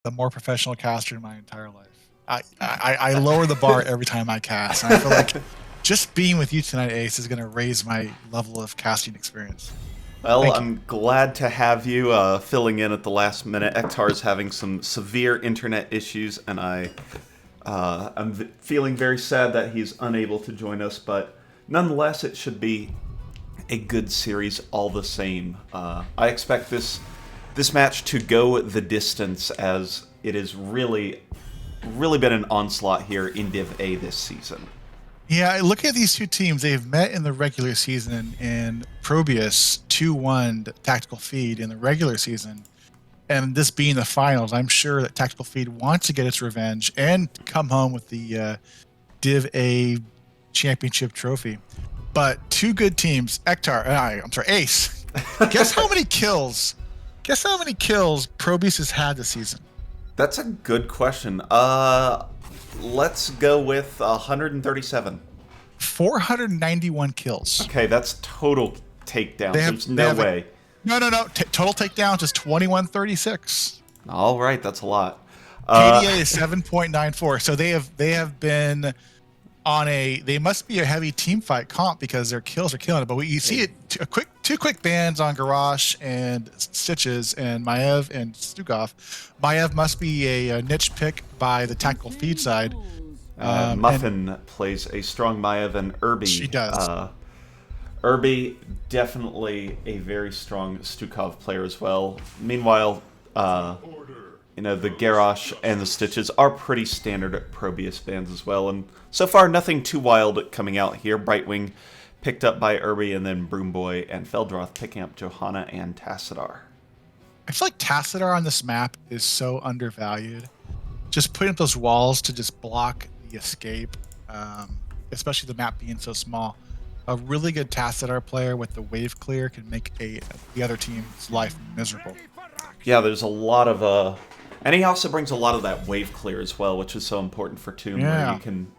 the more professional caster in my entire life. I lower the bar every time I cast. And I feel like just being with you tonight, Ace, is going to raise my level of casting experience. Well, Thank you. I'm glad to have you filling in at the last minute. Ektar is having some severe internet issues, and I'm feeling very sad that he's unable to join us. But nonetheless, it should be a good series all the same. I expect this match to go the distance, as it has really been an onslaught here in Div A this season. Yeah, look at these two teams. They've met in the regular season, and ProBUs 2-1 Tactical Feed in the regular season. And this being the finals, I'm sure that Tactical Feed wants to get its revenge and come home with the Div A championship trophy. But two good teams, I'm sorry, Ace. Guess how many kills? Guess how many kills ProBUs has had this season? That's a good question. Let's go with 137. 491 kills. Okay, that's total takedowns. There's no way. No. Total takedowns is 2136. All right, that's a lot. KDA is 7.94. So they have been on they must be a heavy team fight comp because their kills are killing it. But you see it two quick bans on Garrosh and Stitches and Maev and Stukov. Maev must be a niche pick by the tactical feed side. Muffin plays a strong Maev, and Irby. She does. Irby, definitely a very strong Stukov player as well. Meanwhile, the Garrosh and the Stitches are pretty standard at ProBUs bans as well. And so far, nothing too wild coming out here. Brightwing picked up by Irby, and then Broomboy and Feldroth picking up Johanna and Tassadar. I feel like Tassadar on this map is so undervalued. Just putting up those walls to just block the escape, especially the map being so small. A really good Tassadar player with the wave clear can make the other team's life miserable. Yeah, there's a lot of and he also brings a lot of that wave clear as well, which is so important for Tomb, where you can,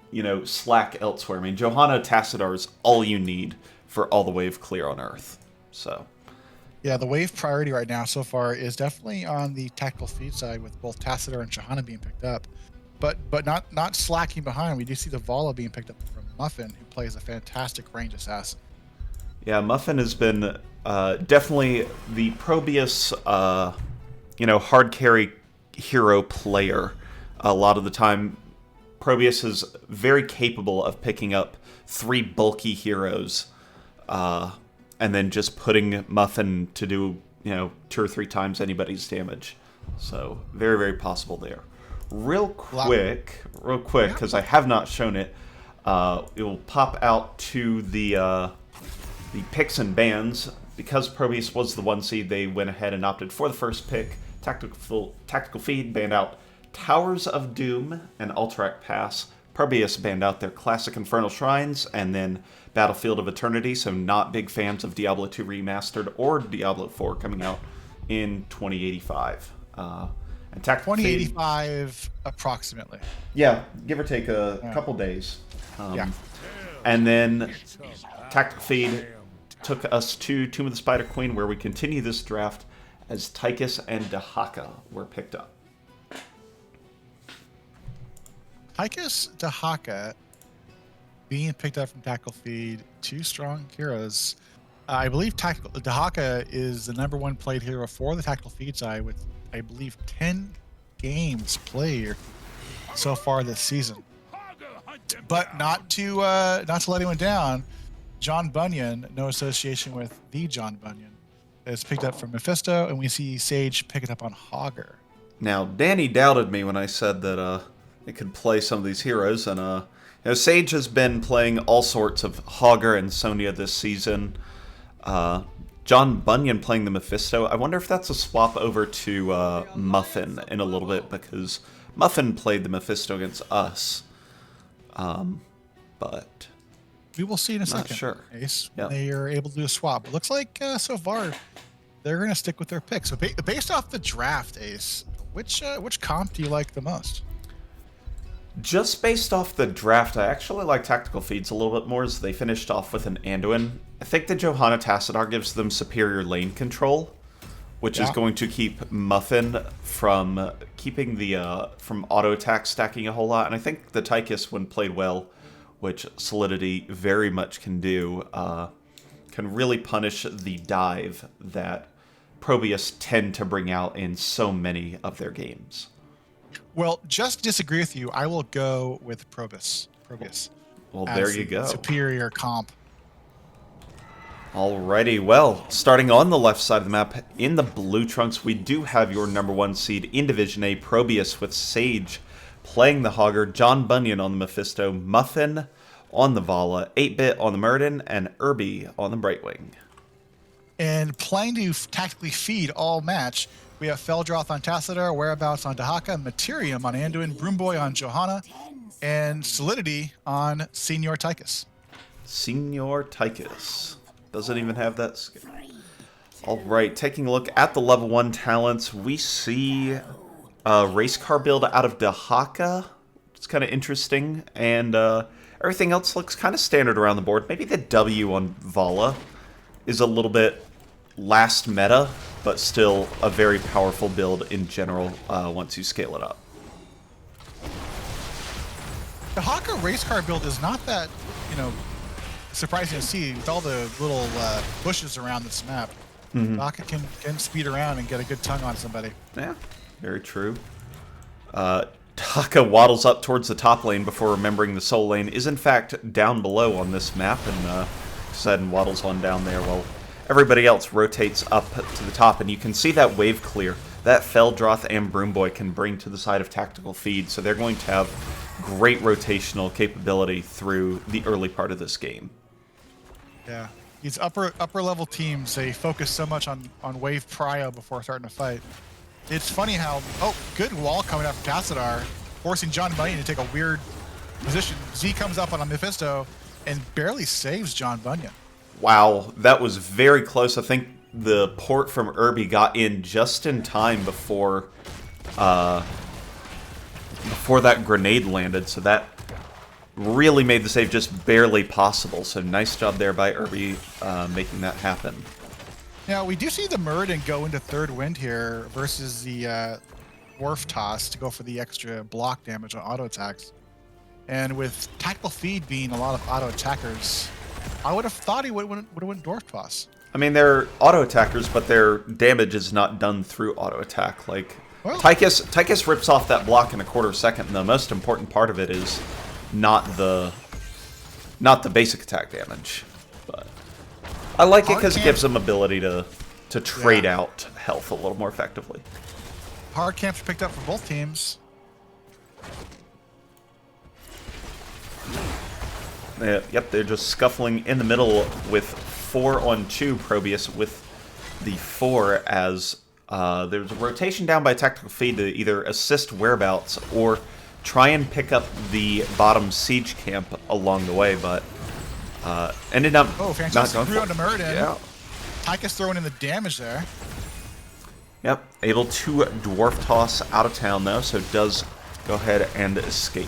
slack elsewhere. I mean, Johanna Tassadar is all you need for all the wave clear on Earth. So, yeah, the wave priority right now so far is definitely on the tactical feed side, with both Tassadar and Johanna being picked up, but not slacking behind. We do see the Vala being picked up from Muffin, who plays a fantastic range assassin. Yeah, Muffin has been definitely the ProBUs, hard carry hero player. A lot of the time, ProBUs is very capable of picking up 3 bulky heroes, and then just putting Muffin to do 2 or 3 times anybody's damage. So very, very possible there. Real quick, because I have not shown it. It will pop out to the picks and bans. Because ProBUs was the 1 seed, they went ahead and opted for the first pick. Tactical Feed banned out Towers of Doom and Alterac Pass. ProBUs banned out their Classic Infernal Shrines, and then Battlefield of Eternity, so not big fans of Diablo 2 Remastered or Diablo 4 coming out in 2085. And 2085 approximately. Yeah, give or take a couple days. And then Tactical Feed took us to Tomb of the Spider Queen, where we continue this draft as Tychus and Dahaka were picked up. Tychus, Dahaka being picked up from Tactical Feed, 2 strong heroes. I believe Dahaka is the number 1 played hero for the Tactical Feed side, with I believe 10 games played so far this season. But not to let anyone down, John Bunyan, no association with the John Bunyan, is picked up from Mephisto, and we see Sage pick it up on Hogger. Now, Danny doubted me when I said that it could play some of these heroes, and Sage has been playing all sorts of Hogger and Sonya this season. John Bunyan playing the Mephisto. I wonder if that's a swap over to Muffin in a little bit, because Muffin played the Mephisto against us. But we will see in a second. Sure. Ace, they are able to do a swap. It looks like so far they're going to stick with their pick. So based off the draft, Ace, which comp do you like the most? Just based off the draft, I actually like Tactical Feeds a little bit more, as they finished off with an Anduin. I think the Johanna Tassadar gives them superior lane control, which is going to keep Muffin from keeping the from auto attack stacking a whole lot. And I think the Tychus, when played well, which Solidity very much can do, can really punish the dive that ProBUs tend to bring out in so many of their games. Well, just disagree with you. I will go with ProBUs. Well, there you go. Superior comp. Alrighty, well, starting on the left side of the map, in the blue trunks, we do have your #1 seed in Division A, ProBUs, with Sage playing the Hogger, John Bunyan on the Mephisto, Muffin on the Vala, 8-Bit on the Murden, and Irby on the Brightwing. And playing to tactically feed all match, we have Feldroth on Tassadar, Whereabouts on Dahaka, Materium on Anduin, Broomboy on Johanna, and Solidity on Senior Tychus. Senior Tychus. Doesn't even have that skill. Alright, taking a look at the level 1 talents, we see a race car build out of Dahaka. It's kind of interesting, and everything else looks kind of standard around the board. Maybe the W on Vala is a little bit last meta, but still a very powerful build in general once you scale it up. The Dahaka race car build is not that, surprising to see with all the little bushes around this map. Dahaka can speed around and get a good tongue on somebody. Yeah, very true. Dahaka waddles up towards the top lane before remembering the soul lane is in fact down below on this map, and sudden waddles on down there while everybody else rotates up to the top, and you can see that wave clear that Feldroth and Broomboy can bring to the side of Tactical Feed, so they're going to have great rotational capability through the early part of this game. Yeah, these upper level teams, they focus so much on wave prio before starting to fight. It's funny how, good wall coming up from Tassadar, forcing John Bunyan to take a weird position. Z comes up on a Mephisto and barely saves John Bunyan. Wow, that was very close. I think the port from Irby got in just in time before that grenade landed, so that really made the save just barely possible. So nice job there by Irby making that happen. Now, we do see the Murden go into third wind here versus the Dwarf Toss to go for the extra block damage on auto attacks. And with Tactical Feed being a lot of auto attackers, I would have thought he would have went Dwarf Toss. I mean, they're auto attackers, but their damage is not done through auto attack. Like, well, Tychus rips off that block in a quarter second, and the most important part of it is not the basic attack damage. But I like it because it gives them ability to trade out health a little more effectively. Hard camps are picked up for both teams. Yep, they're just scuffling in the middle with 4-on-2 ProBUs with the 4 as there's a rotation down by Tactical Feed to either assist Whereabouts or try and pick up the bottom siege camp along the way, but ended up not going for it. Yeah. Tychus throwing in the damage there. Yep, able to Dwarf Toss out of town though, so does go ahead and escape.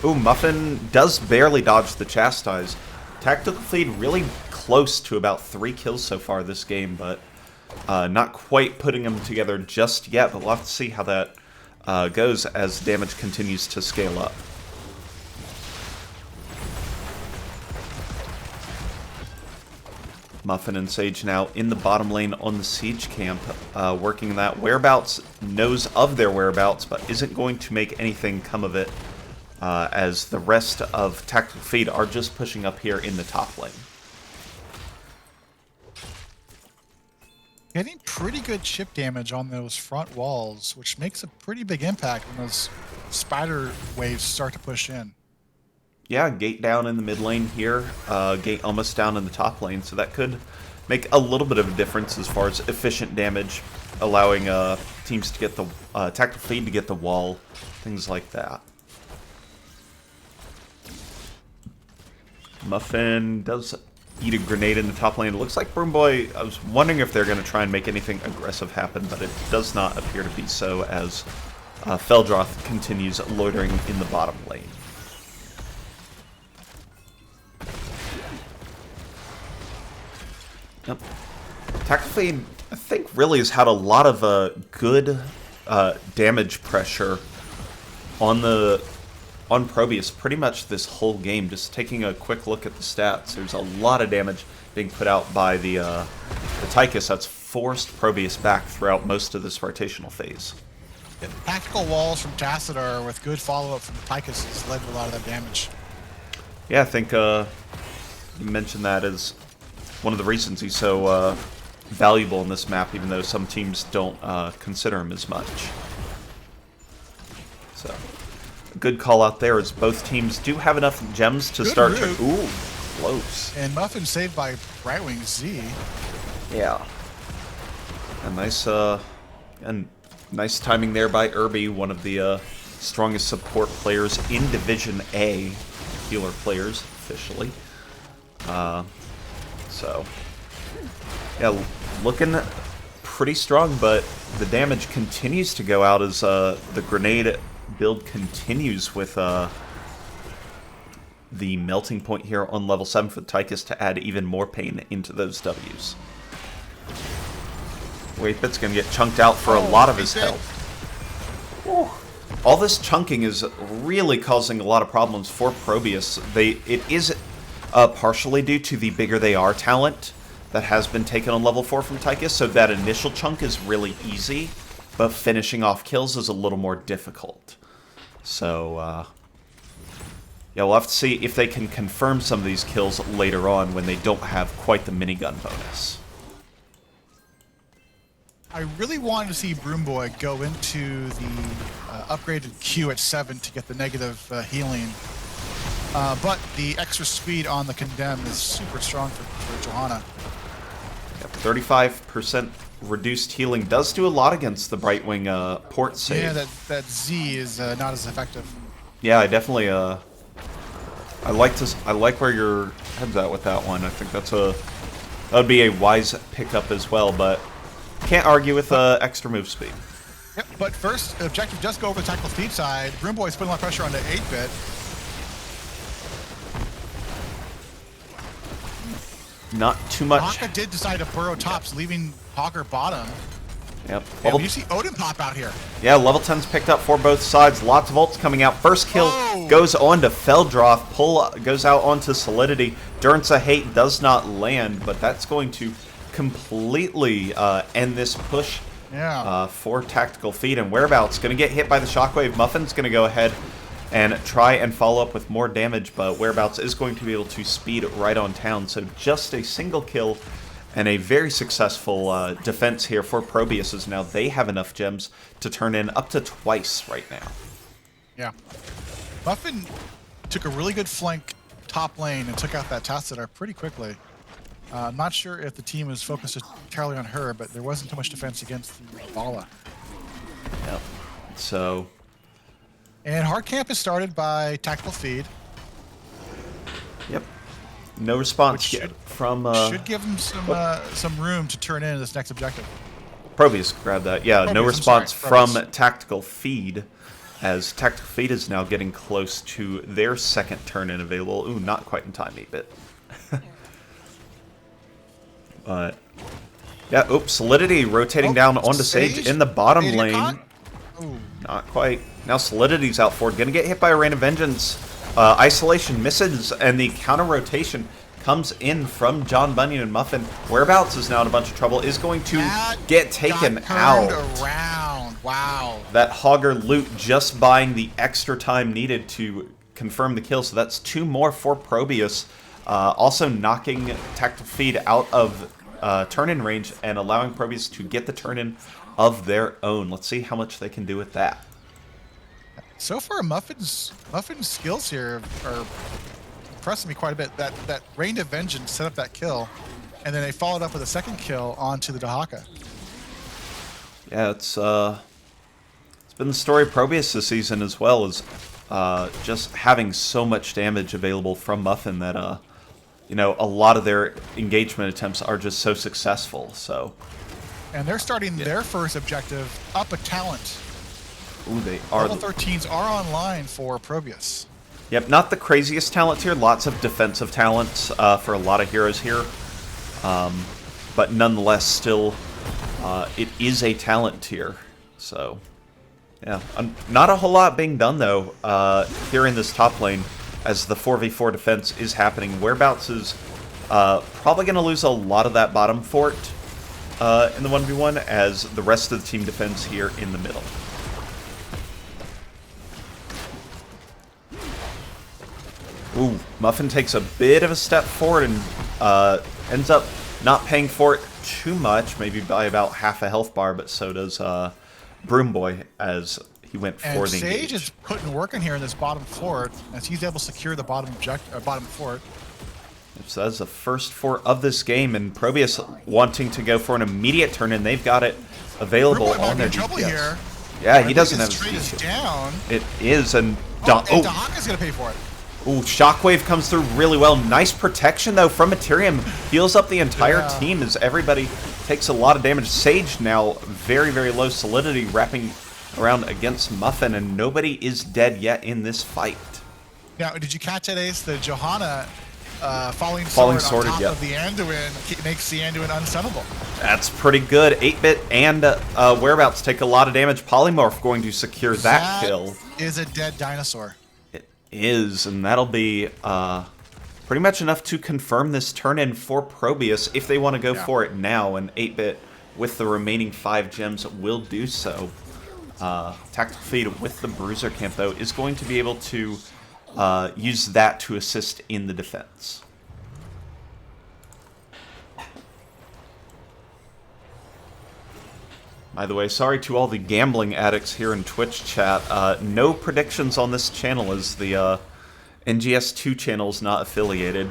Ooh, Muffin does barely dodge the Chastise. Tactical Feed really close to about 3 kills so far this game, but not quite putting them together just yet, but we'll have to see how that goes as damage continues to scale up. Muffin and Sage now in the bottom lane on the siege camp, working that. Whereabouts knows of their whereabouts, but isn't going to make anything come of it, as the rest of Tactical Feed are just pushing up here in the top lane. Getting pretty good chip damage on those front walls, which makes a pretty big impact when those spider waves start to push in. Yeah, gate down in the mid lane here, gate almost down in the top lane, so that could make a little bit of a difference as far as efficient damage, allowing teams to get the Tactical Feed to get the wall, things like that. Muffin does eat a grenade in the top lane. It looks like Broomboy, I was wondering if they're going to try and make anything aggressive happen, but it does not appear to be so as Feldroth continues loitering in the bottom lane. Yep. Tactical Feed, I think really has had a lot of good damage pressure on ProBUs pretty much this whole game. Just taking a quick look at the stats, there's a lot of damage being put out by the Tychus that's forced ProBUs back throughout most of this rotational phase. Yeah, tactical walls from Tassadar with good follow-up from the Tychus has led to a lot of that damage. Yeah, I think you mentioned that as one of the reasons he's so valuable in this map, even though some teams don't consider him as much. So, a good call out there as both teams do have enough gems to start to... Ooh, close. And Muffin saved by Brightwing Z. Yeah. A nice, nice timing there by Irby, one of the strongest support players in Division A, healer players, officially. So, yeah, looking pretty strong, but the damage continues to go out as the grenade build continues with the melting point here on level 7 for the Tychus to add even more pain into those Ws. 8-Bit's going to get chunked out for a lot of his health. Ooh. All this chunking is really causing a lot of problems for ProBUs. It is partially due to the bigger they are talent that has been taken on level 4 from Tychus, so that initial chunk is really easy, but finishing off kills is a little more difficult. So, yeah, we'll have to see if they can confirm some of these kills later on when they don't have quite the minigun bonus. I really wanted to see Broomboy go into the upgraded Q at 7 to get the negative healing, but the extra speed on the Condemn is super strong for Johanna. Yep, 35% reduced healing does do a lot against the Brightwing port save. Yeah, that Z is not as effective. Yeah, I definitely I like where your head's at with that one. I think that would be a wise pickup as well, but can't argue with extra move speed. Yep, but first, objective just go over the tactical feed side. Broomboy's putting a lot of pressure on the 8-Bit. Not too much. Haka did decide to burrow tops, leaving Hogger bottom. Yep. Yeah, you see Odin pop out here. Yeah, level 10's picked up for both sides. Lots of ults coming out. First kill goes on to Feldroth. Pull goes out onto Solidity. Durance of Hate does not land, but that's going to completely end this push for Tactical Feed. And Whereabouts going to get hit by the Shockwave. Muffin's going to go ahead and try and follow up with more damage, but Whereabouts is going to be able to speed right on town. So just a single kill and a very successful defense here for ProBUs, as now they have enough gems to turn in up to twice right now. Yeah. Muffin took a really good flank top lane and took out that Tassadar pretty quickly. I'm not sure if the team was focused entirely on her, but there wasn't too much defense against the Bala. Yep. So... And hard camp is started by Tactical Feed. Yep. No response yet from... should give them some room to turn in this next objective. ProBUs grabbed that. Yeah, ProBUs, no response from Tactical Feed, as Tactical Feed is now getting close to their second turn-in available. Ooh, not quite in time, 8-Bit. But... yeah, oops, Solidity rotating down onto Sage in the bottom lane. Not quite. Now Solidity's out forward. Gonna get hit by a Rain of Vengeance. Isolation misses, and the counter rotation comes in from John Bunyan and Muffin. Whereabouts is now in a bunch of trouble. Is going to get taken out. Around. Wow. That Hogger loot just buying the extra time needed to confirm the kill. So that's 2 more for ProBUs. Also knocking Tactical Feed out of turn-in range and allowing ProBUs to get the turn-in of their own. Let's see how much they can do with that. So far, Muffin's skills here are impressing me quite a bit. That Rain of Vengeance set up that kill, and then they followed up with a second kill onto the Dahaka. Yeah, it's been the story of ProBUs this season as well, as just having so much damage available from Muffin that you know, a lot of their engagement attempts are just so successful. So. And they're starting their first objective up a talent. Ooh, they are. Level 13s are online for ProBUs. Yep, not the craziest talent here. Lots of defensive talents for a lot of heroes here. But nonetheless, still It is a talent tier, so yeah. Not a whole lot being done though here in this top lane as the 4v4 defense is happening. Whereabouts is probably going to lose a lot of that bottom fort in the 1v1 as the rest of the team defends here in the middle. Ooh, Muffin takes a bit of a step forward and ends up not paying for it too much, maybe by about half a health bar, but so does Broom Boy as he went for the engage. Sage is putting work in here in this bottom fort as he's able to secure the bottom fort. So that's the first fort of this game, and ProBUs wanting to go for an immediate turn, and they've got it available on their DPS. Here. Yeah, he doesn't have his DPS. Down. It is, and Dahaka's gonna pay for it. Ooh, Shockwave comes through really well. Nice protection, though, from Ethereum. Heals up the entire team as everybody takes a lot of damage. Sage now very, very low solidity, wrapping around against Muffin, and nobody is dead yet in this fight. Now, did you catch that, Ace? The Johanna falling sword on top of the Anduin makes the Anduin unstunnable. That's pretty good. 8-bit and Whereabouts take a lot of damage. Polymorph going to secure that kill. Is a dead dinosaur. Is, and that'll be pretty much enough to confirm this turn-in for ProBUs if they want to go for it now, and 8-bit with the remaining 5 gems will do so. Tactical Feed with the Bruiser Camp, though, is going to be able to use that to assist in the defense. By the way, sorry to all the gambling addicts here in Twitch chat. No predictions on this channel as the NGS2 channel is not affiliated.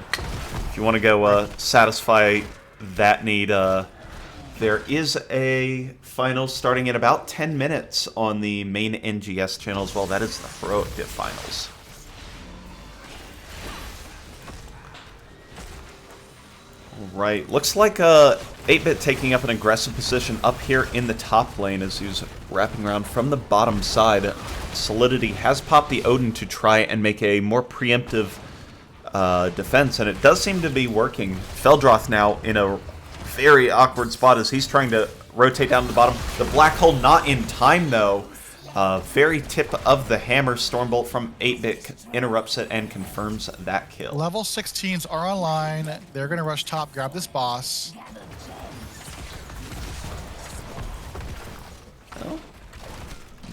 If you want to go satisfy that need, there is a final starting in about 10 minutes on the main NGS channel as well. That is the Heroic Div Finals. Right, looks like 8-bit taking up an aggressive position up here in the top lane as he's wrapping around from the bottom side. Solidity has popped the Odin to try and make a more preemptive defense, and it does seem to be working. Feldroth now in a very awkward spot as he's trying to rotate down to the bottom. The Black Hole not in time, though. Very tip of the hammer. Stormbolt from 8-bit interrupts it and confirms that kill. Level 16s are online. They're going to rush top, grab this boss. Well,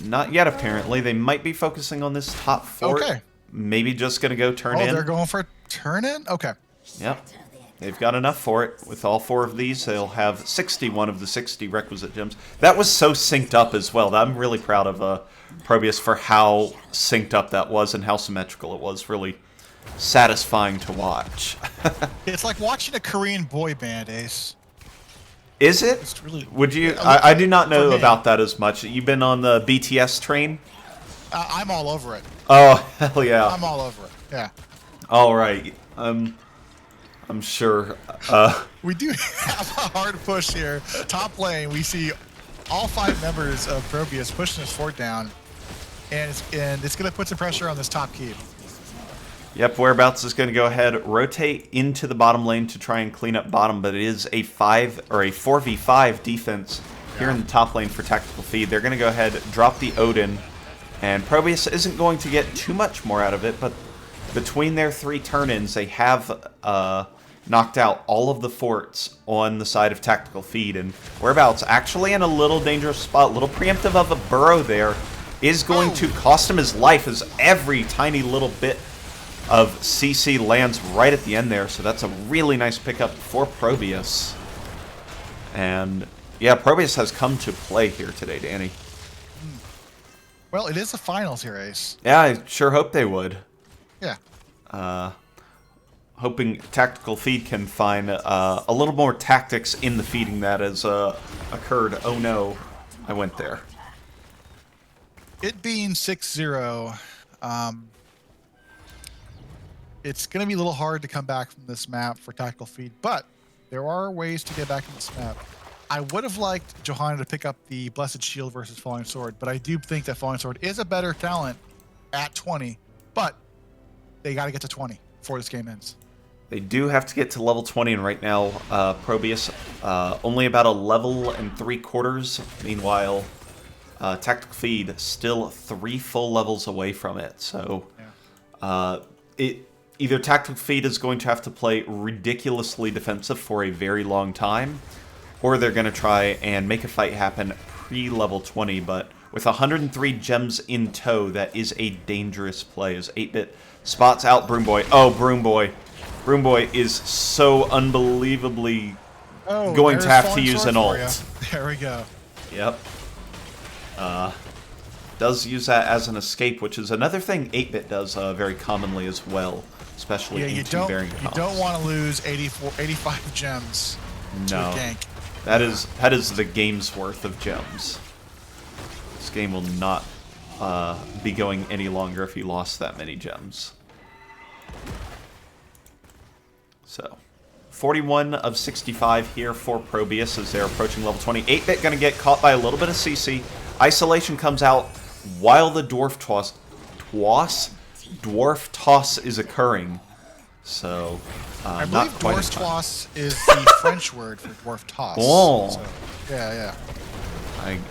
not yet, apparently. They might be focusing on this top fort. Okay. Maybe just going to go turn in. Oh, they're going for a turn in? Okay. Yep. They've got enough for it. With all 4 of these, they'll have 61 of the 60 requisite gems. That was so synced up as well. I'm really proud of ProBUs for how synced up that was and how symmetrical it was. Really satisfying to watch. It's like watching a Korean boy band, Ace. Is it? It's really, would you? I do not know about that as much. You've been on the BTS train? I'm all over it. Oh, hell yeah. I'm all over it, yeah. All right. I'm sure. We do have a hard push here. Top lane, we see all 5 members of ProBUs pushing this fort down, and it's going to put some pressure on this top keep. Yep, Whereabouts is going to go ahead, rotate into the bottom lane to try and clean up bottom, but it is a 4v5 defense here in the top lane for Tactical Feed. They're going to go ahead, drop the Odin, and ProBUs isn't going to get too much more out of it, but between their 3 turn-ins, they have knocked out all of the forts on the side of Tactical Feed, and Whereabouts actually in a little dangerous spot, a little preemptive of a burrow there, is going to cost him his life as every tiny little bit of CC lands right at the end there, so that's a really nice pickup for ProBUs. And yeah, ProBUs has come to play here today, Danny. Well, it is the finals here, Ace. Yeah, I sure hope they would. Yeah. Hoping Tactical Feed can find a little more tactics in the feeding that has occurred. Oh no, I went there. It being 6-0, it's going to be a little hard to come back from this map for Tactical Feed, but there are ways to get back in this map. I would have liked Johanna to pick up the Blessed Shield versus Falling Sword, but I do think that Falling Sword is a better talent at 20, but they got to get to 20 before this game ends. They do have to get to level 20, and right now, ProBUs only about a level and 3/4. Meanwhile, Tactical Feed still 3 full levels away from it. So, either Tactical Feed is going to have to play ridiculously defensive for a very long time, or they're going to try and make a fight happen pre-level 20. But with 103 gems in tow, that is a dangerous play. As 8-Bit spots out Broom Boy. Oh, Broom Boy. Broom Boy is so unbelievably going to have to use an ult. There we go. Yep. Does use that as an escape, which is another thing 8-Bit does very commonly as well, especially in two-bearing comps. You don't want to lose 85 gems to a gank. That is the game's worth of gems. This game will not be going any longer if you lost that many gems. So, 41 of 65 here for ProBUs as they're approaching level 20. 8-Bit going to get caught by a little bit of CC. Isolation comes out while the dwarf toss is occurring. So, I believe dwarf toss is the French word for dwarf toss. Oh. So, yeah.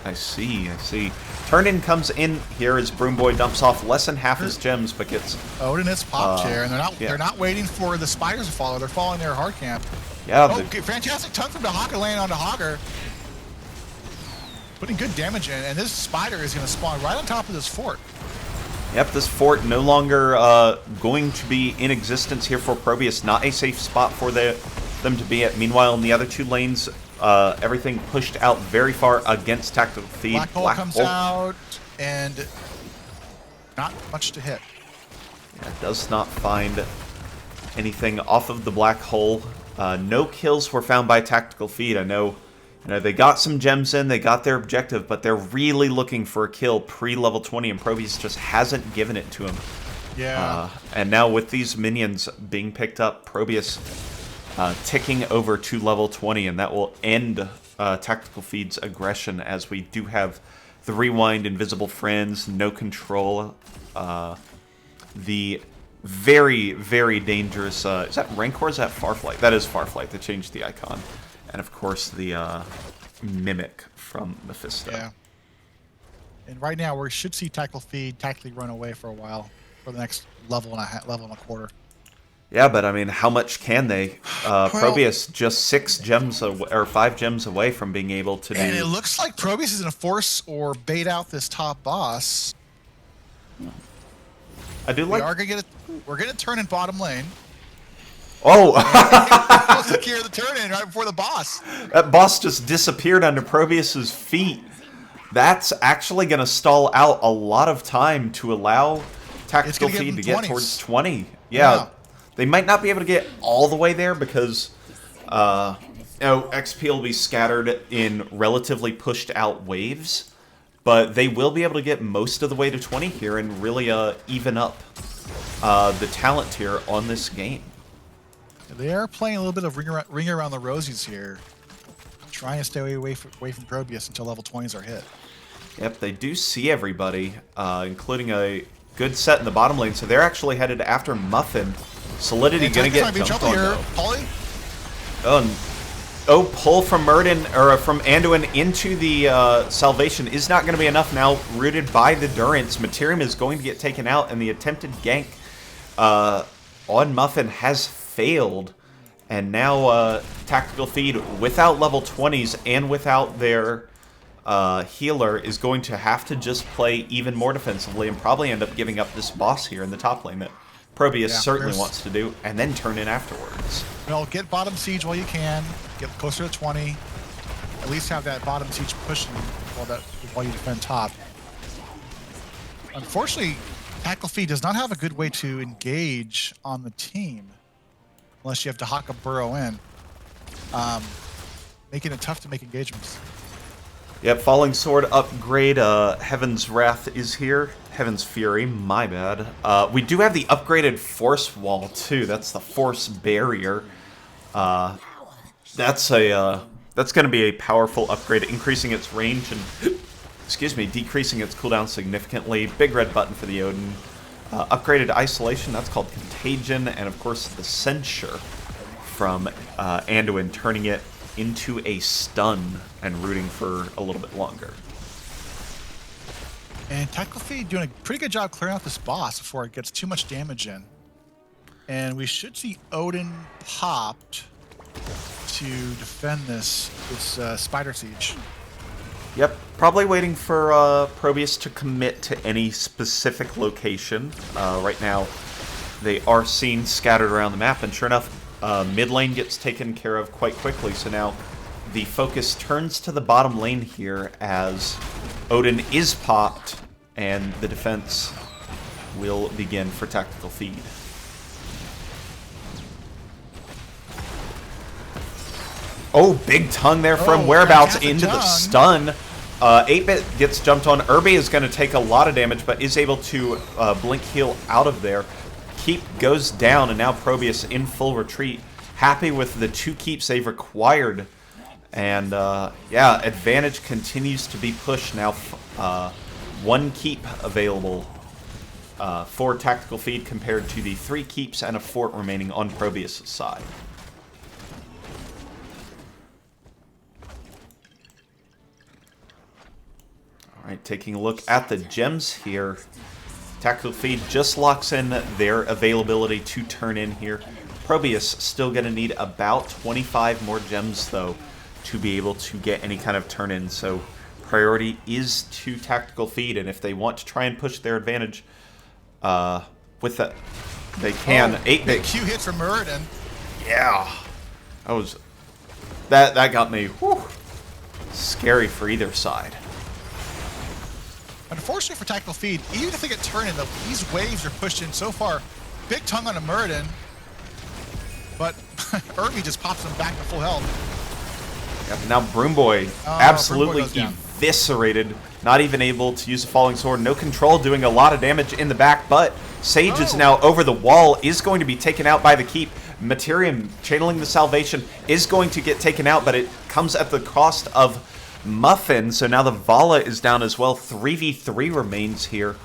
I see. Turn-in comes in here as Broom Boy dumps off less than half his gems, but gets Odin is popped here, and they're not waiting for the spiders to follow. They're following their hard camp. Yeah. Fantastic tug from the Hawker landing on the Hogger. Putting good damage in, and this spider is going to spawn right on top of this fort. Yep, this fort no longer going to be in existence here for ProBUs. Not a safe spot for them to be at. Meanwhile, in the other two lanes, everything pushed out very far against Tactical Feed. Black hole comes out, and not much to hit. Yeah, does not find anything off of the black hole. No kills were found by Tactical Feed. I know, they got some gems in, they got their objective, but they're really looking for a kill pre-level 20, and ProBUs just hasn't given it to them. Yeah. And now with these minions being picked up, ProBUs ticking over to level 20, and that will end Tactical Feed's aggression, as we do have the Rewind, Invisible Friends, No Control, the very, very dangerous, is that Rancor or is that Farflight? That is Farflight, they changed the icon. And of course the Mimic from Mephisto. Yeah. And right now we should see Tactical Feed tactically run away for a while, for the next level and a quarter. Yeah, but I mean, how much can they? ProBUs just 6 gems or 5 gems away from being able to do. And it looks like ProBUs is going to force or bait out this top boss. I do like. We're going to turn in bottom lane. Oh! We'll secure the turn in right before the boss. That boss just disappeared under ProBUs's feet. That's actually going to stall out a lot of time to allow Tactical Feed to get towards 20. Yeah. They might not be able to get all the way there because XP will be scattered in relatively pushed out waves, but they will be able to get most of the way to 20 here and really even up the talent tier on this game. They are playing a little bit of ring around the rosies here, trying to stay away from ProBUs until level 20s are hit. Yep, they do see everybody, including a good set in the bottom lane, so they're actually headed after Muffin. Solidity gonna get jumped on though. Oh, pull from from Anduin into the Salvation is not going to be enough now. Rooted by the Durance, Materium is going to get taken out, and the attempted gank on Muffin has failed. And now Tactical Feed, without level 20s and without their healer, is going to have to just play even more defensively and probably end up giving up this boss here in the top lane that ProBUs certainly wants to do, and then turn in afterwards. Well, get bottom siege while you can, get closer to 20, at least have that bottom siege pushing while you defend top. Unfortunately, Tactical Feed does not have a good way to engage on the team, unless you have to Haka burrow in, making it tough to make engagements. Yep, Falling Sword upgrade, Heaven's Wrath is here. Heaven's Fury, my bad. We do have the upgraded Force Wall, too. That's the Force Barrier. That's going to be a powerful upgrade, increasing its range and, excuse me, decreasing its cooldown significantly. Big red button for the Odin. Upgraded isolation, that's called contagion, and of course the censure from Anduin, turning it into a stun and rooting for a little bit longer. And Tactical Feed doing a pretty good job clearing out this boss before it gets too much damage in. And we should see Odin popped to defend this Spider Siege. Yep, probably waiting for ProBUs to commit to any specific location. Right now, they are seen scattered around the map, and sure enough, mid lane gets taken care of quite quickly. So now the focus turns to the bottom lane here as Odin is popped, and the defense will begin for Tactical Feed. Oh, big tongue there from Whereabouts into the stun. 8-Bit gets jumped on. Irby is going to take a lot of damage, but is able to blink heal out of there. Keep goes down, and now ProBUs in full retreat. Happy with the 2 keeps they've required. And, yeah, advantage continues to be pushed now. 1 keep available for Tactical Feed compared to the 3 keeps and a fort remaining on ProBUs' side. Alright, taking a look at the gems here. Tactical Feed just locks in their availability to turn in here. ProBUs still going to need about 25 more gems, though, to be able to get any kind of turn in. So priority is to Tactical Feed, and if they want to try and push their advantage with that, they can. 8-Bit Q hit from Muradin. Yeah, that got me scary for either side. Unfortunately for Tactical Feed, even if they get turned in, these waves are pushed in so far. Big tongue on a Muradin, but Irby just pops them back to full health. Yeah, but now Broom Boy absolutely eviscerated, not even able to use a falling sword. No control, doing a lot of damage in the back, but Sage is now over the wall, is going to be taken out by the keep. Materium, channeling the salvation, is going to get taken out, but it comes at the cost of Muffin, so now the Vala is down as well. 3v3 remains here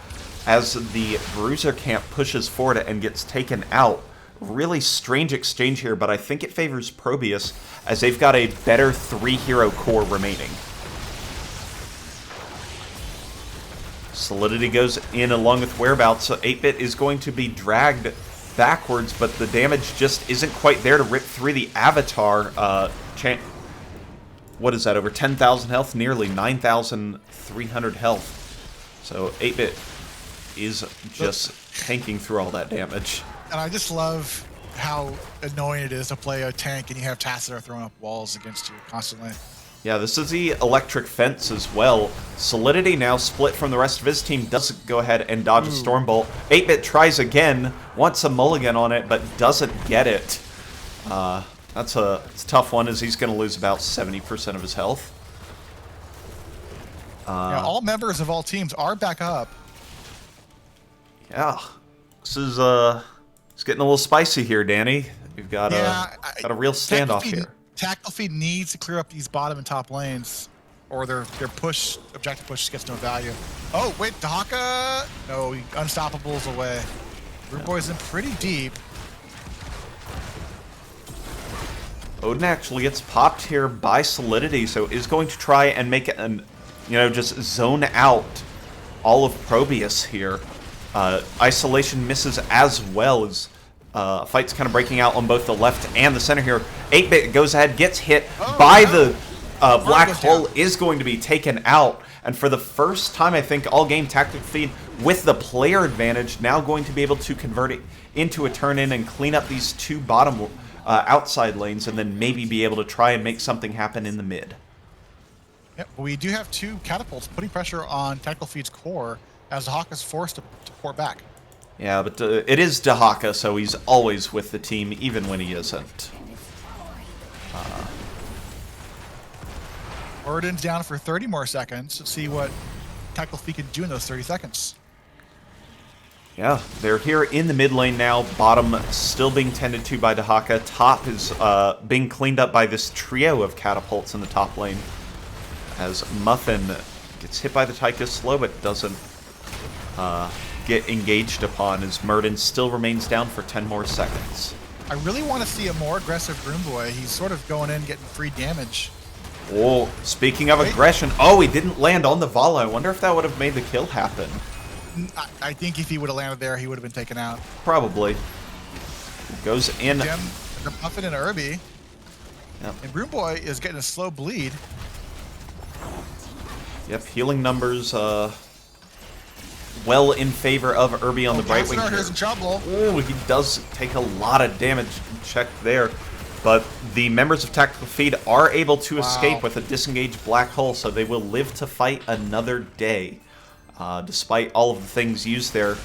as the Bruiser camp pushes forward and gets taken out. Really strange exchange here, but I think it favors ProBUs as they've got a better 3-hero core remaining. Solidity goes in along with Whereabouts, so 8-Bit is going to be dragged backwards, but the damage just isn't quite there to rip through the Avatar. What is that, over 10,000 health? Nearly 9,300 health. So 8-Bit is just tanking through all that damage. And I just love how annoying it is to play a tank and you have Tassadar throwing up walls against you constantly. Yeah, this is the electric fence as well. Solidity now split from the rest of his team. Does go ahead and dodge a Stormbolt. 8-Bit tries again, wants a mulligan on it, but doesn't get it. It's a tough one, as he's going to lose about 70% of his health. Yeah, all members of all teams are back up. Yeah, this is it's getting a little spicy here, Danny. We've got a real standoff here. Tactical Feed needs to clear up these bottom and top lanes, or their objective push gets no value. Oh wait, Dahaka! No, Unstoppable's away. Broom Boy's in pretty deep. Odin actually gets popped here by Solidity, so is going to try and make it just zone out all of ProBUs here. Isolation misses as well as fight's kind of breaking out on both the left and the center here. 8-Bit goes ahead, gets hit by the black hole, is going to be taken out. And for the first time, I think, all game, Tactical Feed with the player advantage, now going to be able to convert it into a turn-in and clean up these 2 bottom outside lanes, and then maybe be able to try and make something happen in the mid. Yep, we do have 2 catapults putting pressure on Tactical Feed's core as Dahaka is forced to pour back. Yeah, but it is Dahaka, so he's always with the team, even when he isn't. Odin's down for 30 more seconds. Let's see what Tactical Feed can do in those 30 seconds. Yeah, they're here in the mid lane now. Bottom still being tended to by Dahaka. Top is being cleaned up by this trio of catapults in the top lane. As Muffin gets hit by the Tychus slow, but doesn't get engaged upon as Murden still remains down for 10 more seconds. I really want to see a more aggressive Broom Boy. He's sort of going in, getting free damage. Oh, speaking of aggression, oh, he didn't land on the Vala. I wonder if that would have made the kill happen. I think if he would have landed there, he would have been taken out. Probably. Goes in. They're Muffin and Irby. Yep. And Broom Boy is getting a slow bleed. Yep, healing numbers well in favor of Irby on the right wing here. He's in trouble. Ooh, he does take a lot of damage. Check there. But the members of Tactical Feed are able to escape with a disengaged black hole, so they will live to fight another day. Despite all of the things used there,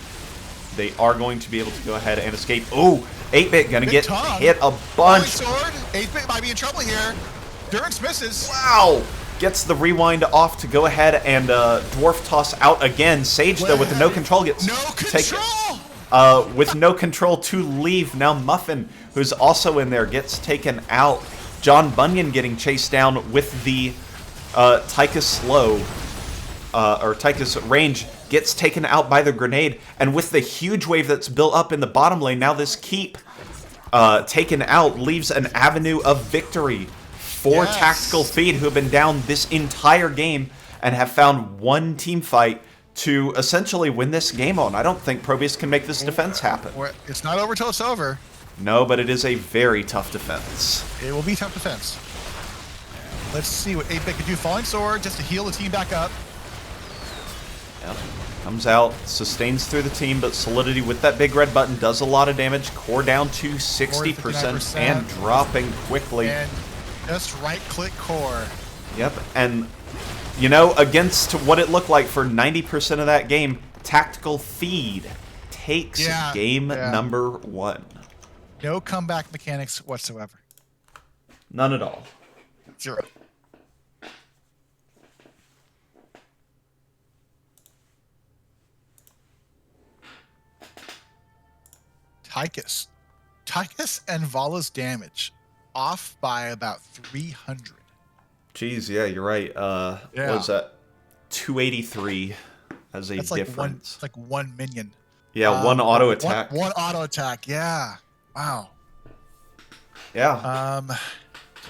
they are going to be able to go ahead and escape. Ooh, 8-Bit gonna get hit a bunch. Sword. 8-Bit might be in trouble here. Durance misses. Wow! Gets the rewind off to go ahead and dwarf toss out again. Sage, though, with the no control gets taken. With no control to leave. Now Muffin, who's also in there, gets taken out. John Bunyan getting chased down with the Tychus slow, or Tychus range, gets taken out by the grenade. And with the huge wave that's built up in the bottom lane, now this keep taken out leaves an avenue of victory for Tactical Feed, who have been down this entire game and have found one team fight to essentially win this game on. I don't think ProBUs can make this defense happen. It's not over till it's over. No, but it is a very tough defense. It will be tough defense. Let's see what 8-Bit can do. Falling Sword just to heal the team back up. Yep. Comes out, sustains through the team, but Solidity with that big red button does a lot of damage. Core down to 60% and dropping quickly. And just right-click Core. Yep, and you know, against what it looked like for 90% of that game, Tactical Feed takes game number 1. No comeback mechanics whatsoever. None at all. 0. Tychus. Tychus and Vala's damage off by about 300. Jeez, yeah, you're right. What was that? 283 as a difference. It's like 1 minion. Yeah, one auto attack. One auto attack, yeah. Wow. Yeah.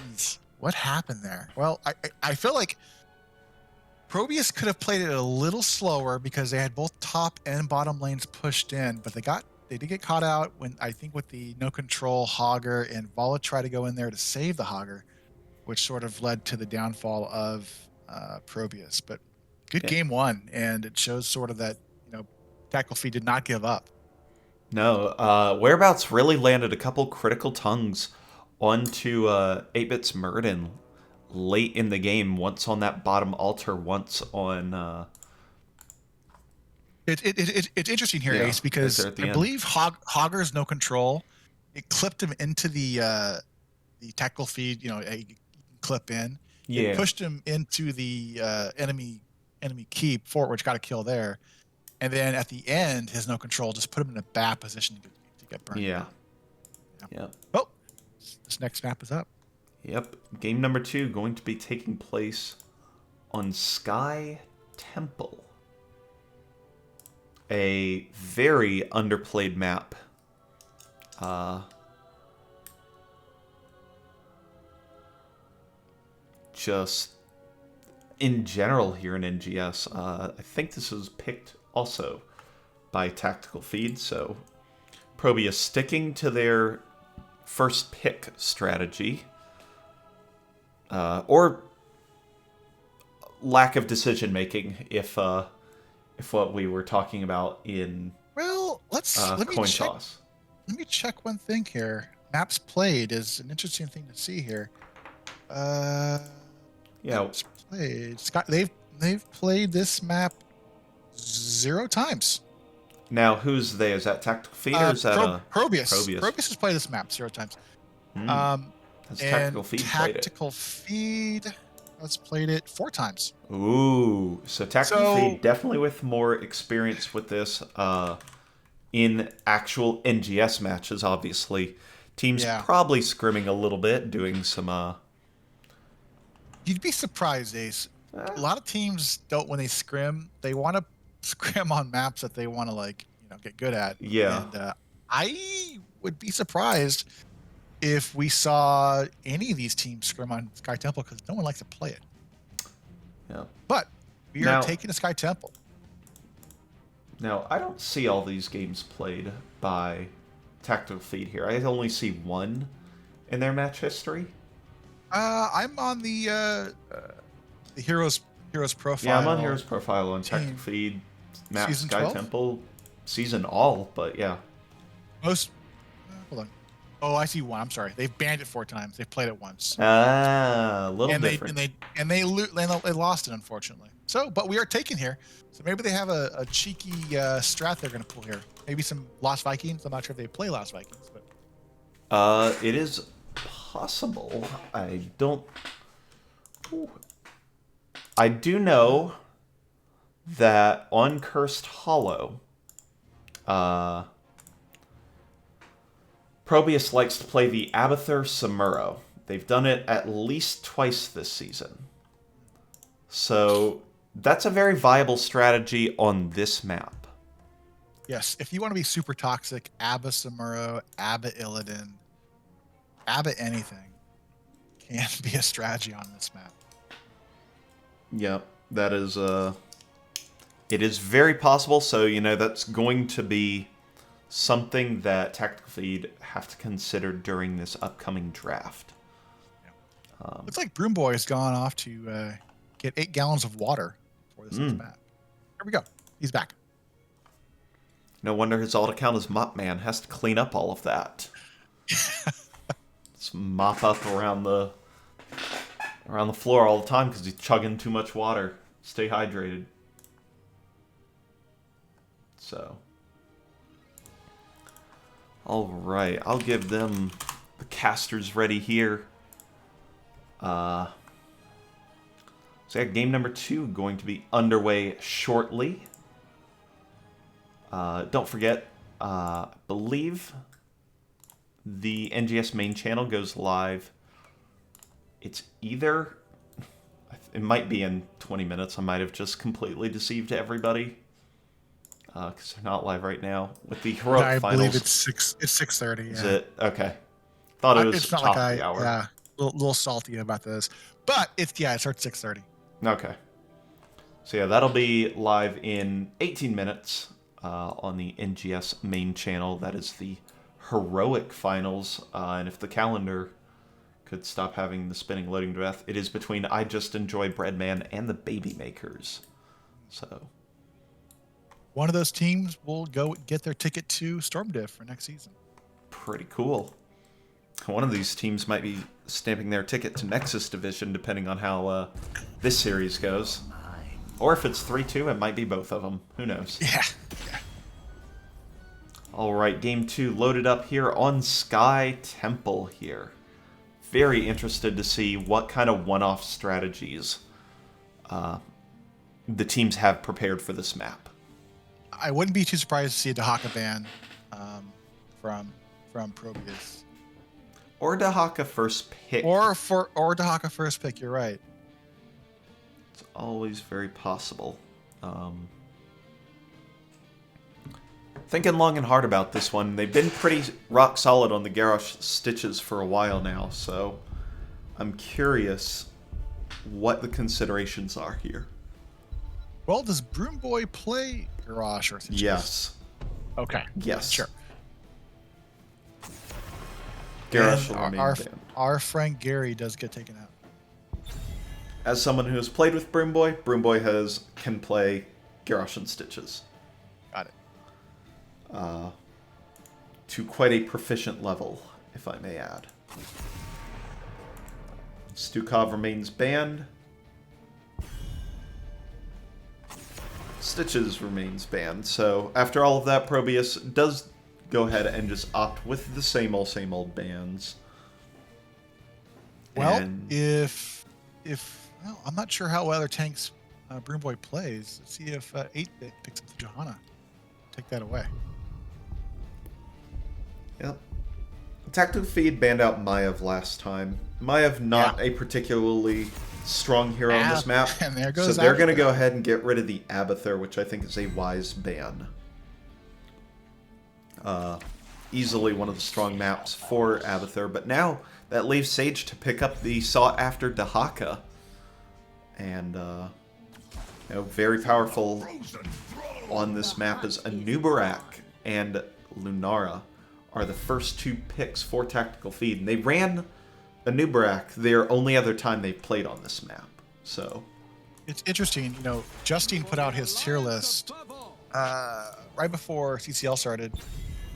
Geez, what happened there? Well, I feel like ProBUs could have played it a little slower because they had both top and bottom lanes pushed in, but they did get caught out when, I think, with the no control Hogger, and Vala tried to go in there to save the Hogger, which sort of led to the downfall of ProBUs. But good game 1, and it shows sort of that, Tactical Feed did not give up. No, Whereabouts really landed a couple critical tongues onto 8-Bit's Murden late in the game, once on that bottom altar, once on... It's interesting here, Ace, because I believe Hogger's no control, it clipped him into the Tactical Feed, a clip in. Yeah. It pushed him into the enemy keep fort, which got a kill there. And then at the end, his no control just put him in a bad position to get burned. Yeah. Oh, this next map is up. Yep. Game number 2 going to be taking place on Sky Temple. A very underplayed map. Just in general here in NGS, I think this was picked also by Tactical Feed, so ProBUs sticking to their first pick strategy, or lack of decision making, if what we were talking about in coin toss. Let me check one thing here. Maps played is an interesting thing to see here. Maps played. Scott, they've played this map 0 times. Now, who's they? Is that Tactical Feed or is that ProBUs? ProBUs has played this map 0 times. Has Tactical Feed played it? Tactical Feed has played it 4 times. Ooh, so Tactical Feed definitely with more experience with this in actual NGS matches, obviously. Teams probably scrimming a little bit, doing some... You'd be surprised, Ace. A lot of teams don't, when they scrim, they want to scrim on maps that they want to get good at. Yeah. And I would be surprised if we saw any of these teams scrim on Sky Temple because no one likes to play it. Yeah. But we are taking a Sky Temple. Now, I don't see all these games played by Tactical Feed here. I only see one in their match history. I'm on the Heroes profile. Yeah, I'm on Heroes profile on Tactical Feed, map Season Sky 12? Temple, season all, but yeah. Hold on. Oh, I see one. I'm sorry. They've banned it 4 times. They've played it once. Ah, a little different. They lost it, unfortunately. So, but we are taking here. So maybe they have a cheeky strat they're going to pull here. Maybe some Lost Vikings. I'm not sure if they play Lost Vikings, but It is possible. I don't. Ooh. I do know that on Cursed Hollow, ProBUs likes to play the Abathur Samuro. They've done it at least twice this season. So that's a very viable strategy on this map. yes, if you want to be super toxic, Abba Samuro, Abba Illidan, Abba anything can be a strategy on this map. Yep, that is it is very possible, so that's going to be something that Tactical Feed have to consider during this upcoming draft. Yeah. Looks like Broom Boy has gone off to get 8 gallons of water for this next map. Here we go. He's back. No wonder his alt account is Mop Man. Has to clean up all of that. Just mop up around the floor all the time because he's chugging too much water. Stay hydrated. So, all right, I'll give them the casters ready here. So yeah, game number 2 going to be underway shortly. Don't forget, I believe the NGS main channel goes live. It's either, it might be in 20 minutes. I might have just completely deceived everybody because they're not live right now with the heroic finals. I believe it's 6:30. Yeah. Is it? Okay. Thought it was it's not top like of the hour. Yeah, a little salty about this, but it starts 6:30. Okay. So yeah, that'll be live in 18 minutes on the NGS main channel. That is the heroic finals, and if the calendar could stop having the spinning loading to death, it is between I Just Enjoy Breadman and the Baby Makers. So one of those teams will go get their ticket to Stormdiff for next season. Pretty cool. One of these teams might be stamping their ticket to Nexus Division, depending on how this series goes. Or if it's 3-2, it might be both of them. Who knows? Yeah. All right, game 2 loaded up here on Sky Temple here. Very interested to see what kind of one-off strategies the teams have prepared for this map. I wouldn't be too surprised to see a Dahaka ban from ProBUs. Or Dahaka first pick. Or Dahaka first pick, you're right. It's always very possible. Thinking long and hard about this one. They've been pretty rock solid on the Garrosh Stitches for a while now, so I'm curious what the considerations are here. Well, does Broom Boy play Garrosh or Stitches? Yes. Okay. Yes. Sure. Garrosh will remain banned. Our friend Gary does get taken out. As someone who has played with Broom Boy can play Garrosh and Stitches. Got it. To quite a proficient level, if I may add. Stukov remains banned. Stitches remains banned. So after all of that, ProBUs does go ahead and just opt with the same old bans. Well, and well, I'm not sure how other tanks Broom Boy plays. Let's see if 8-Bit picks up the Johanna. Take that away. Yep. Tactical Feed banned out Maiev last time. Maiev not a particularly strong hero on this map. And there So goes they're going to Abathur. go ahead and get rid of the Abathur, which I think is a wise ban. Easily one of the strong maps for Abathur, but now that leaves Sage to pick up the sought-after Dahaka. And, very powerful on this map is Anubarak and Lunara are the first 2 picks for Tactical Feed. And they ran Anubarak their only other time they've played on this map. So It's interesting, Justine put out his tier list right before CCL started,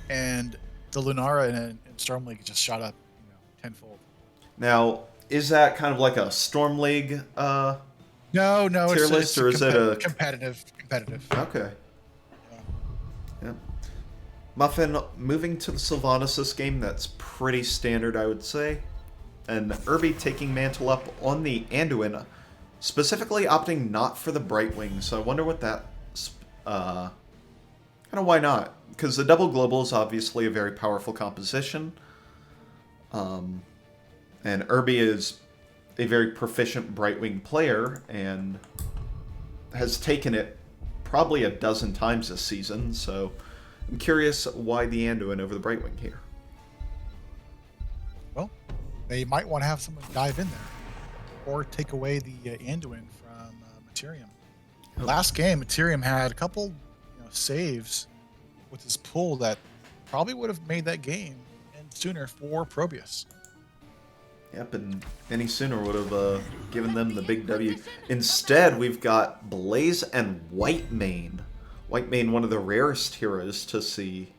and the Lunara and Storm League just shot up, tenfold. now, is that kind of like a Storm League No, tier list, or is it a competitive? Okay. Yeah. Muffin, moving to the Sylvanas this game, that's pretty standard, I would say. And Irby taking Mantle up on the Anduin, specifically opting not for the Brightwing, so I wonder what that... kind of why not? Because the double global is obviously a very powerful composition. And Irby is a very proficient Brightwing player, and has taken it probably a dozen times this season, so I'm curious why the Anduin over the Brightwing here. Well, they might want to have someone dive in there, or take away the Anduin from Materium. Oh. Last game, Materium had a couple saves with his pull that probably would have made that game end sooner for ProBUs. Yep, and any sooner would have given them the big W. Instead, we've got Blaze and Whitemane. Whitemane, one of the rarest heroes to see,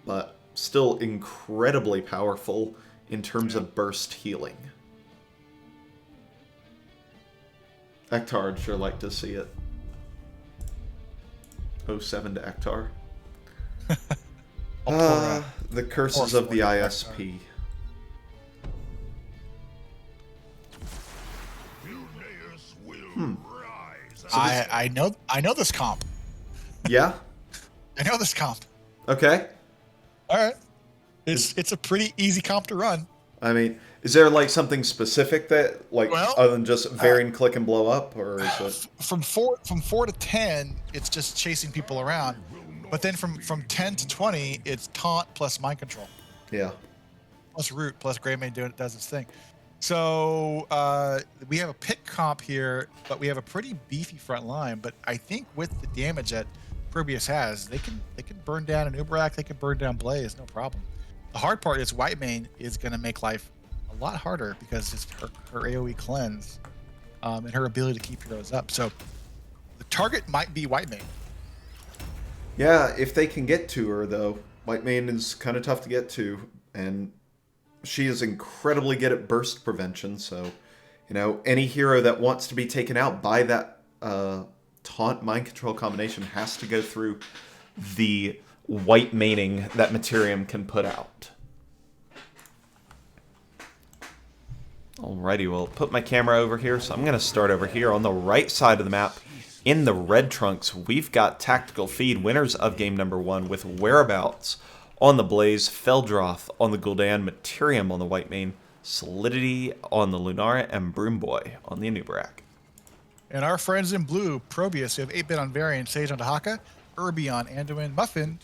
but still incredibly powerful in terms of burst healing. Ektar, I'd sure like to see it. 07 to Ektar. The curses of the ISP. I know this comp. Yeah? I know this comp. Okay. All right. It's a pretty easy comp to run. I mean, is there like something specific that, like, other than just variant click and blow up, or is it from 4 to 10? It's just chasing people around, but then from 10 to 20, it's taunt plus mind control. Yeah. Plus root plus Greymane does its thing. So we have a pick comp here, but we have a pretty beefy front line. But I think with the damage that ProBUs has, they can burn down an Uberak, they can burn down Blaze, no problem. The hard part is Whitemane is going to make life a lot harder because it's her AoE cleanse and her ability to keep heroes up. So the target might be Whitemane. Yeah, if they can get to her, though. Whitemane is kind of tough to get to, and she is incredibly good at burst prevention, so, any hero that wants to be taken out by that taunt mind control combination has to go through the Whitemaning that Materium can put out. Alrighty, well, put my camera over here, so I'm going to start over here on the right side of the map. In the red trunks, we've got Tactical Feed, winners of game number 1, with Whereabouts on the Blaze, Feldroth on the Gul'dan, Materium on the Whitemane, Solidity on the Lunara, and Broomboy on the Anubarak. And our friends in blue, ProBUs, we have 8-Bit on Varian, Sage on Dahaka, Irby on Anduin, Muffin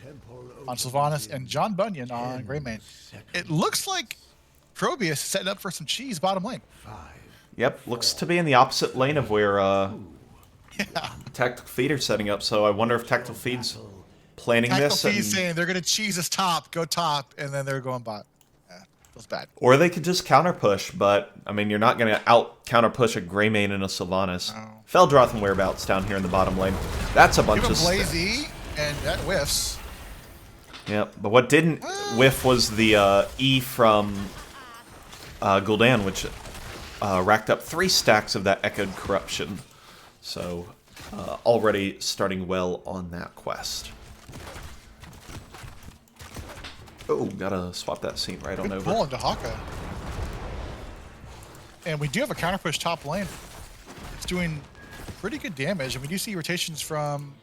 on Sylvanas, and John Bunyan on Greymane. It looks like ProBUs is setting up for some cheese bottom lane. Yep, looks to be in the opposite lane of where Tactical Feed are setting up, so I wonder if Tactical Feed's planning this. Tactical Feed's saying they're going to cheese us top, go top, and then they're going bot. Feels bad. Or they could just counter push, but I mean, you're not going to out counter push a Greymane and a Sylvanas. No. Feldroth and Whereabouts down here in the bottom lane. That's a bunch Give of him Blazy, and that whiffs. Yep, but what didn't whiff was the E from Gul'dan, which racked up 3 stacks of that Echoed Corruption. So already starting well on that quest. Oh, gotta swap that scene right on Good over. pull into Haka. And we do have a counter push top lane. It's doing pretty good damage, and we do see rotations from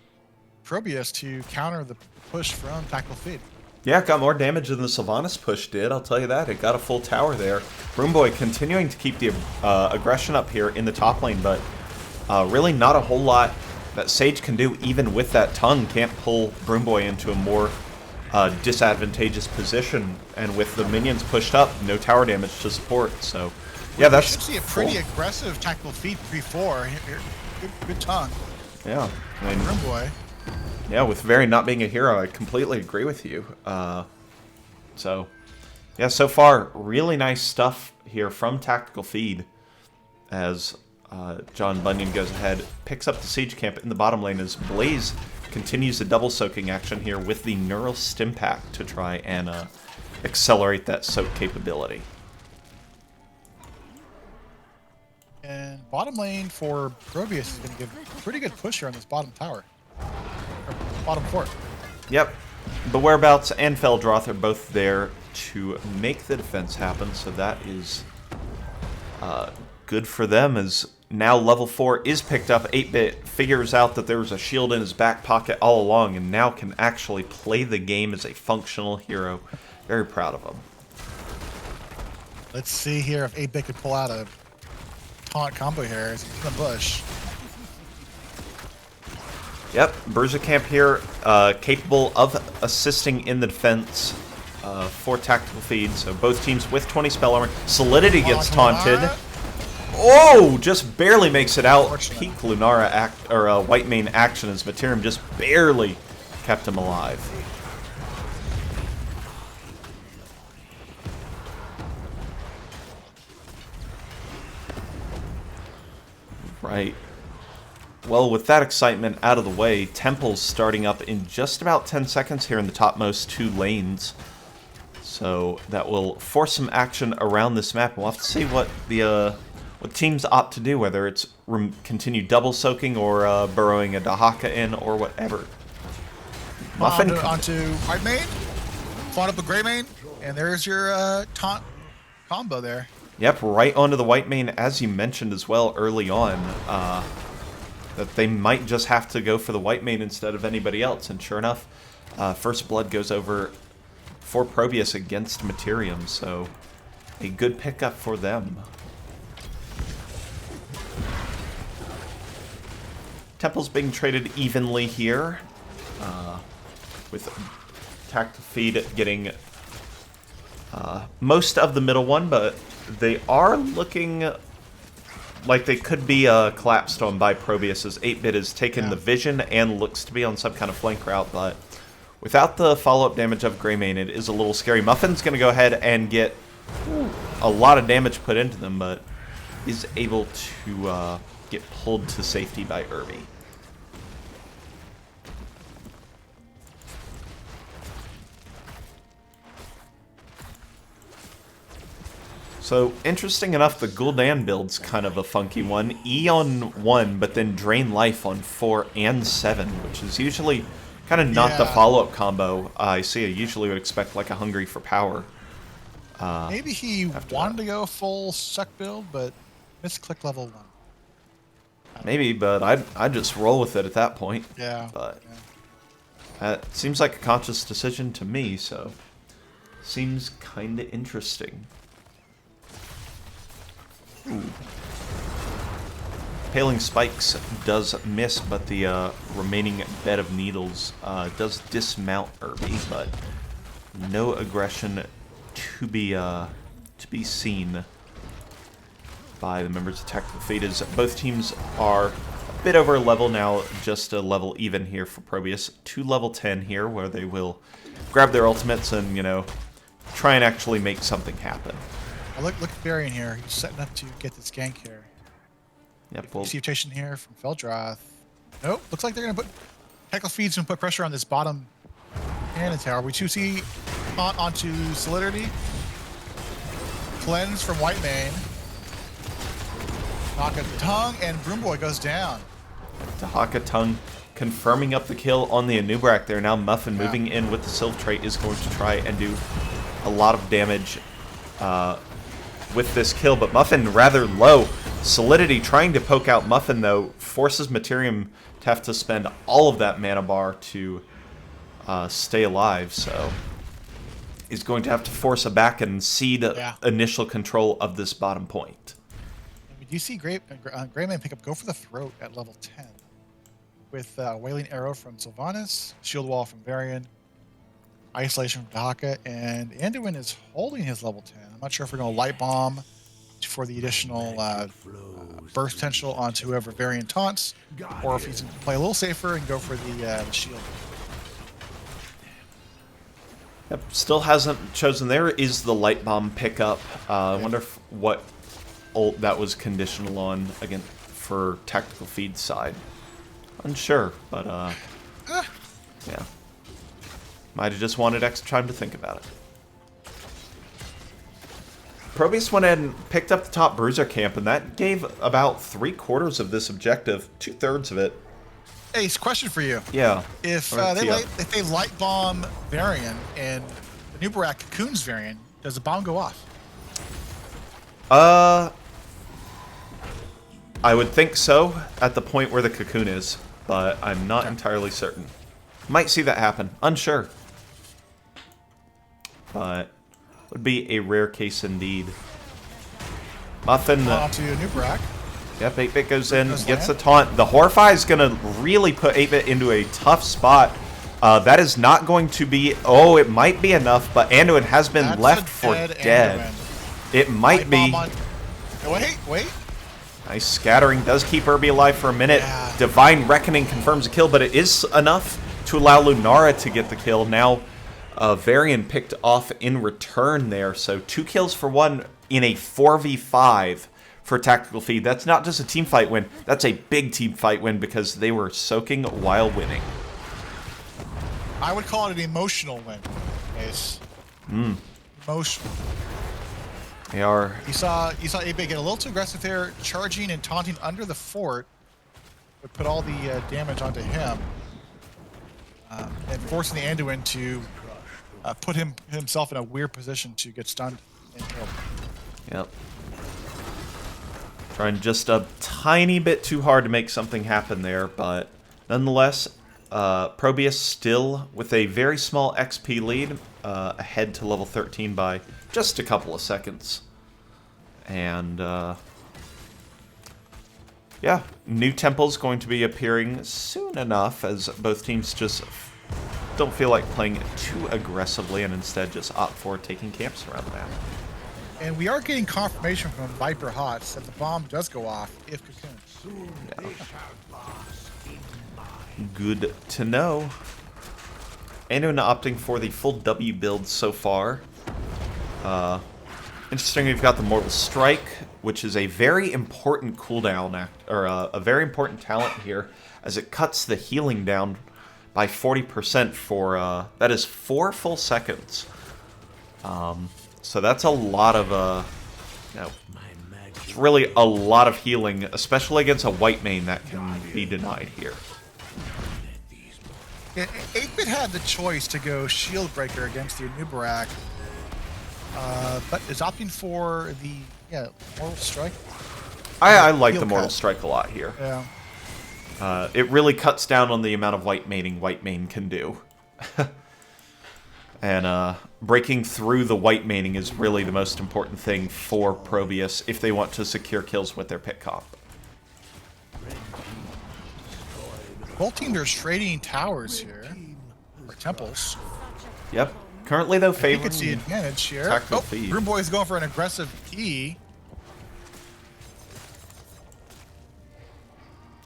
ProBUs to counter the push from Tactical Feed. Yeah, it got more damage than the Sylvanas push did, I'll tell you that. It got a full tower there. Broomboy continuing to keep the aggression up here in the top lane, but really not a whole lot that Sage can do, even with that tongue. Can't pull Broomboy into a more disadvantageous position, and with the minions pushed up, no tower damage to support, so... Yeah, that's... You should see a pretty aggressive tactical feed 3-4. Good tongue. Yeah. I mean, Broomboy. yeah, with Very not being a hero, I completely agree with you. So, yeah, so far, really nice stuff here from Tactical Feed as John Bunyan goes ahead, picks up the Siege Camp in the bottom lane as Blaze continues the double soaking action here with the Neural Stim Pack to try and accelerate that soak capability. And bottom lane for ProBUs is going to give a pretty good push here on this bottom tower. Or bottom fort. Yep. The Whereabouts and Feldroth are both there to make the defense happen, so that is good for them, as now level 4 is picked up. 8-Bit figures out that there was a shield in his back pocket all along and now can actually play the game as a functional hero. Very proud of him. Let's see here if 8-Bit could pull out a taunt combo here. It's in the bush. Yep, Berserk Camp here, capable of assisting in the defense for Tactical Feed. So both teams with 20 spell armor. Solidity gets taunted. Oh, just barely makes it out. Peak Lunara White Mane action as Materium just barely kept him alive. Right. Well, with that excitement out of the way, Temple's starting up in just about 10 seconds here in the topmost 2 lanes. So that will force some action around this map. We'll have to see what the what teams opt to do, whether it's continue double soaking or burrowing a Dahaka in or whatever. Muffin onto White Mane, fought up a Grey Mane, and there's your taunt combo there. Yep, right onto the White Mane, as you mentioned as well early on. That they might just have to go for the White Mane instead of anybody else. And sure enough, First Blood goes over for ProBUs against Materium, so a good pickup for them. Temple's being traded evenly here, with Tactical Feed getting most of the middle one, but they are looking like they could be collapsed on by ProBUs, as 8-Bit has taken the vision and looks to be on some kind of flank route, but without the follow-up damage of Greymane, it is a little scary. Muffin's going to go ahead and get a lot of damage put into them, but is able to get pulled to safety by Irby. So, interesting enough, the Gul'dan build's kind of a funky one. E on 1, but then Drain Life on 4 and 7, which is usually kind of not the follow-up combo I see. I usually would expect like a Hungry for Power. Maybe he wanted to go full suck build, but misclick level 1. Maybe, but I'd just roll with it at that point. Yeah. But that seems like a conscious decision to me, so seems kind of interesting. Ooh. Paling Spikes does miss, but the remaining bed of needles does dismount Irby, but no aggression to be seen by the members of Tactical Fate, as both teams are a bit over a level now, just a level even here for ProBUs. To level 10 here, where they will grab their ultimates and, you know, try and actually make something happen. Look at Barry in here. He's setting up to get this gank here. Yep. Well, Mutation here from Feldroth. Nope. Looks like they're going to put... Tactical Feed's going to put pressure on this bottom cannon tower. We do see onto Solidity. Cleanse from White Mane. Knock at the tongue, and Broomboy goes down. Dahaka Tongue confirming up the kill on the Anubrak there. Now Muffin moving in with the Sylph trait is going to try and do a lot of damage with this kill, but Muffin rather low. Solidity trying to poke out Muffin, though, forces Materium to have to spend all of that mana bar to stay alive, so is going to have to force a back and cede Yeah. initial control of this bottom point. And we do see Greyman pick up go for the throat at level 10 with Wailing Arrow from Sylvanas, Shield Wall from Varian, Isolation from Dahaka, and Anduin is holding his level 10. I'm not sure if we're going to Light Bomb for the additional burst potential onto whoever Varian taunts, or if he's going to play a little safer and go for the shield. Yep, still hasn't chosen. There is the light bomb pickup. I wonder if what ult that was conditional on again for tactical feed side. Unsure, but yeah. Might have just wanted extra time to think about it. ProBUs went ahead and picked up the top bruiser camp, and that gave about 3/4 of this objective, 2/3 of it. Ace, question for you. Yeah. If they light bomb Varian and the Nubarak cocoons Varian, does the bomb go off? I would think so at the point where the cocoon is, but I'm not entirely certain. Might see that happen. Unsure. But would be a rare case indeed. Muffin. Onto Nubarak. Yep, 8-Bit goes in, gets the taunt. The Horrify is going to really put 8-Bit into a tough spot. That is not going to be... Oh, it might be enough, but Anduin has been left for dead. It might be. Wait. Nice scattering. Does keep Irby alive for a minute. Yeah. Divine Reckoning confirms a kill, but it is enough to allow Lunara to get the kill. Now, Varian picked off in return there. So 2 kills for 1 in a 4v5 for Tactical Feed. That's not just a team fight win. That's a big team fight win because they were soaking while winning. I would call it an emotional win, Ace. Emotional. They are. You saw 8-Bit get a little too aggressive there, charging and taunting under the fort, would put all the damage onto him, and forcing the Anduin to put himself in a weird position to get stunned and killed. Yep. Trying just a tiny bit too hard to make something happen there, but nonetheless, ProBUs still with a very small XP lead, ahead to level 13 by just a couple of seconds. And yeah, new temples going to be appearing soon enough, as both teams just don't feel like playing it too aggressively and instead just opt for taking camps around the map. And we are getting confirmation from Viper Hots that the bomb does go off if cocooned. Good to know. Anduin opting for the full W build so far. Interesting, we've got the Mortal Strike, which is a very important cooldown, or a very important talent here, as it cuts the healing down by 40% for, that is 4 full seconds. So that's a lot of, it's really a lot of healing, especially against a white main that can be denied here. Yeah, 8-Bit had the choice to go Shield Breaker against the Nubarak, but is opting for the Mortal Strike. I like the Mortal Strike a lot here. Yeah. It really cuts down on the amount of white main can do. And breaking through the white maining is really the most important thing for ProBUs if they want to secure kills with their pick comp. Both teams are trading towers here, or temples. Yep. Currently, though, favoring... You can see advantage here. Tactical feed. Broom Boy is going for an aggressive E.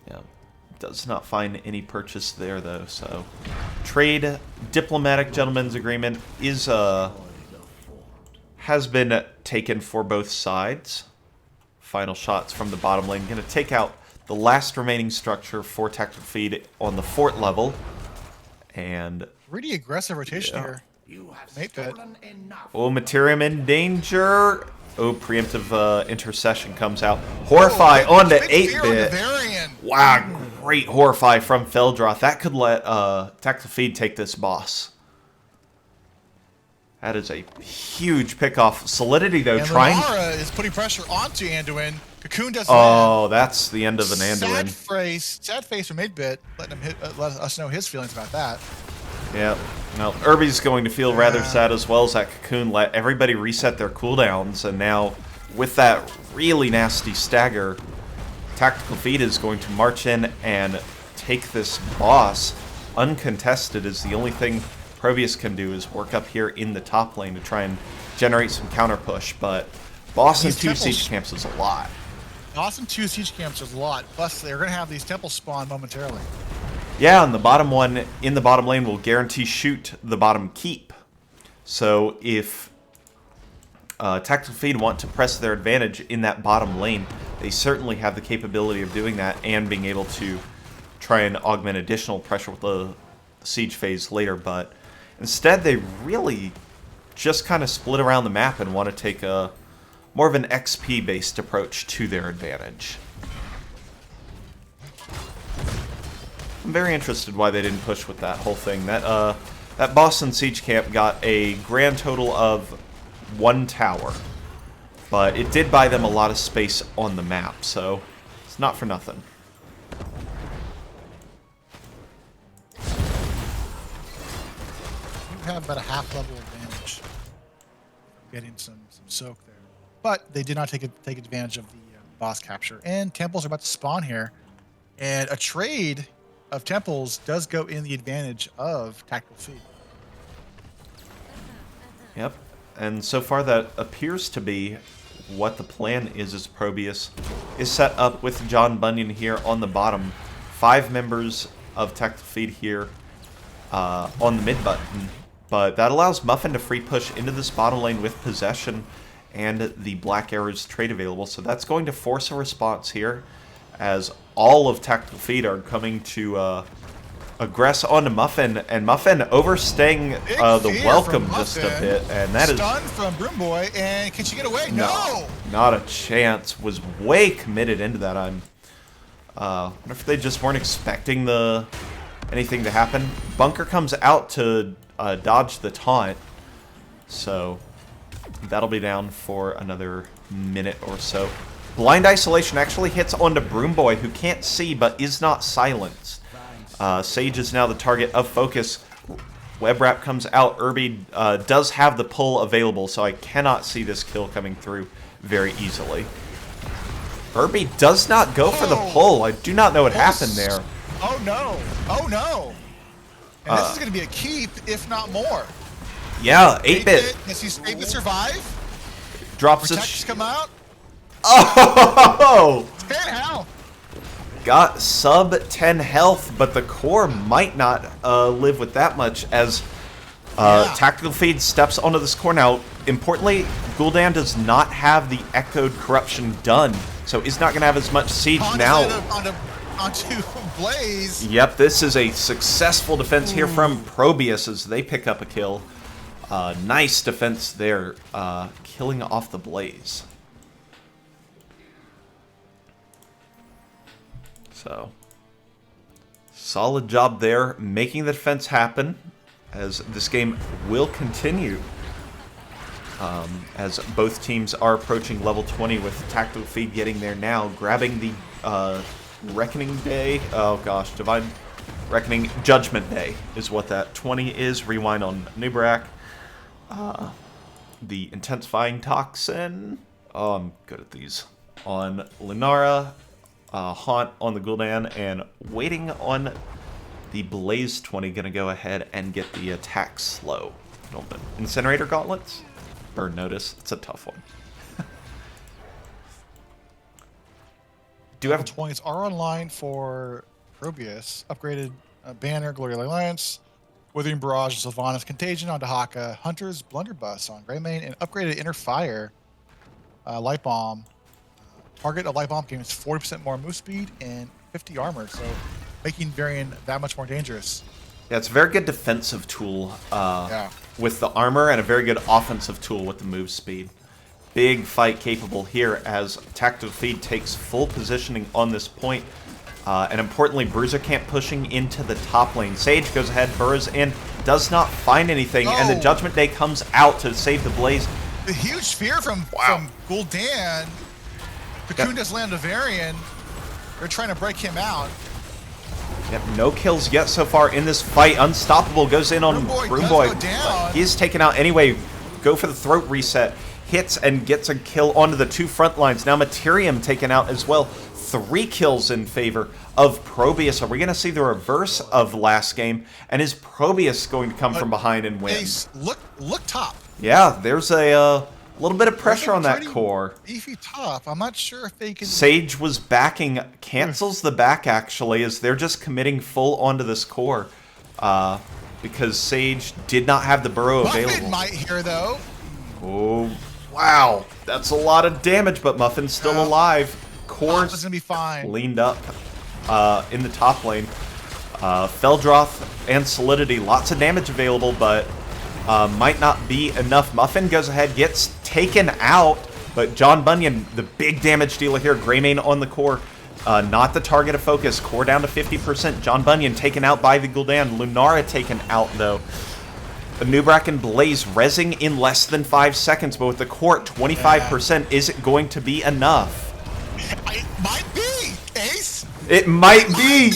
Yeah. Does not find any purchase there, though, so... Trade diplomatic gentleman's agreement is, has been taken for both sides. Final shots from the bottom lane. Going to take out the last remaining structure for tactical feed on the fort level. And... Really aggressive rotation here. Oh, Materium in danger. Oh, preemptive intercession comes out. Horrify onto 8-Bit. Wow, great Horrify from Feldroth. That could let Tactical Feed take this boss. That is a huge pickoff. Solidity, though, trying... Lunara is putting pressure onto Anduin. Cocoon doesn't land. That's the end of an Anduin. Sad face from 8-Bit, letting him let us know his feelings about that. Yeah. Well, Irby's going to feel rather sad as well as that Cocoon let everybody reset their cooldowns, and now with that really nasty stagger, Tactical Feed is going to march in and take this boss uncontested. Is the only thing ProBUs can do is work up here in the top lane to try and generate some counter push, but boss and 2 siege camps is a lot. Boss and 2 siege camps is a lot, plus they're going to have these temples spawn momentarily. Yeah, and the bottom one in the bottom lane will guarantee shoot the bottom keep. So if Tactical Feed want to press their advantage in that bottom lane, they certainly have the capability of doing that and being able to try and augment additional pressure with the siege phase later. But instead, they really just kind of split around the map and want to take a more of an XP-based approach to their advantage. I'm very interested why they didn't push with that whole thing. That Boston siege camp got a grand total of 1 tower, but it did buy them a lot of space on the map, so it's not for nothing. You have about a half level advantage getting some soak there, but they did not take advantage of the boss capture, and temples are about to spawn here, and a trade of temples does go in the advantage of Tactical Feed. Yep, and so far that appears to be what the plan is as ProBUs is set up with John Bunyan here on the bottom. 5 members of Tactical Feed here on the mid button, but that allows Muffin to free push into this bottom lane with possession and the Black Arrows trade available, so that's going to force a response here as all of Tactical Feed are coming to aggress onto Muffin, and Muffin overstaying the welcome just a bit, and that is stun from Broom Boy, and can she get away? No! Not a chance. Was way committed into that. I'm wonder if they just weren't expecting anything to happen. Bunker comes out to dodge the taunt, so that'll be down for another minute or so. Blind Isolation actually hits onto Broom Boy, who can't see but is not silenced. Sage is now the target of focus. Web Wrap comes out. Irby does have the pull available, so I cannot see this kill coming through very easily. Irby does not go for the pull. I do not know what happened there. Oh no! Oh no! And this is going to be a keep, if not more. Yeah, 8-bit. Does he 8-bit survive? Drops Protects come out. Oh! 10 health. Got sub 10 health, but the core might not live with that much as Tactical Feed steps onto this core now. Importantly, Gul'dan does not have the Echoed Corruption done, so he's not going to have as much siege now. Onto Blaze. Yep, this is a successful defense here from ProBUs as they pick up a kill. Nice defense there, killing off the Blaze. So, solid job there, making the defense happen, as this game will continue. As both teams are approaching level 20 with Tactical Feed getting there now, grabbing the Reckoning Day. Oh gosh, Divine Reckoning Judgment Day is what that 20 is. Rewind on Nubarak. The Intensifying Toxin. Oh, I'm good at these. On Lunara. Haunt on the Gul'dan, and waiting on the Blaze 20, gonna go ahead and get the attack slow. Incinerator Gauntlets? Burn Notice, it's a tough one. Do have 20s are online for ProBUs. Upgraded Banner, Glory Alliance, Withering Barrage, Sylvanas Contagion on Dahaka, Hunter's Blunderbuss on Greymane, and upgraded Inner Fire, Light Bomb. Target of Light Bomb gains 40% more move speed and 50 armor, so making Varian that much more dangerous. Yeah, it's a very good defensive tool with the armor, and a very good offensive tool with the move speed. Big fight capable here as Tactical Feed takes full positioning on this point. And importantly, Bruiser Camp pushing into the top lane. Sage goes ahead, burrows in, does not find anything, and the Judgment Day comes out to save the Blaze. The huge fear from Gul'dan. Cocoon does land a Varian. They're trying to break him out. Yep, no kills yet so far in this fight. Unstoppable goes in on Broom Boy. He's taken out anyway. Go for the throat reset. Hits and gets a kill onto the two front lines. Now Materium taken out as well. 3 kills in favor of ProBUs. Are we going to see the reverse of last game? And is ProBUs going to come from behind and win? Ace, look top. Yeah, there's a little bit of pressure on that core. Beefy top. I'm not sure if they can. Sage was backing, cancels the back actually, as they're just committing full onto this core. Because Sage did not have the burrow available. Might here though. Oh, wow. That's a lot of damage, but Muffin's still alive. Core's gonna be fine. Leaned up in the top lane. Feldroth and Solidity, lots of damage available, but might not be enough. Muffin goes ahead, gets taken out, but John Bunyan, the big damage dealer here, Greymane on the core, not the target of focus. Core down to 50%. John Bunyan taken out by the Gul'dan. Lunara taken out, though. Nubrak and Blaze rezzing in less than 5 seconds, but with the core at 25%, is it going to be enough? It might be, Ace. It might be.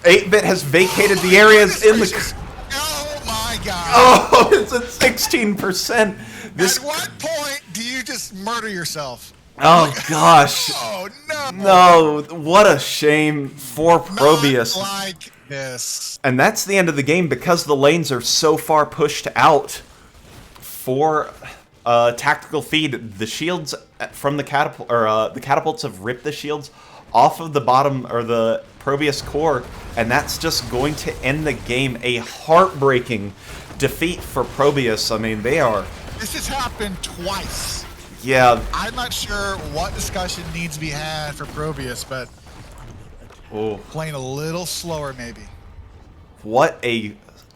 8-Bit has vacated the areas in the... Oh my god. Oh, it's at 16%. At what point do you just murder yourself? Oh gosh. Oh no. No, what a shame for ProBUs. Not like this. And that's the end of the game because the lanes are so far pushed out for tactical feed. The shields from the catapult, or the catapults have ripped the shields off of the bottom, or the ProBUs core, and that's just going to end the game. A heartbreaking defeat for ProBUs. I mean, they are... This has happened twice. Yeah. I'm not sure what discussion needs to be had for ProBUs, but playing a little slower maybe. What a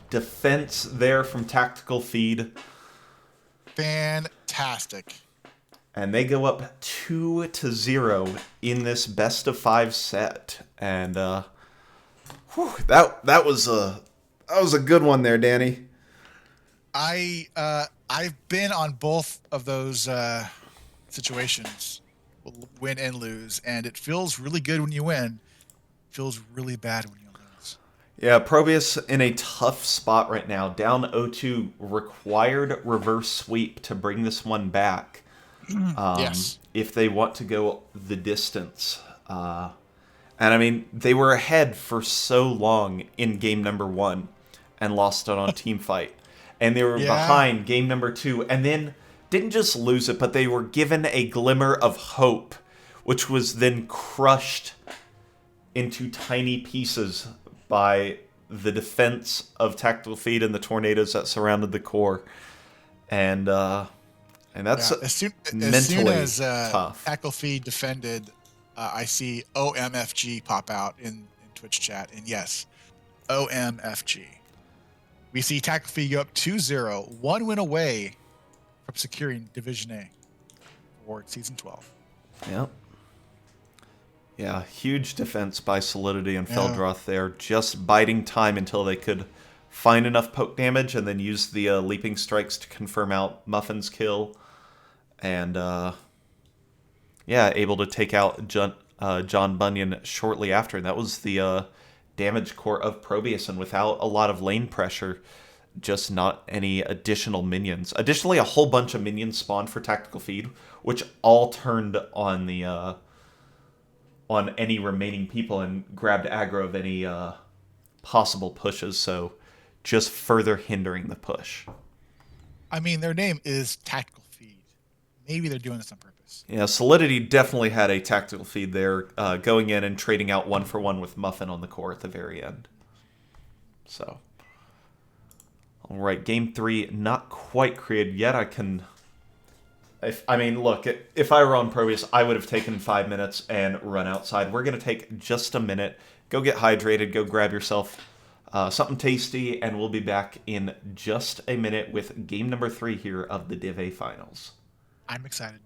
defense there from Tactical Feed. Fantastic. And they go up 2-0 in this best of 5 set. And that was a good one there, Danny. I've been on both of those situations, win and lose, and it feels really good when you win. It feels really bad when you lose. Yeah, ProBUs in a tough spot right now. Down 0-2, required reverse sweep to bring this one back. Yes. If they want to go the distance. And I mean, they were ahead for so long in game number 1 and lost it on Teamfight. And they were behind game number 2 and then didn't just lose it, but they were given a glimmer of hope, which was then crushed into tiny pieces by the defense of Tactical Feed and the tornadoes that surrounded the core. And that's mentally tough. Tactical Feed defended, I see OMFG pop out in Twitch chat, and yes, OMFG. We see Tactical Feed go up 2-0, 1 win away from securing Division A for Season 12. Yep. Yeah, huge defense by Solidity and Feldroth there, just biding time until they could find enough poke damage and then use the leaping strikes to confirm out Muffin's kill. And, able to take out John Bunyan shortly after. And that was the damage core of ProBUs, and without a lot of lane pressure, just not any additional minions. Additionally, a whole bunch of minions spawned for Tactical Feed, which all turned on the on any remaining people and grabbed aggro of any possible pushes, so just further hindering the push. I mean, their name is Tactical Feed. Maybe they're doing this on purpose. Yeah, Solidity definitely had a Tactical Feed there, going in and trading out 1-for-1 with Muffin on the core at the very end. So, all right, game 3 not quite created yet. If I were on ProBUs, I would have taken 5 minutes and run outside. We're going to take just a minute. Go get hydrated. Go grab yourself something tasty, and we'll be back in just a minute with game number 3 here of the Div A Finals. I'm excited.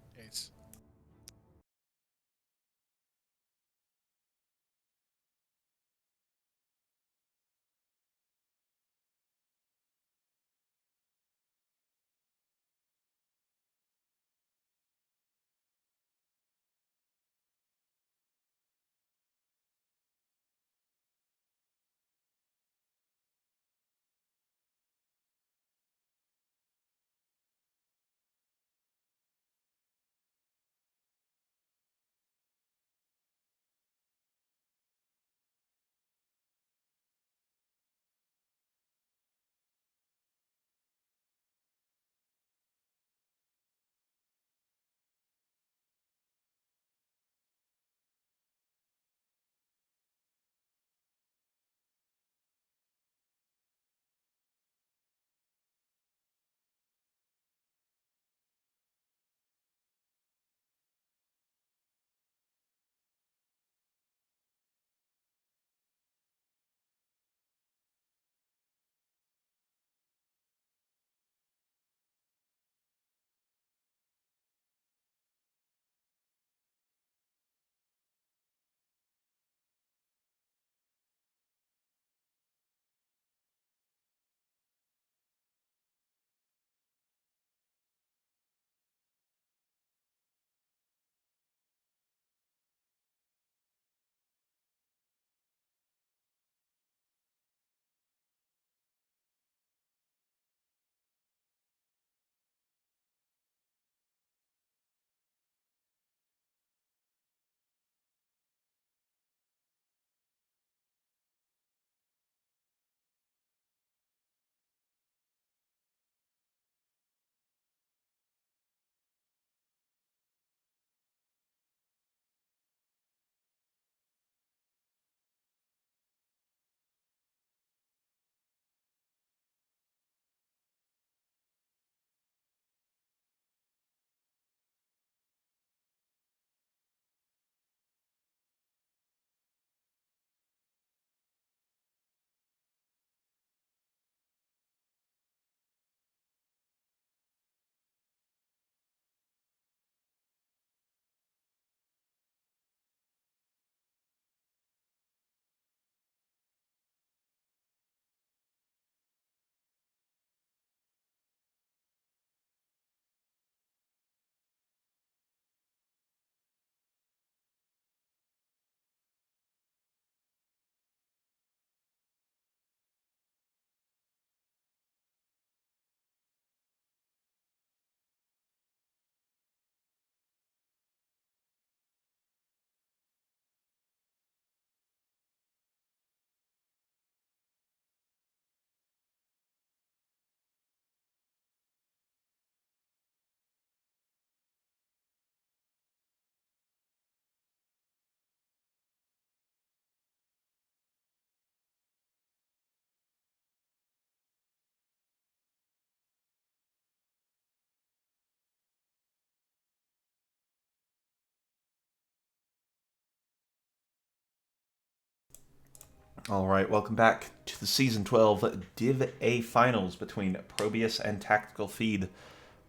All right, welcome back to the Season 12 Div A Finals between ProBUs and Tactical Feed,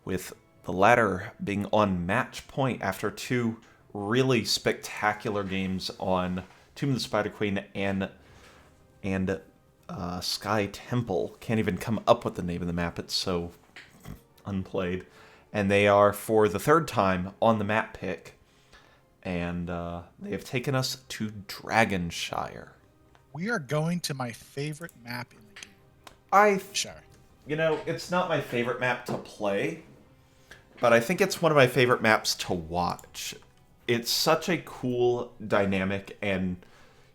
with the latter being on match point after two really spectacular games on Tomb of the Spider Queen and Sky Temple. Can't even come up with the name of the map, it's so unplayed. And they are, for the third time, on the map pick, and they have taken us to Dragonshire. We are going to my favorite map in the game. Shire. You know, it's not my favorite map to play, but I think it's one of my favorite maps to watch. It's such a cool, dynamic, and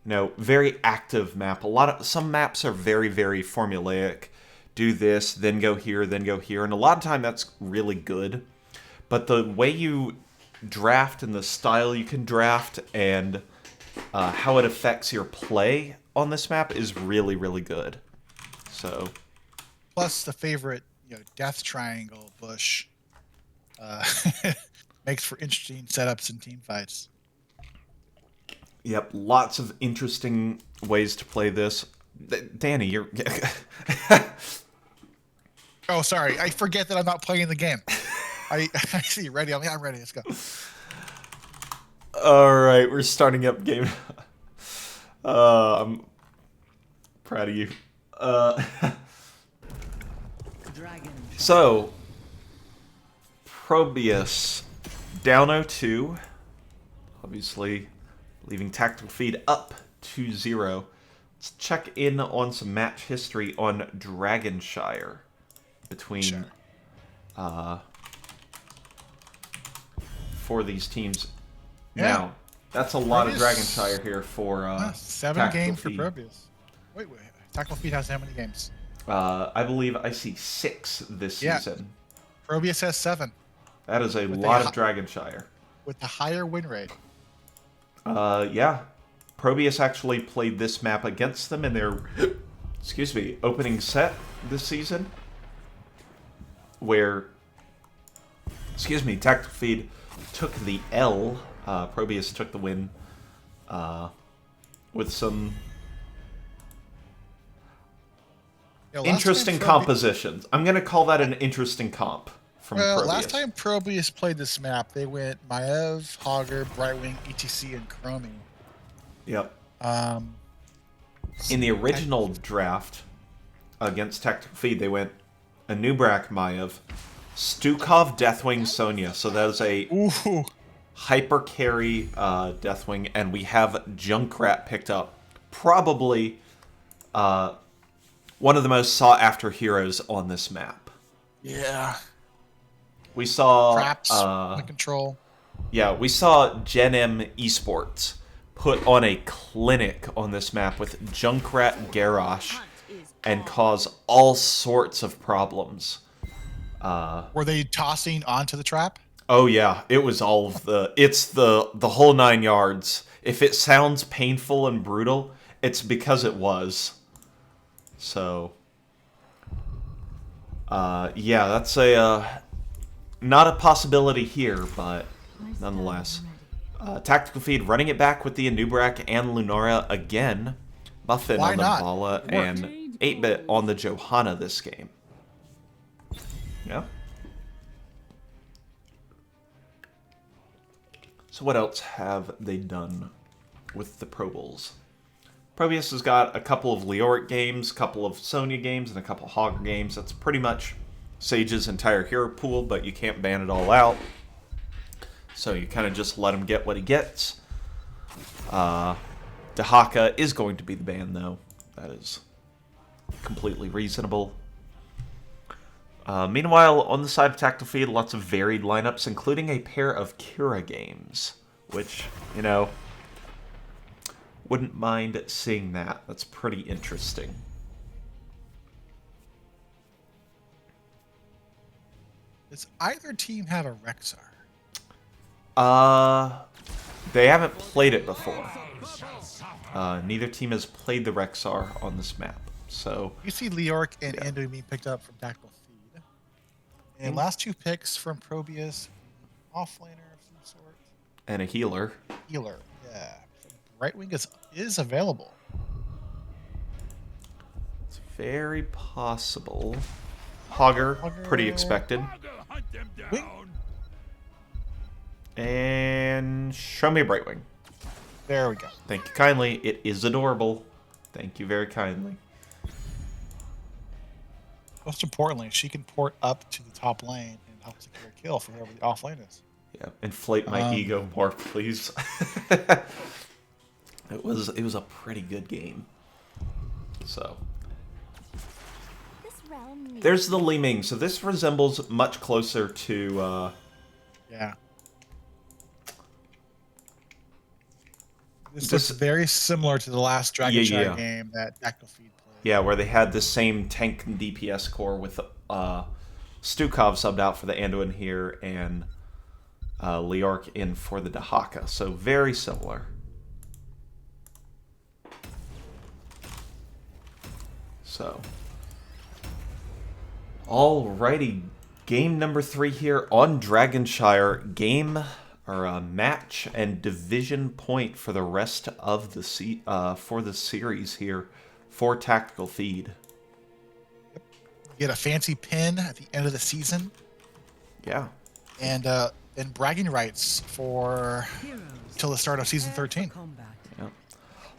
very active map. Some maps are very, very formulaic. Do this, then go here, and a lot of time that's really good. But the way you draft and the style you can draft and how it affects your play on this map is really, really good. So, plus the favorite, death triangle bush makes for interesting setups and team fights. Yep, lots of interesting ways to play this. Danny, you're... Oh, sorry. I forget that I'm not playing the game. I see you ready. I'm ready. Let's go. All right, we're starting up game. I'm proud of you. So, ProBUs down 0-2. Obviously, leaving Tactical Feed up 2-0. Let's check in on some match history on Dragonshire between for these teams. Yeah. Now, that's a lot of Dragonshire here for 7 games for Feed. ProBUs. Wait. Tactical Feed has how many games? I believe I see 6 this season. ProBUs has 7. That is a lot of Dragonshire. With the higher win rate. Yeah. ProBUs actually played this map against them in their opening set this season, where Tactical Feed took the L. ProBUs took the win with some interesting compositions. I'm going to call that an interesting comp from ProBUs. Last time ProBUs played this map, they went Maev, Hogger, Brightwing, ETC, and Chromie. Yep. In the original draft against Tactical Feed, they went Anubrak, Maev, Stukov, Deathwing, Sonya. So that is a hyper carry Deathwing, and we have Junkrat picked up. Probably one of the most sought after heroes on this map. Yeah. We saw Traps, the control. Yeah, we saw Gen M Esports put on a clinic on this map with Junkrat Garrosh and cause all sorts of problems. Were they tossing onto the trap? Oh yeah, it was all of it's the whole 9 yards. If it sounds painful and brutal, it's because it was. So, yeah, that's not a possibility here, but nonetheless. Tactical Feed running it back with the Anubrak and Lunara again. Muffin on the Vala and 8-Bit on the Johanna this game. Yeah. So what else have they done with the Pro Bowls? ProBUs has got a couple of Leoric games, a couple of Sonya games, and a couple of Hogger games. That's pretty much Sage's entire hero pool, but you can't ban it all out. So you kind of just let him get what he gets. Dahaka is going to be the ban, though. That is completely reasonable. Meanwhile, on the side of Tactical Feed, lots of varied lineups, including a pair of Kira games, which, wouldn't mind seeing that. That's pretty interesting. Does either team have a Rexar? They haven't played it before. Neither team has played the Rexar on this map, so... You see Leoric and Endo being picked up from Tactical Feed. And last 2 picks from ProBUs, offlaner of some sort. And a healer. Healer, yeah. Brightwing is available. Very possible. Hogger, pretty expected. Wing. And show me a Brightwing. There we go. Thank you kindly. It is adorable. Thank you very kindly. Most importantly, she can port up to the top lane and help secure a kill for whoever the off lane is. Yeah, inflate my ego more, please. It was a pretty good game. So there's the Li Ming. So this resembles much closer to yeah. This looks very similar to the last Dragonshire game that Tactical Feed played. Yeah, where they had the same tank and DPS core with Stukov subbed out for the Anduin here and Leorc in for the Dahaka. So very similar. So, alrighty, game number 3 here on Dragonshire. Game or match and division point for the rest of the for the series here for Tactical Feed. Get a fancy pin at the end of the season. Yeah, and bragging rights for till the start of season 13. Yeah.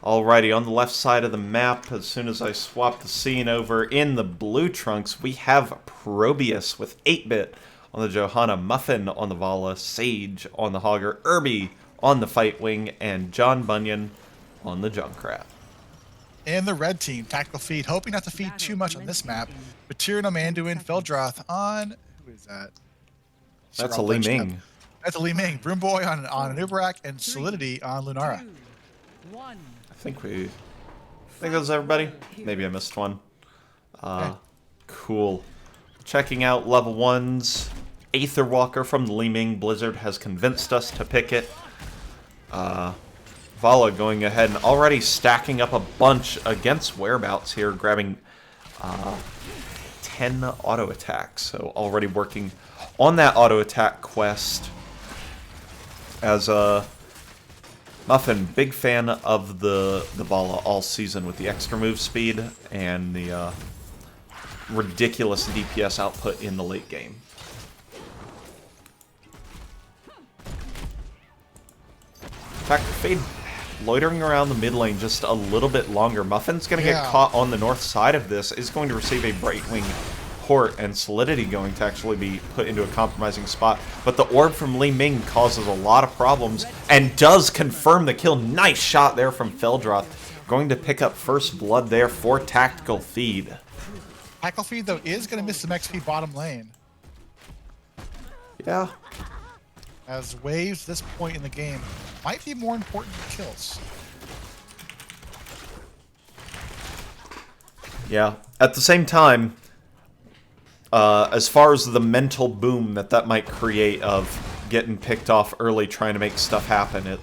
Alrighty, on the left side of the map, as soon as I swap the scene over in the blue trunks, we have ProBUs with 8-bit on the Johanna, Muffin on the Vala, Sage on the Hogger, Irby on the Fight Wing, and John Bunyan on the Junkrat. And the red team, Tactical Feed, hoping not to feed too much on this map. But Tyranno, Manduin, Feldroth on... Who is that? That's a Li Ming. That's a Li Ming. Broomboy on Uberak, and Solidity on Lunara. I think that was everybody. Maybe I missed one. Cool. Checking out level 1's Aetherwalker from the Li Ming. Blizzard has convinced us to pick it. Vala going ahead and already stacking up a bunch against Whereabouts here, grabbing 10 auto attacks. So already working on that auto attack quest. As Muffin, big fan of the Vala all season with the extra move speed and the ridiculous DPS output in the late game. Tactical Fade loitering around the mid lane just a little bit longer. Muffin's going to get caught on the north side of this, is going to receive a Brightwing port, and Solidity going to actually be put into a compromising spot. But the orb from Li Ming causes a lot of problems and does confirm the kill. Nice shot there from Feldroth. Going to pick up first blood there for Tactical Feed. Tactical Feed, though, is going to miss some XP bottom lane. Yeah. As waves at this point in the game might be more important than kills. Yeah. At the same time, as far as the mental boom that might create of getting picked off early trying to make stuff happen, it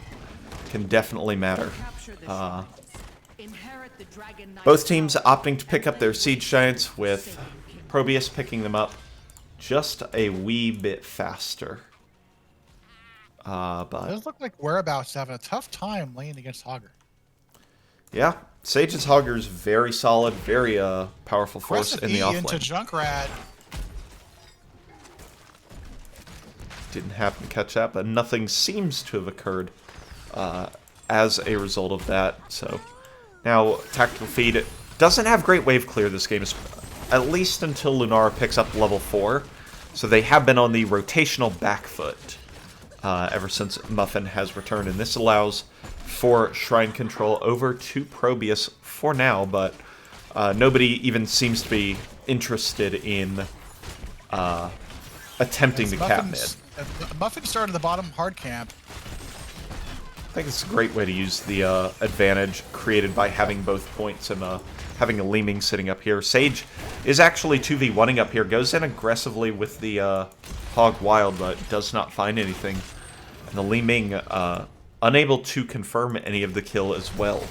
can definitely matter. Both teams opting to pick up their Siege Giants, with ProBUs picking them up just a wee bit faster. But it does look like Whereabouts having a tough time laying against Hogger. Yeah, Sage's Hogger's very solid, very powerful force in the offlane. Into Junkrat. Didn't happen to catch that, but nothing seems to have occurred as a result of that. So now Tactical Feed doesn't have great wave clear this game, at least until Lunara picks up level 4. So they have been on the rotational back foot ever since Muffin has returned, and this allows for Shrine Control over to ProBUs for now, but nobody even seems to be interested in attempting to cap mid. Muffin started the bottom hard camp. I think it's a great way to use the advantage created by having both points and having a Li Ming sitting up here. Sage is actually 2v1ing up here, goes in aggressively with the Hog Wild, but does not find anything. And the Li Ming unable to confirm any of the kill as well.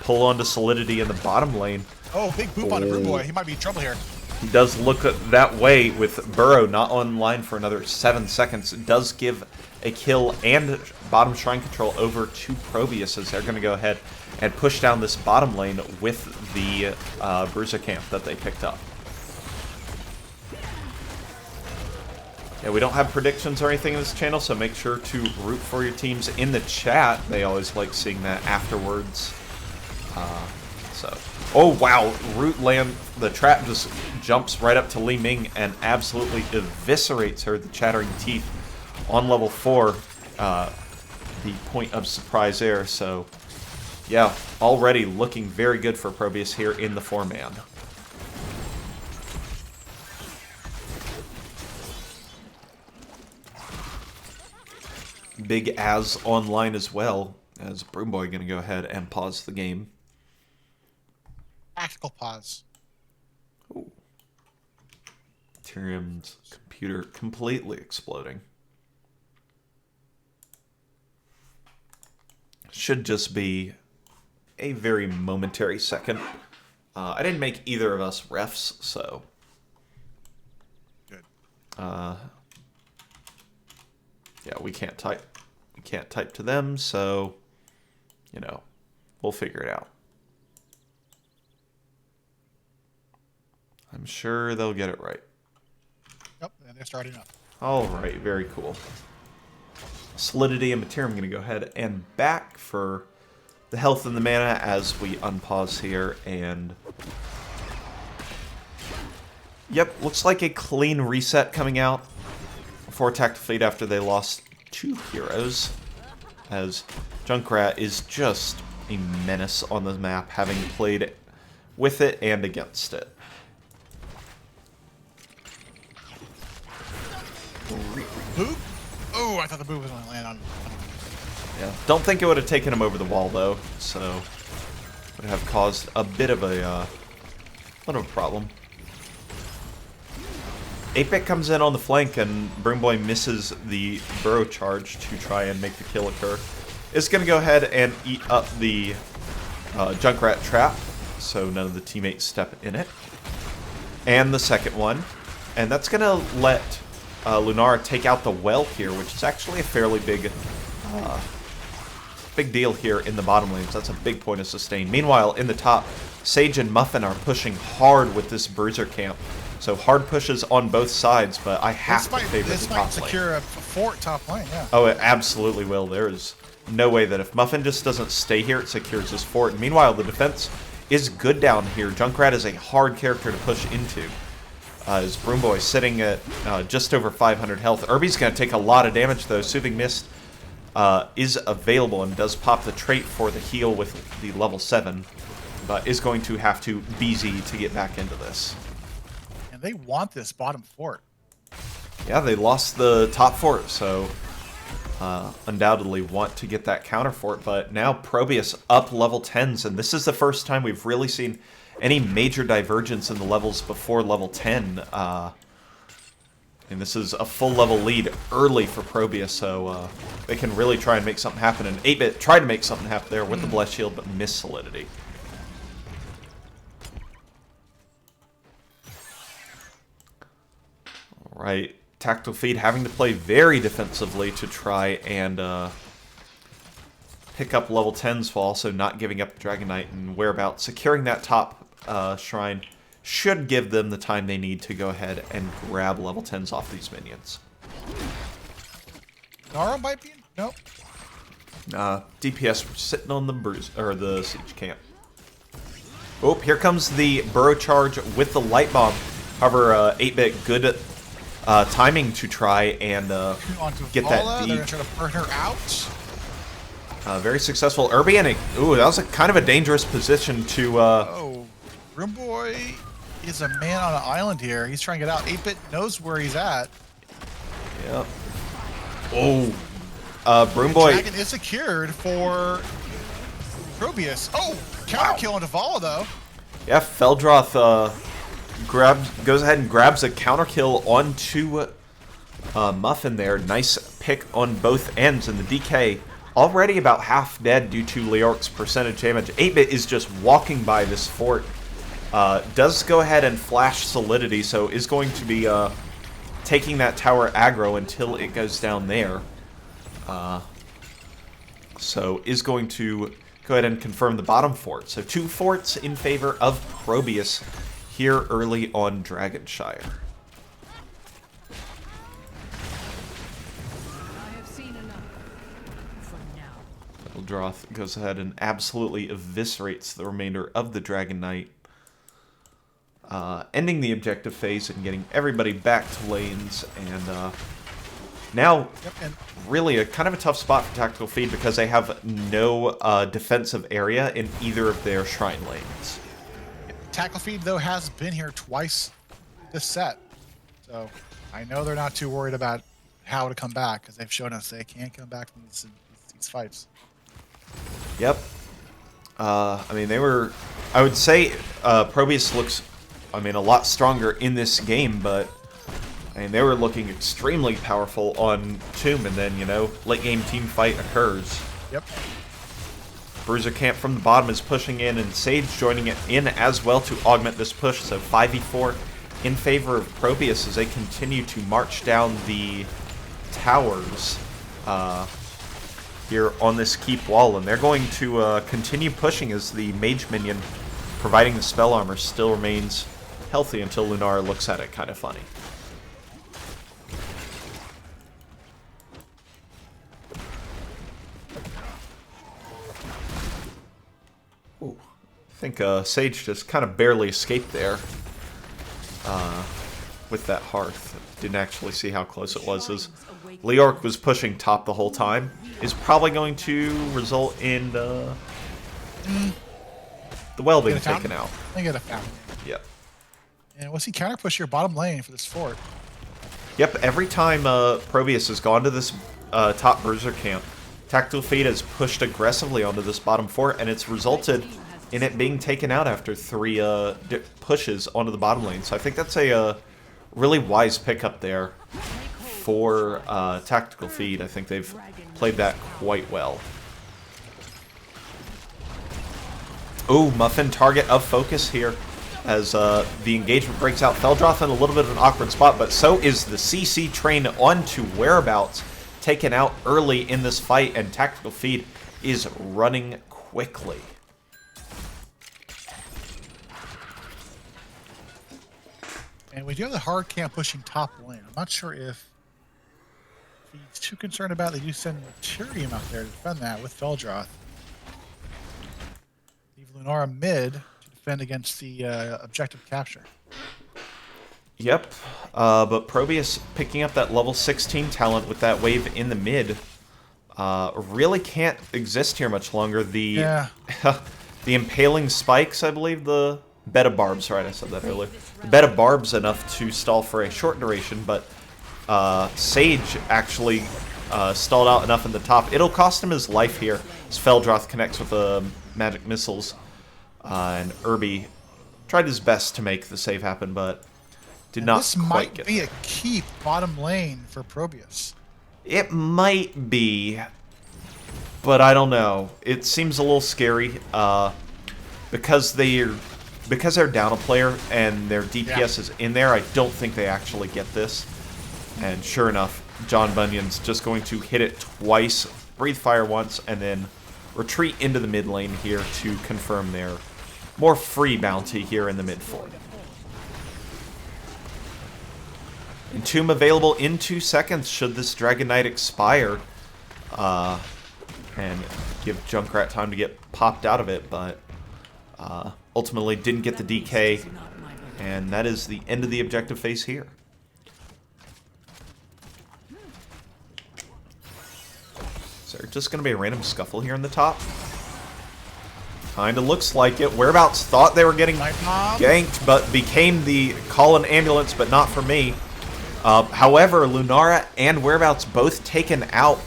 Pull onto Solidity in the bottom lane. Oh, big boop on a Broomboy. He might be in trouble here. He does look that way with Burrow not online for another 7 seconds. It does give a kill and bottom Shrine Control over to ProBUs, as they're going to go ahead and push down this bottom lane with the Bruiser camp that they picked up. Yeah, we don't have predictions or anything in this channel, so make sure to root for your teams in the chat. They always like seeing that afterwards. Oh wow, Root land, the trap just jumps right up to Li Ming and absolutely eviscerates her, the Chattering Teeth, on level 4. The point of surprise there, so yeah, already looking very good for ProBUs here in the 4-man. Big Az online as well, as Broomboy going to go ahead and pause the game. Tactical pause. Ooh. Tyrium's computer completely exploding. Should just be a very momentary second. I didn't make either of us refs, so... Good. Yeah, we can't type. We can't type to them, so... You know, we'll figure it out. I'm sure they'll get it right. Yep, and they're starting up. Alright, very cool. Solidity and Materia, I'm going to go ahead and back for the health and the mana as we unpause here, and... Yep, looks like a clean reset coming out for Tactical Fleet after they lost 2 heroes, as Junkrat is just a menace on the map, having played with it and against it. Boop? Oh, I thought the boop was going to land on. Yeah, don't think it would have taken him over the wall though, so would have caused a bit of a problem. 8-Bit comes in on the flank and Broomboy misses the burrow charge to try and make the kill occur. Is going to go ahead and eat up the Junkrat trap, so none of the teammates step in it. And the second one, and that's going to let Lunara take out the well here, which is actually a fairly big deal here in the bottom lanes. That's a big point of sustain. Meanwhile, in the top, Sage and Muffin are pushing hard with this Bruiser camp. So hard pushes on both sides, but I have to favor the top lane. This might secure a fort top lane, yeah. Oh, it absolutely will. There's no way that if Muffin just doesn't stay here, it secures this fort. And meanwhile, the defense is good down here. Junkrat is a hard character to push into. As Broomboy sitting at just over 500 health. Irby's going to take a lot of damage, though. Soothing Mist is available and does pop the trait for the heal with the level 7, but is going to have to BZ to get back into this. And they want this bottom fort. Yeah, they lost the top fort, so undoubtedly want to get that counter fort, but now ProBUs up level 10s, and this is the first time we've really seen any major divergence in the levels before level 10. And this is a full level lead early for ProBUs, so they can really try and make something happen. And 8-Bit tried to make something happen there with the Blessed Shield, but missed Solidity. Alright, Tactical Feed having to play very defensively to try and pick up level 10s while also not giving up the Dragon Knight, and whereabouts securing that top shrine should give them the time they need to go ahead and grab level 10s off these minions. Nara might be? Nope. DPS sitting on the bruise or the siege camp. Oh, here comes the burrow charge with the light bomb. However, 8-Bit good timing to try and get that deep. They're gonna try to burn her out. Very successful. Irby and ooh, that was a kind of a dangerous position to. Oh, Broomboy is a man on an island here. He's trying to get out. 8-Bit knows where he's at. Yep. Oh, Broomboy. Dragon is secured for ProBUs. Oh, counter kill into Vala though. Yeah, Feldroth goes ahead and grabs a counter kill onto Muffin there. Nice pick on both ends, and the DK already about half dead due to Leorc's percentage damage. 8-Bit is just walking by this fort. Does go ahead and flash Solidity, so is going to be taking that tower aggro until it goes down there. So is going to go ahead and confirm the bottom fort. So 2 forts in favor of ProBUs here early on Dragonshire. Eldroth goes ahead and absolutely eviscerates the remainder of the Dragon Knight, ending the objective phase and getting everybody back to lanes. And now, really a kind of a tough spot for Tactical Feed because they have no defensive area in either of their shrine lanes. Tactical Feed, though, has been here twice this set, so I know they're not too worried about how to come back because they've shown us they can't come back from these fights. Yep. I mean, I would say ProBUs looks, a lot stronger in this game, but I mean, they were looking extremely powerful on Tomb, and then, late game team fight occurs. Yep. Bruiser Camp from the bottom is pushing in, and Sage joining it in as well to augment this push. So 5v4 in favor of ProBUs as they continue to march down the towers here on this keep wall, and they're going to continue pushing as the mage minion providing the spell armor still remains healthy until Lunara looks at it kind of funny. Ooh. I think Sage just kind of barely escaped there with that hearth. Didn't actually see how close it was, as Leorc was pushing top the whole time. Is probably going to result in the well being taken out. I get a fountain. Yep. And what's he counter push your bottom lane for this fort? Yep, every time ProBUs has gone to this top Bruiser camp, Tactical Feed has pushed aggressively onto this bottom fort, and it's resulted in it being taken out after 3 pushes onto the bottom lane. So I think that's a really wise pickup there for Tactical Feed. I think they've played that quite well. Ooh, Muffin target of focus here as the engagement breaks out. Feldroth in a little bit of an awkward spot, but so is the CC train onto Whereabouts, taken out early in this fight, and Tactical Feed is running quickly. And we do have the hard camp pushing top lane. I'm not sure if he's too concerned about it. They do send Tyrium out there to defend that with Feldroth. Leave Lunara mid to defend against the objective capture. Yep, but ProBUs picking up that level 16 talent with that wave in the mid really can't exist here much longer. The the impaling spikes, I believe, the beta barbs, right? I said that earlier. The beta barbs enough to stall for a short duration, but Sage actually stalled out enough in the top. It'll cost him his life here as Feldroth connects with the magic missiles, and Irby tried his best to make the save happen, but did not quite get there. This might be a keep bottom lane for ProBUs. It might be, but I don't know. It seems a little scary because they're down a player and their DPS is in there. I don't think they actually get this. And sure enough, John Bunyan's just going to hit it twice, breathe fire once, and then retreat into the mid lane here to confirm their more free bounty here in the mid fort. Entomb available in 2 seconds should this Dragon Knight expire, and give Junkrat time to get popped out of it, but ultimately didn't get the DK, and that is the end of the objective phase here. Is there just going to be a random scuffle here in the top? Kinda looks like it. Whereabouts thought they were getting ganked, but became the call an ambulance, but not for me. However, Lunara and Whereabouts both taken out.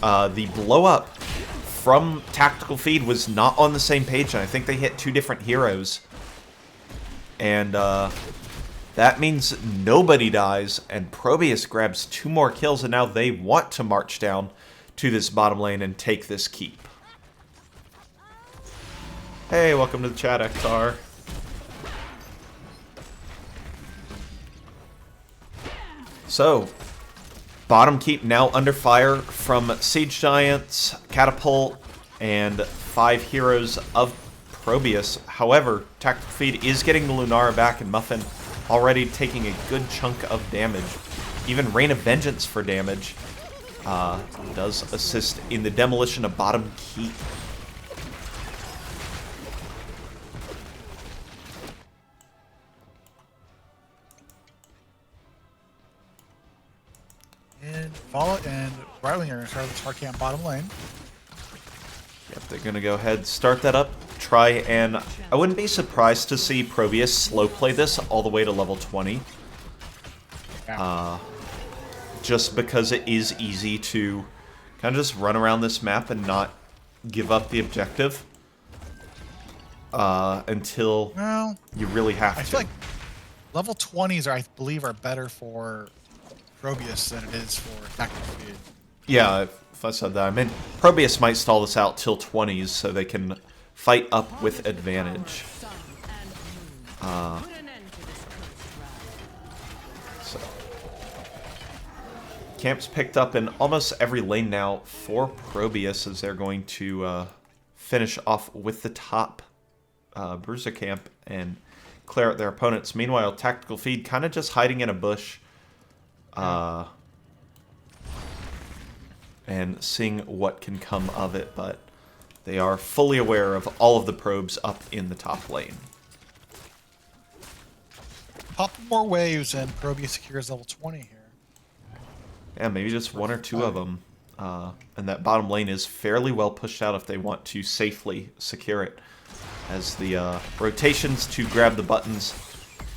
The blow up from Tactical Feed was not on the same page, and I think they hit 2 different heroes. And that means nobody dies, and ProBUs grabs 2 more kills, and now they want to march down to this bottom lane and take this keep. Hey, welcome to the chat, Ektar. So, bottom keep now under fire from Siege Giants, Catapult, and 5 heroes of ProBUs. However, Tactical Feed is getting the Lunara back, and Muffin already taking a good chunk of damage. Even Rain of Vengeance for damage does assist in the demolition of bottom keep. And follow and right wing are going to start the hard camp bottom lane. Yep, they're going to go ahead, start that up, try and... I wouldn't be surprised to see ProBUs slow play this all the way to level 20. Yeah. Just because it is easy to kind of just run around this map and not give up the objective until you really have to. I feel like level 20s, I believe, are better for ProBUs than it is for Tactical Feed. Yeah, if I said that, I mean, ProBUs might stall this out till 20s so they can fight up with advantage. So. Camps picked up in almost every lane now for ProBUs as they're going to finish off with the top Bruiser camp and clear out their opponents. Meanwhile, Tactical Feed kind of just hiding in a bush. And seeing what can come of it, but they are fully aware of all of the probes up in the top lane. Couple more waves and ProBUs secures level 20 here. Yeah, maybe just one or two of them. And that bottom lane is fairly well pushed out if they want to safely secure it. As the rotations to grab the buttons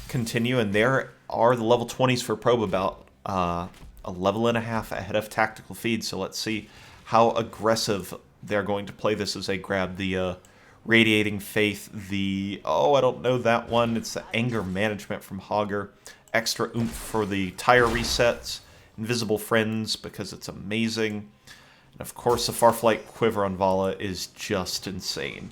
continue, and there are the level 20s for probe about a level and a half ahead of Tactical Feed, so let's see how aggressive they're going to play this as they grab the Radiating Faith, the... oh, I don't know that one. It's the Anger Management from Hogger. Extra oomph for the tire resets. Invisible Friends because it's amazing. And of course the Farflight Quiver on Vala is just insane.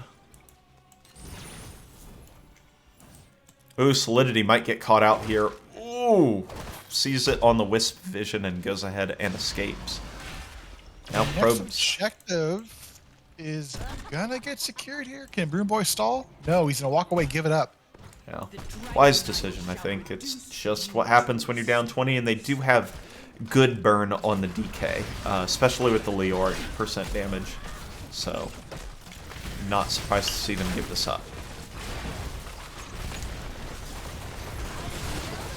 Ooh, Solidity might get caught out here. Ooh! Sees it on the Wisp vision and goes ahead and escapes. Now Probes. Objective is gonna get secured here. Can Broom Boy stall? No, he's gonna walk away, give it up. Yeah. Wise decision, I think. It's just what happens when you're down 20, and they do have good burn on the DK, especially with the Leoric % damage. So, not surprised to see them give this up.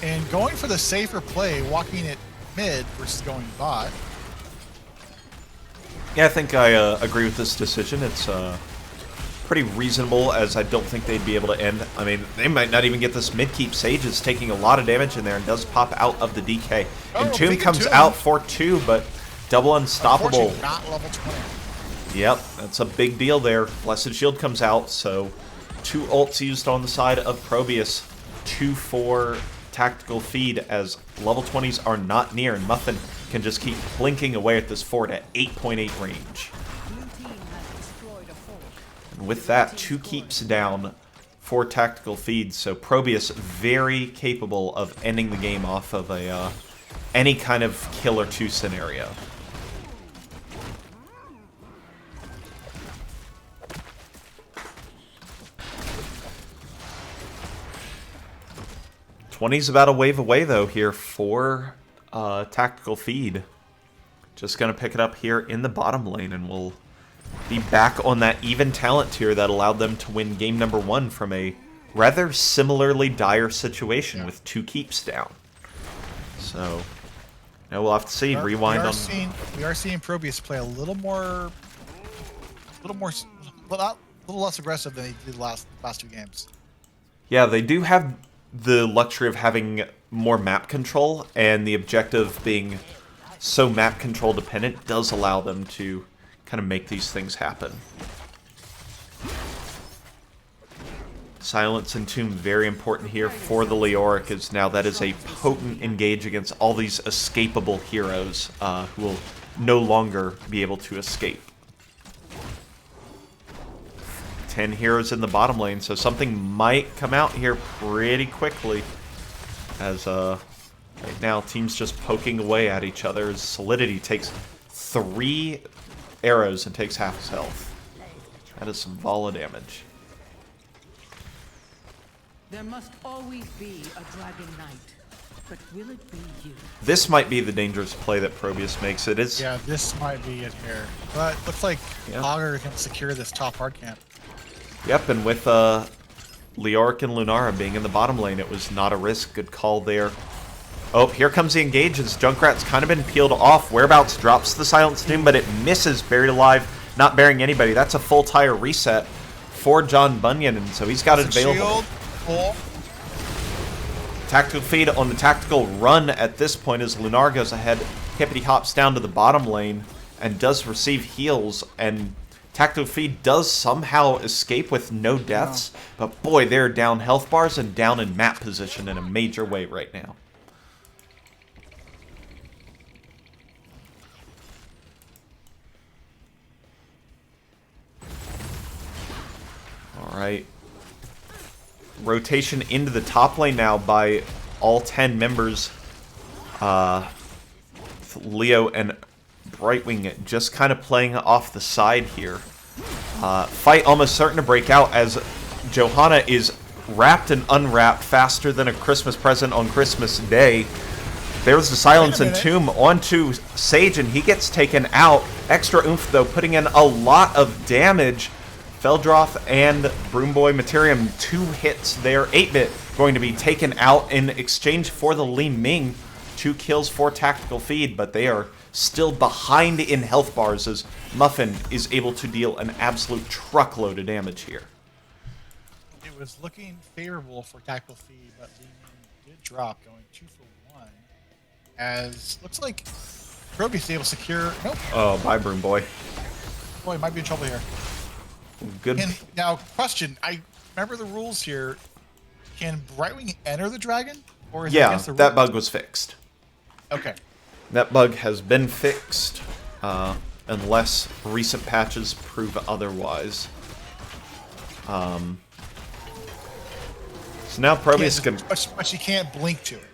And going for the safer play, walking it mid versus going bot. Yeah, I think I agree with this decision. It's pretty reasonable, as I don't think they'd be able to end. I mean, they might not even get this mid keep. Sage is taking a lot of damage in there and does pop out of the DK. And Tomb comes out for 2, but double unstoppable. Not level 20. Yep, that's a big deal there. Blessed Shield comes out, so 2 ults used on the side of ProBUs. 2 for Tactical Feed, as level 20s are not near, and Muffin can just keep blinking away at this fort at 8.8 range. And with that, 2 keeps down for Tactical Feed, so ProBUs very capable of ending the game off of a any kind of kill or 2 scenario. $20's about a wave away, though, here for Tactical Feed. Just going to pick it up here in the bottom lane, and we'll be back on that even talent tier that allowed them to win game number 1 from a rather similarly dire situation with 2 keeps down. So, we'll have to see. Rewind on... We are seeing ProBUs play a little less aggressive than they did last 2 games. Yeah, they do have the luxury of having more map control, and the objective being so map control dependent does allow them to kind of make these things happen. Silence and Tomb very important here for the Leoric, as now that is a potent engage against all these escapable heroes who will no longer be able to escape. 10 heroes in the bottom lane, so something might come out here pretty quickly. As right now, teams just poking away at each other. As Solidity takes 3 arrows and takes half his health. That is some vola damage. There must always be a dragon knight, but will it be you? This might be the dangerous play that ProBUs makes. It is. Yeah, this might be it here. But looks like Augur can secure this top hard camp. Yep, and with Leoric and Lunara being in the bottom lane, it was not a risk. Good call there. Oh, here comes the engage as Junkrat's kind of been peeled off. Whereabouts drops the Silence Doom, but it misses. Buried alive, not burying anybody. That's a full tire reset for John Bunyan, and so he's got it available. Tactical feed on the tactical run at this point as Lunar goes ahead. Hippity hops down to the bottom lane and does receive heals, and tactical feed does somehow escape with no deaths, but boy, they're down health bars and down in map position in a major way right now. Alright. Rotation into the top lane now by all 10 members. Leo and Brightwing just kind of playing off the side here. Fight almost certain to break out as Johanna is wrapped and unwrapped faster than a Christmas present on Christmas Day. There's the Silence and Tomb onto Sage, and he gets taken out. Extra oomph, though, putting in a lot of damage. Feldroth and Broomboy Materium, 2 hits there. 8-bit going to be taken out in exchange for the Li Ming. 2 kills for tactical feed, but they are still behind in health bars as Muffin is able to deal an absolute truckload of damage here. It was looking favorable for tactical feed, but Li Ming did drop, going 2 for 1. As looks like ProBUs able to secure. Nope. Oh, bye, Broomboy. Boy, might be in trouble here. Good. And now, question. I remember the rules here. Can Brightwing enter the dragon? Or is it against the that rules? bug was fixed. Okay. That bug has been fixed, unless recent patches prove otherwise. So now ProBUs can... But you can't blink to it.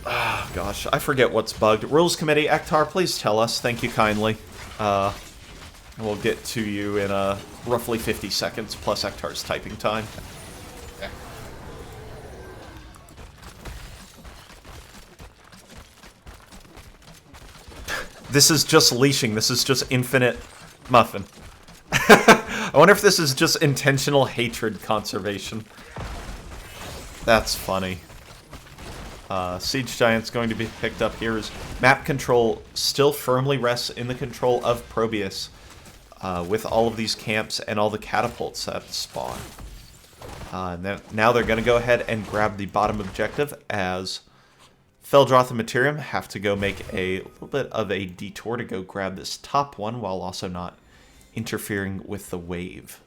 Ah, gosh, I forget what's bugged. Rules Committee, Ektar, please tell us. Thank you kindly. We'll get to you in roughly 50 seconds, plus Ektar's typing time. Okay. This is just leashing. This is just infinite Muffin. I wonder if this is just intentional hatred conservation. That's funny. Siege Giant's going to be picked up here as map control still firmly rests in the control of ProBUs. With all of these camps and all the catapults that spawn. Now they're going to go ahead and grab the bottom objective as Feldroth and Materium have to go make a little bit of a detour to go grab this top one while also not interfering with the wave.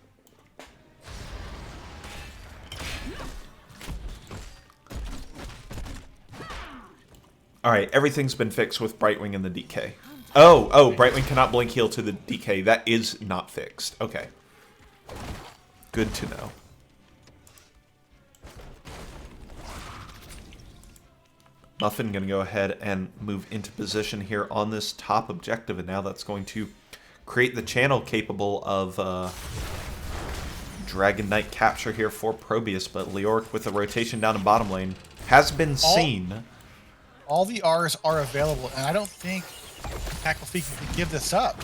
Alright, everything's been fixed with Brightwing and the DK. Oh, Brightwing cannot blink heal to the DK. That is not fixed. Okay. Good to know. Muffin going to go ahead and move into position here on this top objective, and now that's going to create the channel capable of Dragon Knight capture here for ProBUs, but Leoric with the rotation down in bottom lane has been seen. All the R's are available, and I don't think Tactical Feed can give this up.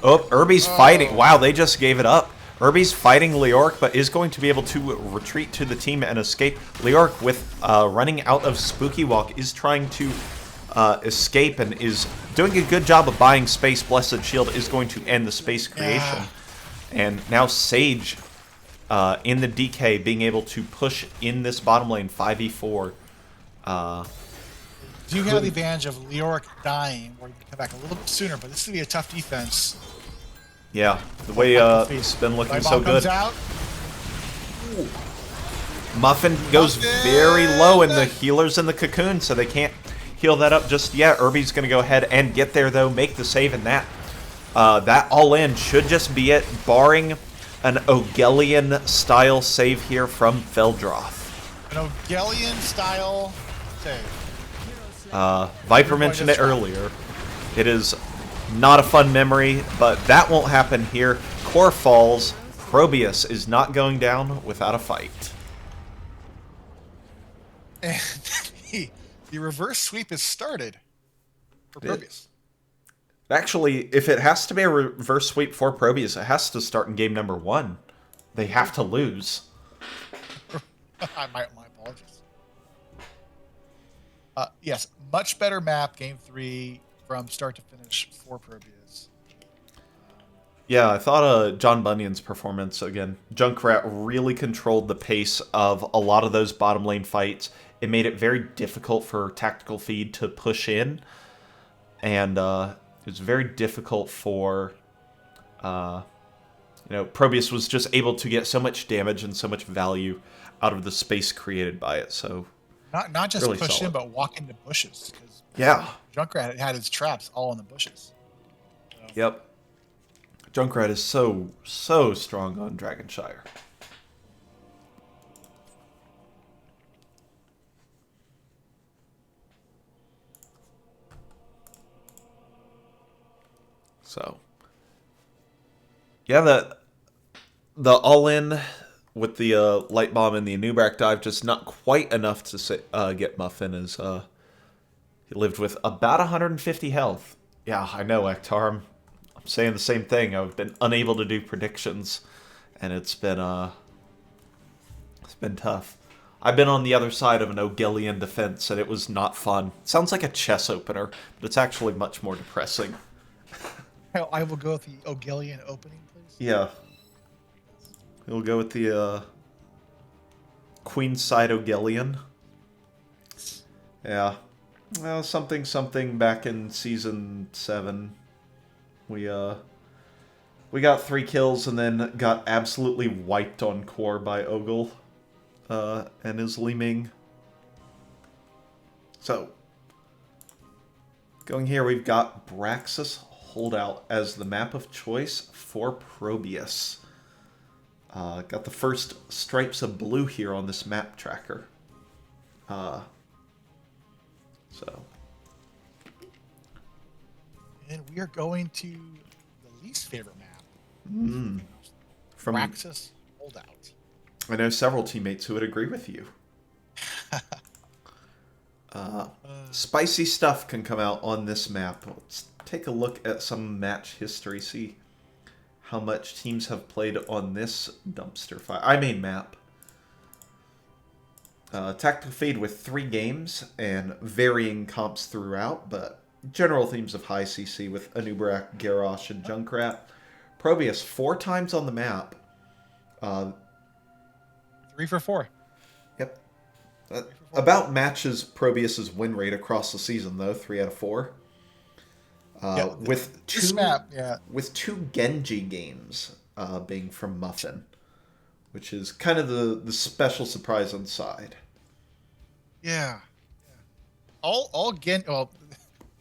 Oh, Irby's fighting. Wow, they just gave it up. Irby's fighting Leoric, but is going to be able to retreat to the team and escape. Leoric, with running out of Spooky Walk, is trying to escape and is doing a good job of buying space. Blessed Shield is going to end the space creation. And now Sage in the DK being able to push in this bottom lane 5v4. Do you have the advantage of Leoric dying, where you can come back a little bit sooner, but this is going to be a tough defense. Yeah, the way it's been looking so good. Out. Muffin goes very low, and the healer's in the cocoon, so they can't heal that up just yet. Irby's going to go ahead and get there, though, make the save, and that all-in should just be it, barring an Ogelian-style save here from Feldroth. An Ogelian-style save. Viper mentioned it earlier. It is not a fun memory, but that won't happen here. Core falls, ProBUs is not going down without a fight. And the reverse sweep is started for ProBUs. Actually, if it has to be a reverse sweep for ProBUs, it has to start in game number 1. They have to lose. My apologies. Yes, much better map, game 3, from start to finish for ProBUs. Yeah, I thought John Bunyan's performance, again, Junkrat really controlled the pace of a lot of those bottom lane fights. It made it very difficult for Tactical Feed to push in, and it was very difficult for, ProBUs was just able to get so much damage and so much value out of the space created by it, so Not just really push solid. in, but walk into bushes. Because Yeah. Junkrat had his traps all in the bushes. So, Yep. Junkrat is so strong on Dragonshire. So, yeah, the all-in with the light bomb and the Anubrak dive just not quite enough to get Muffin, as he lived with about 150 health. Yeah, I know, Ektar. I'm saying the same thing. I've been unable to do predictions, and it's been tough. I've been on the other side of an Ogillian defense, and it was not fun. Sounds like a chess opener, but it's actually much more depressing. I will go with the Ogillian opening, please. Yeah. We'll go with the Queenside Ogillian. Yeah. Well, something back in Season 7. We got 3 kills and then got absolutely wiped on core by Ogle and his Liming. So, going here, we've got Braxis Holdout as the map of choice for ProBUs. Got the first stripes of blue here on this map tracker. So. And we are going to the least favorite map. From Praxis Holdout. I know several teammates who would agree with you. Spicy stuff can come out on this map. Let's take a look at some match history, see how much teams have played on this dumpster fire. Map. Tactical Fade with 3 games and varying comps throughout, but general themes of high CC with Anubrak, Garrosh, and Junkrat. ProBUs 4 times on the map. 3 for 4. Yep. About matches ProBUs' win rate across the season, though, 3 out of 4. With this 2 map, yeah. with 2 Genji games being from Muffin, which is kind of the special surprise on side. Yeah.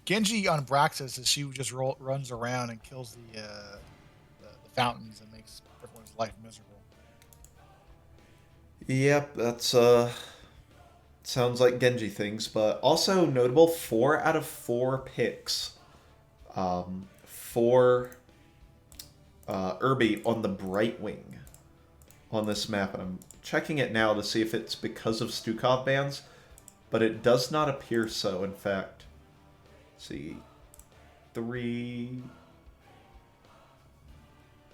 Genji on Braxis is she just runs around and kills the fountains and makes everyone's life miserable. Yep, that's sounds like Genji things, but also notable 4 out of 4 picks for Irby on the Brightwing on this map, and I'm checking it now to see if it's because of Stukov bans, but it does not appear so. In fact, let's see, 3.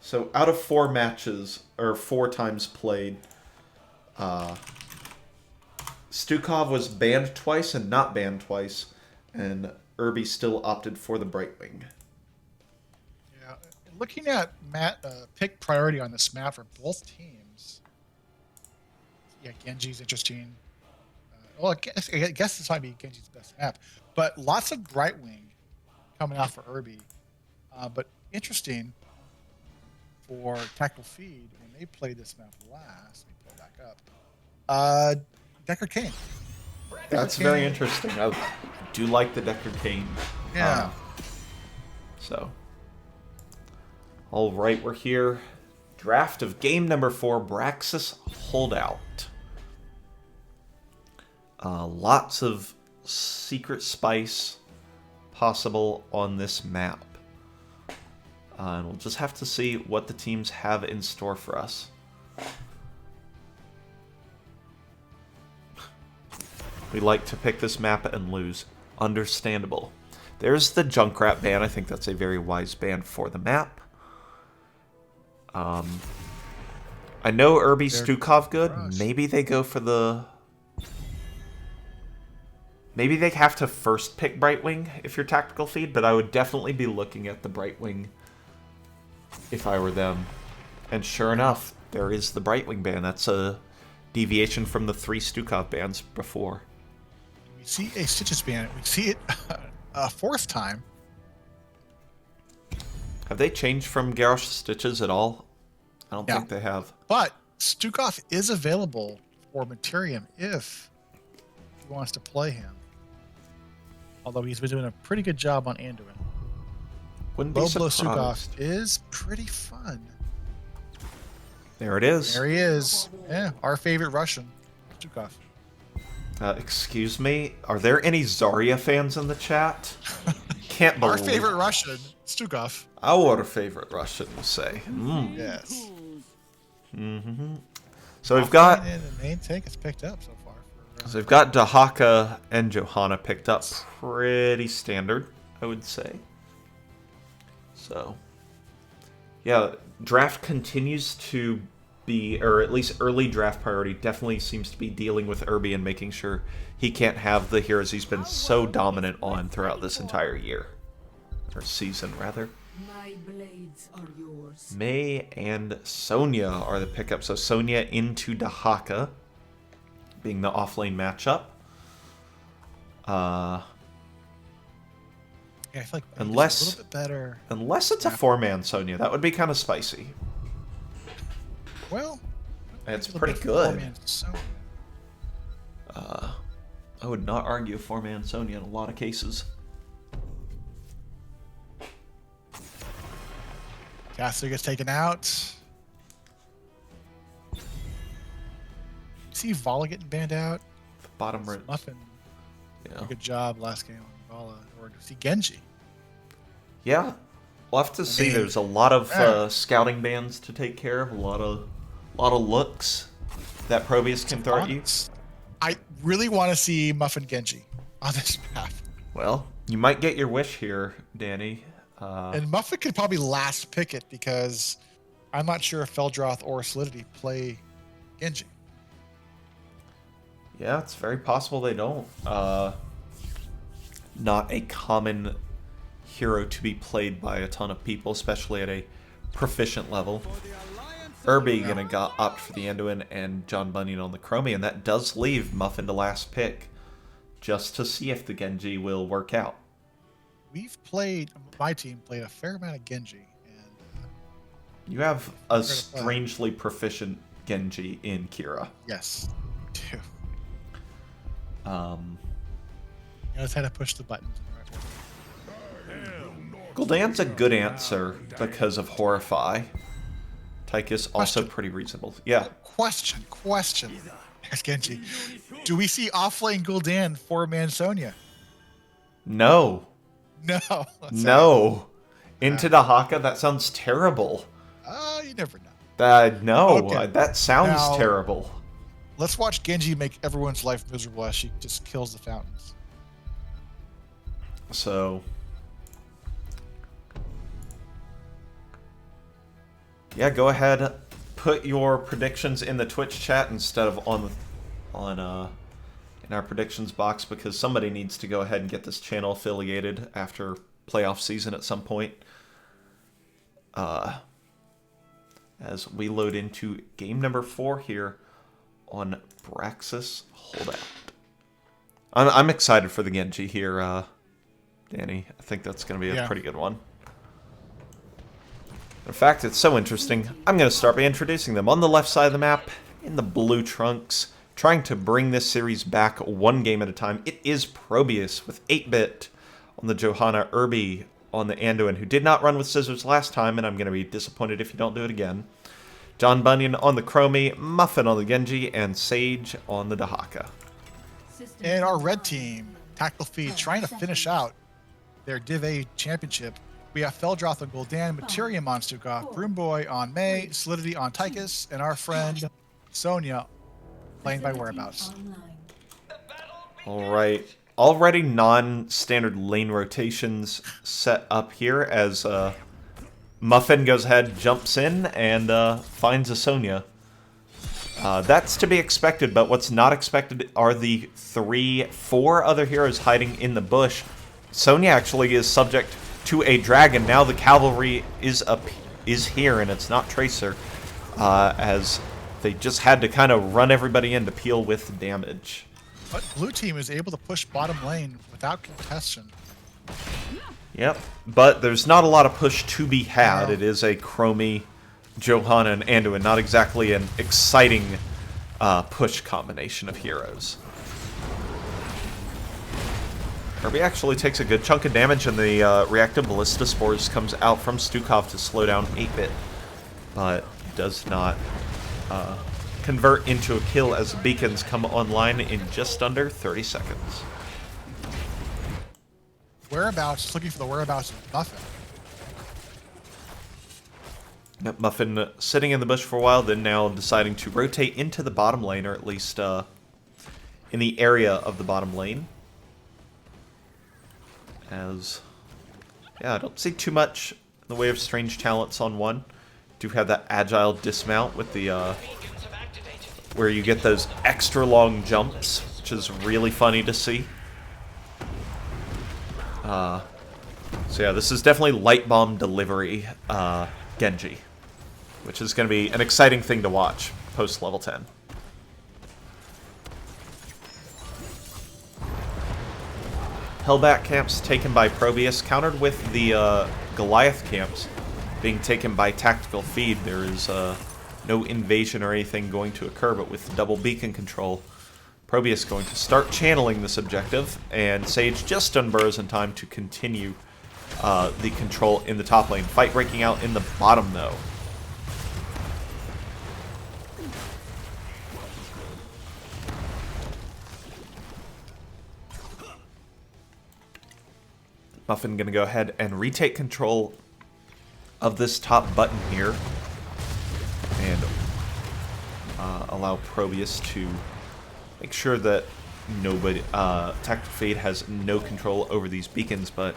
So out of 4 matches, or 4 times played, Stukov was banned twice and not banned twice, and Irby still opted for the Brightwing. Yeah, looking at pick priority on this map for both teams. Yeah, Genji's interesting. I guess this might be Genji's best map, but lots of Brightwing coming out for Irby. But interesting for Tactical Feed when they played this map last. Let me pull it back up. Decker Kane. That's very interesting. I do like the Decker Kane. Yeah. So, all right, we're here. Draft of game number 4, Braxis Holdout. Lots of secret spice possible on this map. And we'll just have to see what the teams have in store for us. We like to pick this map and lose. Understandable. There's the Junkrat ban. I think that's a very wise ban for the map. I know Irby Stukov good. Maybe they go for the... Maybe they have to first pick Brightwing if you're tactical feed, but I would definitely be looking at the Brightwing if I were them. And sure enough, there is the Brightwing ban. That's a deviation from the 3 Stukov bans before. We see a Stitches ban. We see it a 4th time. Have they changed from Garrosh Stitches at all? I don't think they have. But Stukov is available for Materium if he wants to play him. Although he's been doing a pretty good job on Anduin. Wouldn't be Low blow surprised. Stukov is pretty fun. There it is. There he is. Yeah, our favorite Russian, Stukov. Excuse me, are there any Zarya fans in the chat? Can't believe Our favorite Russian, Stukov. Our favorite Russian, you say. Yes. So we've got... And the main tank is picked up so far. So we've got Dahaka and Johanna picked up pretty standard, I would say. So, yeah, draft continues to be, or at least early draft priority definitely seems to be dealing with Irby and making sure he can't have the heroes he's been so dominant on throughout this entire year. Or season, rather. My blades are yours. May and Sonya are the pickups. So Sonya into Dahaka, being the offlane matchup. Yeah, I feel like Unless- a little bit better. Unless it's a 4-man Sonya, that would be kind of spicy. Well, It's a little pretty bit good. four-man, so I would not argue 4-man Sonya in a lot of cases. Caster gets taken out. See Vala getting banned out. The bottom right. Muffin. Yeah. Good job last game on Vala. Or to see Genji. Yeah. We'll have to see. mean, There's a lot of yeah. scouting bands to take care of. A lot of looks that ProBUs can throw at you. I really want to see Muffin Genji on this map. Well, you might get your wish here, Danny. And Muffin could probably last pick it because I'm not sure if Feldroth or Solidity play Genji. Yeah, it's very possible they don't. Not a common hero to be played by a ton of people, especially at a proficient level. Irby gonna opt for the Anduin and John Bunyan on the Chromie, and that does leave Muffin to last pick, just to see if the Genji will work out. My team played a fair amount of Genji, and You have a strangely proficient Genji in Kira. yes, too. Um, You just had to push the buttons in the right order. Gul'dan's a good answer because of Horrify. Tychus also Question. pretty reasonable. Yeah. Question. There's Genji. Do we see offlane Gul'dan 4-man Sonya? No. No. No. Into Dahaka? That sounds terrible. You never know. No. Okay. That sounds Now- terrible. Let's watch Genji make everyone's life miserable as she just kills the fountains. So... yeah, go ahead. Put your predictions in the Twitch chat instead of in our predictions box, because somebody needs to go ahead and get this channel affiliated after playoff season at some point. As we load into game number 4 here on Braxis Holdout. I'm excited for the Genji here, Danny. I think that's going to be a pretty good one. In fact, it's so interesting, I'm going to start by introducing them. On the left side of the map, in the blue trunks, trying to bring this series back one game at a time, it is ProBUs with 8-bit on the Johanna, Irby on the Anduin, who did not run with scissors last time, and I'm going to be disappointed if you don't do it again. John Bunyan on the Chromie, Muffin on the Genji, and Sage on the Dahaka. And our red team, Tactical Feed, trying to finish out their Div A championship We have Feldroth on Gul'dan, Materium on Stukov, Broomboy on May, Solidity on Tychus, and our friend Sonya playing by Whereabouts. All right. Already non-standard lane rotations set up here as Muffin goes ahead, jumps in, and finds a Sonya. That's to be expected, but what's not expected are the 4 other heroes hiding in the bush. Sonya actually is subject to a dragon. Now the cavalry is here, and it's not Tracer, as they just had to kind of run everybody in to peel with damage. But blue team is able to push bottom lane without contestation. Yep, but there's not a lot of push to be had. No. It is a Chromie, Johanna, and Anduin. Not exactly an exciting push combination of heroes. Kirby actually takes a good chunk of damage, and the reactive Ballista Spores comes out from Stukov to slow down 8-bit, but does not convert into a kill as the beacons come online in just under 30 seconds. Whereabouts, looking for the whereabouts of Muffin. Yep, Muffin sitting in the bush for a while, then now deciding to rotate into the bottom lane, or at least in the area of the bottom lane. As, yeah, I don't see too much in the way of strange talents on one. Do have that agile dismount with the, where you get those extra long jumps, which is really funny to see. So yeah, this is definitely light bomb delivery Genji, which is going to be an exciting thing to watch post level 10. Hellbat camps taken by ProBUs, countered with the Goliath camps being taken by Tactical Feed. There is no invasion or anything going to occur, but with double beacon control, ProBUs going to start channeling this objective, and Sage just unburrows in time to continue the control in the top lane. Fight breaking out in the bottom, though. Muffin going to go ahead and retake control of this top button here, and allow ProBUs to make sure that nobody, Tactical Fade has no control over these beacons, but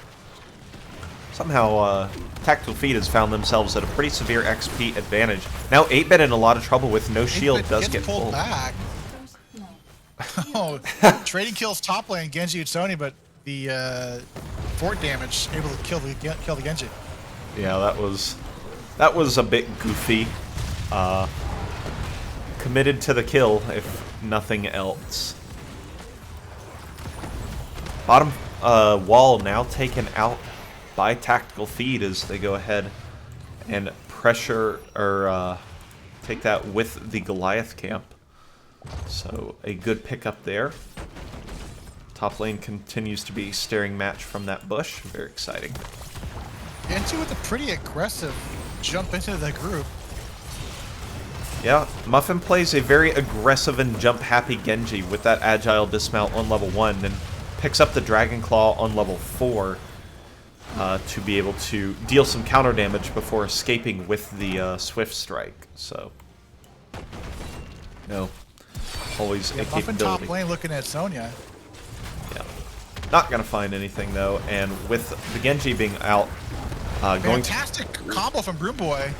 somehow Tactical Feed has found themselves at a pretty severe XP advantage. Now 8-bit in a lot of trouble with no shield, does get pulled back. Oh, trading kills top lane, Genji and Sony, but the fort damage able to kill the Genji. Yeah, that was a bit goofy. Committed to the kill, if nothing else. Bottom wall now taken out by Tactical Feed as they go ahead and pressure, or take that with the Goliath camp. So a good pickup there. Top lane continues to be staring match from that bush. Very exciting. Genji with a pretty aggressive jump into the group. Yeah, Muffin plays a very aggressive and jump-happy Genji with that agile dismount on level 1, then picks up the Dragon Claw on level 4 to be able to deal some counter damage before escaping with the Swift Strike. So, no, always a Muffin capability. top lane looking at Sonya. Yeah, not gonna find anything though, and with the Genji being out, going fantastic combo from Broomboy.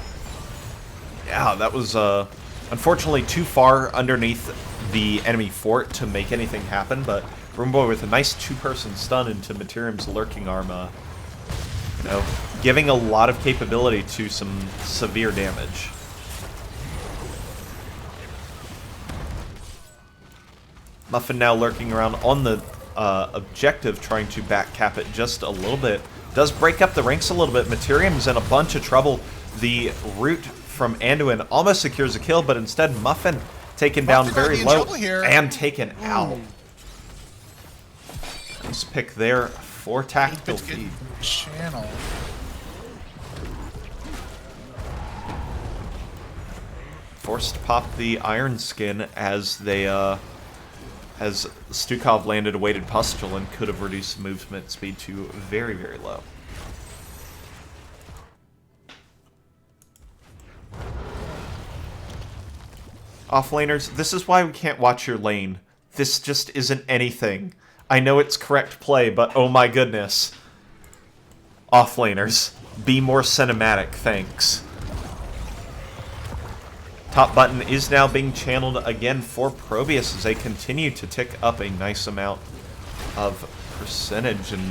Yeah, that was unfortunately too far underneath the enemy fort to make anything happen, but Broomboy with a nice two-person stun into Materium's Lurking Arm, you know, giving a lot of capability to some severe damage. Muffin now lurking around on the objective, trying to backcap it just a little bit. Does break up the ranks a little bit. Materium's in a bunch of trouble. The root from Anduin almost secures a kill, but instead Muffin taken down very low and taken out. Nice pick there for Tactical Feed. Channel. Forced to pop the Iron Skin as they as Stukov landed a weighted pustule and could have reduced movement speed to very, very low. Offlaners, this is why we can't watch your lane. This just isn't anything. I know it's correct play, but oh my goodness. Offlaners, be more cinematic, thanks. Top button is now being channeled again for ProBUs as they continue to tick up a nice amount of percentage and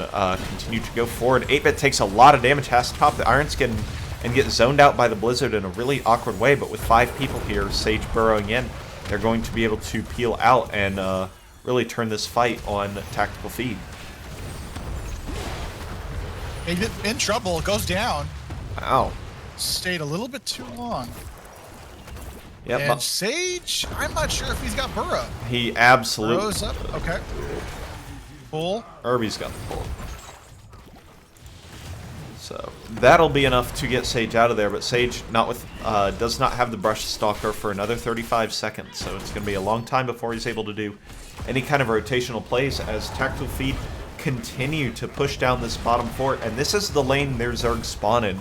continue to go forward. 8-bit takes a lot of damage, has to pop the Iron Skin and get zoned out by the Blizzard in a really awkward way, but with 5 people here, Sage burrowing in, they're going to be able to peel out and really turn this fight on Tactical Feed. In trouble, goes down. Wow. Stayed a little bit too long. Yep. And Sage, I'm not sure if he's got Burrow. He absolutely... Burrow's up, okay. Pull. Irby's got the pull. So that'll be enough to get Sage out of there, but Sage does not have the Brush Stalker for another 35 seconds, so it's going to be a long time before he's able to do any kind of rotational plays as Tactical Feed continue to push down this bottom fort, and this is the lane their Zerg spawn in.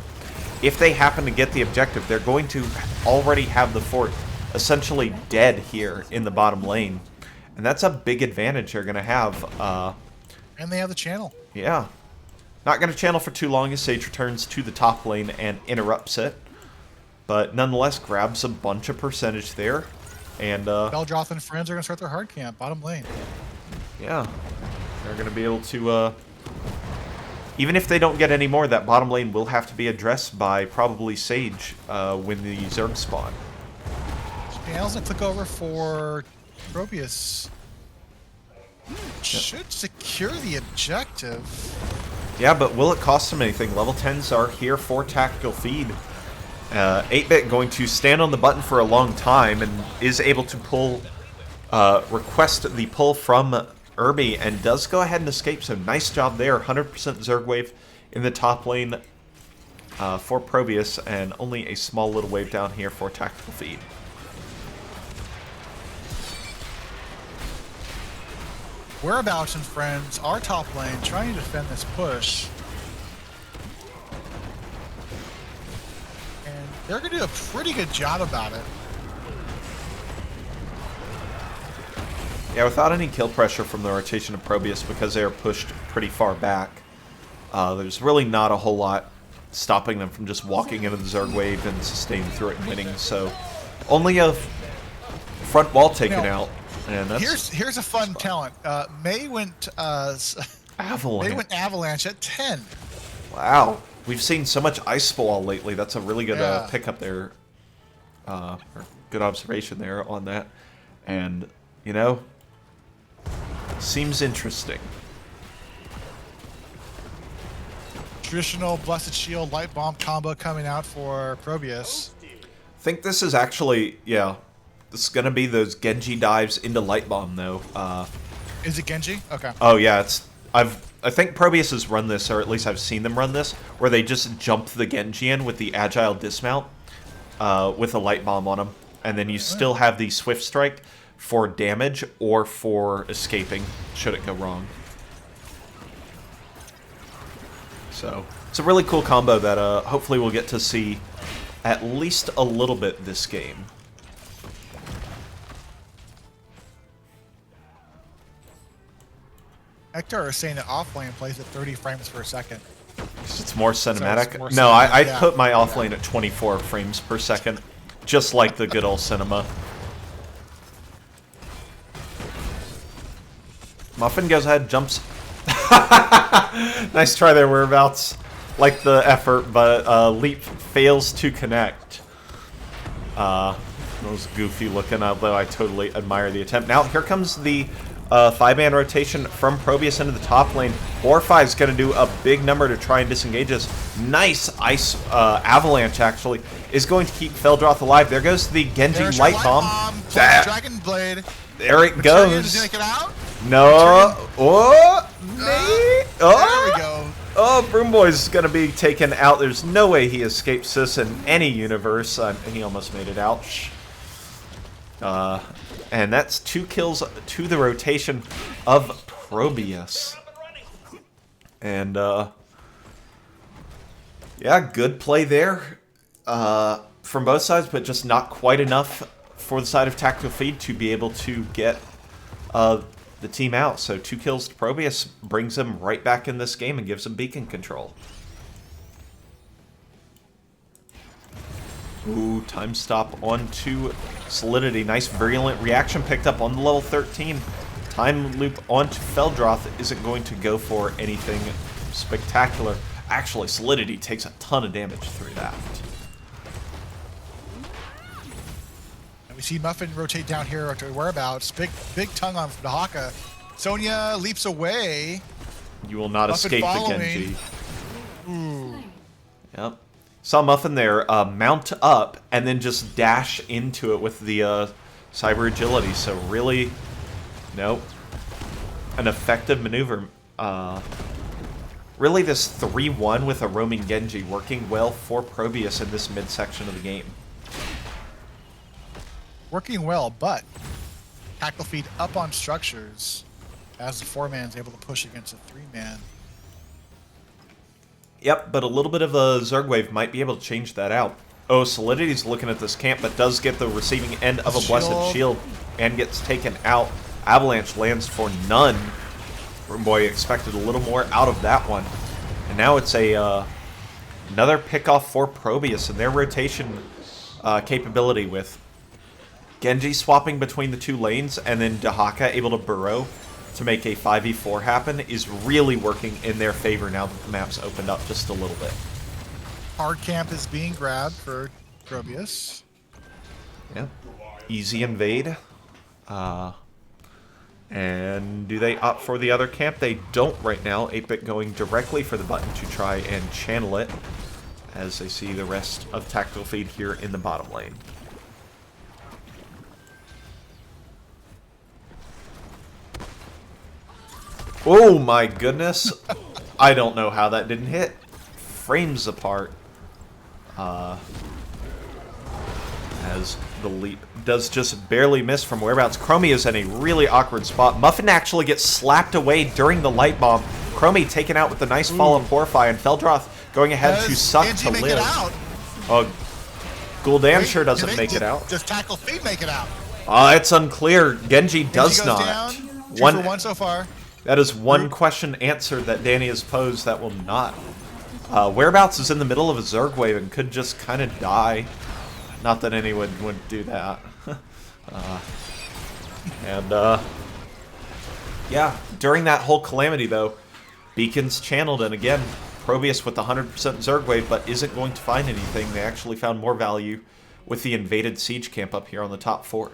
If they happen to get the objective, they're going to already have the fort essentially dead here in the bottom lane, and that's a big advantage they're going to have. And they have the channel. Yeah. Not going to channel for too long as Sage returns to the top lane and interrupts it, but nonetheless grabs a bunch of percentage there. And Beldroth and friends are going to start their hard camp, bottom lane. Yeah. They're going to be able to, even if they don't get any more, that bottom lane will have to be addressed by probably Sage when the Zerg spawn. Channel's going to click over for ProBUs. Should secure the objective. Yeah, but will it cost them anything? Level 10s are here for Tactical Feed. 8-bit going to stand on the button for a long time and is able to pull, request the pull from Irby and does go ahead and escape, so nice job there. 100% Zerg wave in the top lane for ProBUs and only a small little wave down here for Tactical Feed. Whereabouts and friends are top lane trying to defend this push. And they're going to do a pretty good job about it. Yeah, without any kill pressure from the rotation of ProBUs because they are pushed pretty far back, there's really not a whole lot stopping them from just walking into the Zerg wave and sustaining through it and winning. So only a front wall taken out. And that's here's a fun talent. May went Avalanche. May went Avalanche at 10. Wow, we've seen so much Ice Ball lately. That's a really good pickup there, or good observation there on that. And you know, seems interesting. Traditional Blessed Shield Light Bomb combo coming out for ProBUs. I think this is actually This is gonna be those Genji dives into Light Bomb, though. Is it Genji? Okay. Oh yeah, I think ProBUs has run this, or at least I've seen them run this, where they just jump the Genji in with the Agile Dismount, with a Light Bomb on them, and then you still have the Swift Strike for damage or for escaping, should it go wrong. So it's a really cool combo that hopefully we'll get to see at least a little bit this game. Hector is saying that offlane plays at 30 frames per second. It's more cinematic. So it's more no, cinematic, I put my offlane at 24 frames per second, just like the good old cinema. Muffin goes ahead, jumps. Nice try there, whereabouts. Like the effort, but Leap fails to connect. That was goofy looking, although I totally admire the attempt. Now, here comes the 5-man rotation from ProBUs into the top lane. Orphi is going to do a big number to try and disengage us. Nice Ice Avalanche, actually, is going to keep Feldroth alive. There goes the Genji There's Light your Bomb. Dragon Blade. There it Does goes. he make it out? No. Oh, There we go. Oh, Broom Boy's going to be taken out. There's no way he escapes this in any universe. He almost made it out. And that's 2 kills to the rotation of ProBUs. And, yeah, good play there from both sides, but just not quite enough for the side of Tactical Feed to be able to get the team out. So 2 kills to ProBUs brings him right back in this game and gives him beacon control. Ooh, time stop onto Solidity. Nice virulent reaction picked up on the level 13. Time loop onto Feldroth isn't going to go for anything spectacular. Actually, Solidity takes a ton of damage through that. And we see Muffin rotate down here to whereabouts. Big tongue on Dahaka. Sonya leaps away. You will not Muffin escape the following. Genji. Ooh. Yep. Saw Muffin there mount up and then just dash into it with the cyber agility. So really, nope. An effective maneuver. Really this 3-1 with a roaming Genji working well for ProBUs in this midsection of the game. Working well, but Tactical Feed up on structures as the 4-man's able to push against a 3-man. Yep, but a little bit of a Zerg wave might be able to change that out. Oh, Solidity's looking at this camp, but does get the receiving end of a Blessed Shield and gets taken out. Avalanche lands for none. Boy expected a little more out of that one. And now it's a another pickoff for ProBUs and their rotation capability with Genji swapping between the 2 lanes and then Dahaka able to burrow to make a 5v4 happen is really working in their favor now that the map's opened up just a little bit. Hard camp is being grabbed for ProBUs. Yeah. Easy invade. And do they opt for the other camp? They don't right now. 8-Bit going directly for the button to try and channel it as they see the rest of Tactical Feed here in the bottom lane. Oh my goodness. I don't know how that didn't hit. Frames apart. As the leap does just barely miss from whereabouts. Chromie is in a really awkward spot. Muffin actually gets slapped away during the light bomb. Chromie taken out with a nice fall of Porify, and Feldroth going ahead to suck Angie to make live. it out? Gul'dan sure doesn't make it out. Does Tactical Feed make it out? It's unclear. Genji does goes not. Down. 2 for 1 so far. That is one question answered that Danny has posed that will not. Whereabouts is in the middle of a Zerg wave and could just kind of die. Not that anyone would do that. Yeah, during that whole calamity though, Beacon's channeled, and again, ProBUs with the 100% Zerg wave, but isn't going to find anything. They actually found more value with the invaded siege camp up here on the top fort.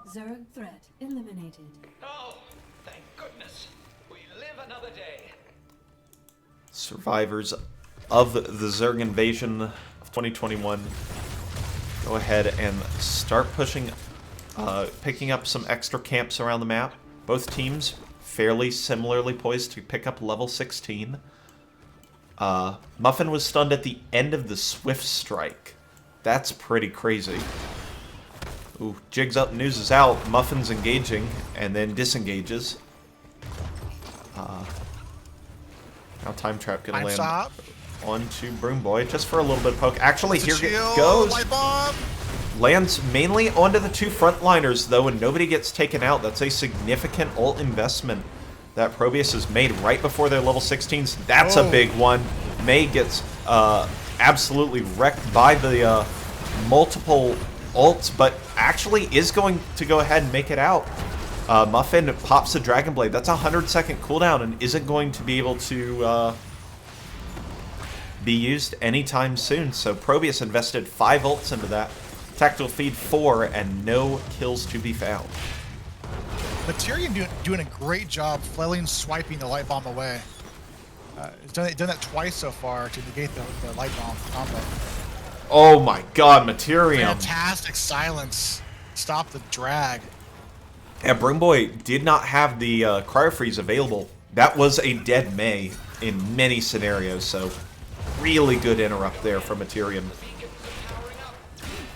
Zerg threat eliminated. Oh, thank goodness. We live another day. Survivors of the Zerg invasion of 2021 go ahead and start pushing, picking up some extra camps around the map. Both teams fairly similarly poised to pick up level 16. Muffin was stunned at the end of the Swift Strike. That's pretty crazy. Ooh, jigs up, news is out. Muffin's engaging and then disengages. Now Time Trap gonna land Stop. onto Broom Boy just for a little bit of poke. Actually, here Shield, goes. Light bomb. Lands mainly onto the 2 frontliners though, and nobody gets taken out. That's a significant ult investment that ProBUs has made right before their level 16s. That's a big one. May gets absolutely wrecked by the multiple ults, but actually is going to go ahead and make it out. Muffin pops the Dragon Blade. That's a 100-second cooldown and isn't going to be able to be used anytime soon. So ProBUs invested 5 ults into that. Tactical Feed 4 and no kills to be found. Materium doing a great job flailing, swiping the light bomb away. It's done that twice so far to negate the light bomb combo. Oh my god, Materium. Fantastic silence. Stop the drag. Yeah, Broom Boy did not have the Cryo Freeze available. That was a dead May in many scenarios, so really good interrupt there from Materium.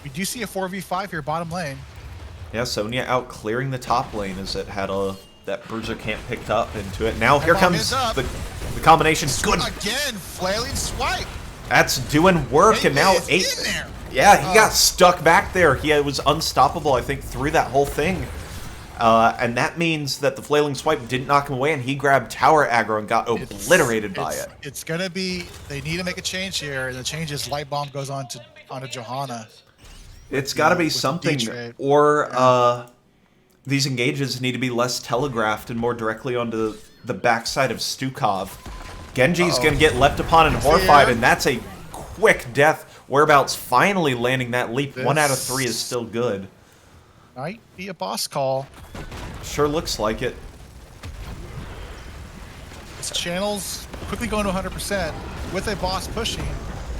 We do see a 4v5 here, bottom lane. Yeah, Sonya out clearing the top lane as it had that Bruiser camp picked up into it. Now here comes the The combination, good. Again, flailing swipe. That's doing work, and now It's 8. in there. Yeah, he got stuck back there. He was unstoppable, I think, through that whole thing. And that means that the flailing swipe didn't knock him away, and he grabbed tower aggro and got obliterated by it. It's gonna be. They need to make a change here, and the change is light bomb goes onto Johanna. It's got to be with the something, D-trade. or these engages need to be less telegraphed and more directly onto the backside of Stukov. Genji's going to get leapt upon and horrified, and that's a quick death. Whereabouts finally landing that leap. 1 out of 3 is still good. Might be a boss call. Sure looks like it. This channel's quickly going to 100% with a boss pushing.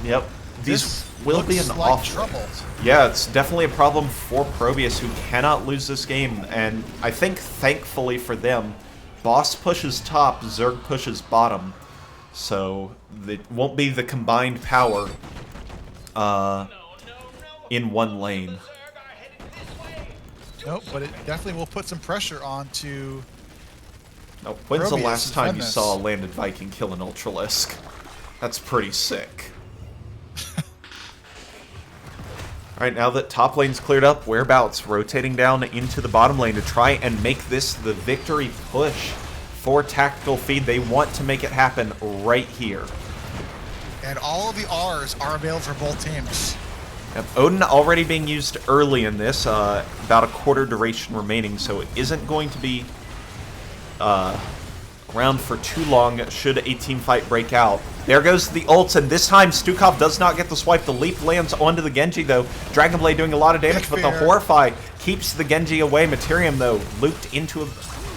Yep. These This will be looks an like awful trouble. Yeah, it's definitely a problem for ProBUs, who cannot lose this game, and I think, thankfully for them, boss pushes top, Zerg pushes bottom, so it won't be the combined power in one lane. Nope, but it definitely will put some pressure onto. Now, when's the ProBUs last to time defend you this. saw a landed Viking kill an Ultralisk? That's pretty sick. Alright, now that top lane's cleared up, whereabouts? Rotating down into the bottom lane to try and make this the victory push for Tactical Feed. They want to make it happen right here. And all of the R's are available for both teams. Yep, Odin already being used early in this, about a quarter duration remaining, so it isn't going to be around for too long should a team fight break out. There goes the ults, and this time Stukov does not get the swipe. The leap lands onto the Genji, though. Dragon Blade doing a lot of damage, but the Horrify keeps the Genji away. Materium, though, looped into a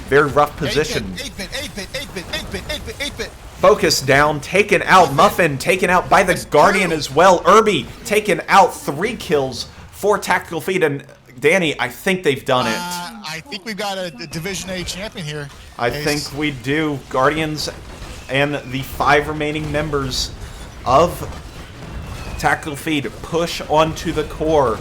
very rough position. 8-bit, 8-bit, 8-bit, 8-bit, 8-bit, 8-bit. Focus down, taken out. Muffin taken out by the Guardian as well. Irby taken out. 3 kills for Tactical Feed, and Danny, I think they've done it. I think we've got a Division A champion here. I think we do. Guardians and the 5 remaining members of Tactical Feed push onto the core.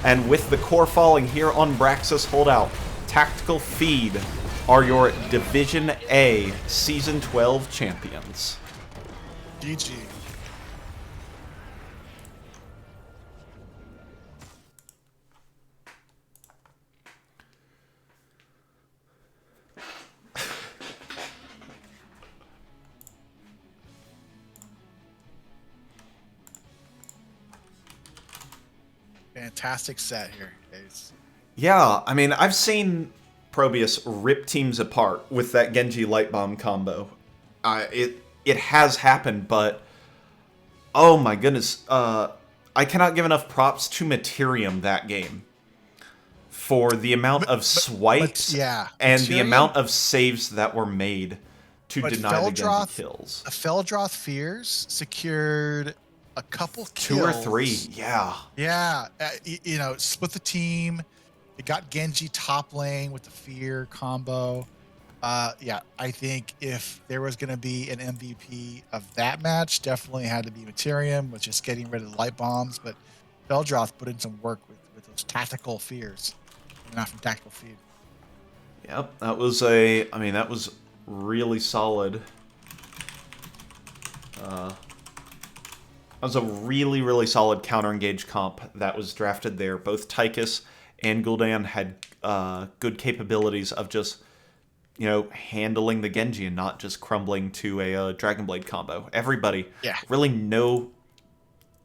And with the core falling here on Braxis Holdout, Tactical Feed are your Division A Season 12 champions. GG. Fantastic set here, Ace. Yeah, I mean, I've seen ProBUs rip teams apart with that Genji Light Bomb combo. It has happened, but oh my goodness, I cannot give enough props to Materium that game for the amount of swipes and the amount of saves that were made to deny the Genji kills. The Feldroth Fears secured a couple kills. 2 or 3, yeah. Yeah, you know, split the team. It got Genji top lane with the Fear combo. Yeah, I think if there was going to be an MVP of that match, definitely had to be Materium, with just getting rid of the light bombs. But Feldroth put in some work with those tactical fears, not from Tactical Feed. Yep, that was that was really solid. That was a really, really solid counter-engage comp that was drafted there. Both Tychus and Gul'dan had good capabilities of just, you know, handling the Genji and not just crumbling to a Dragon Blade combo. Everybody, really no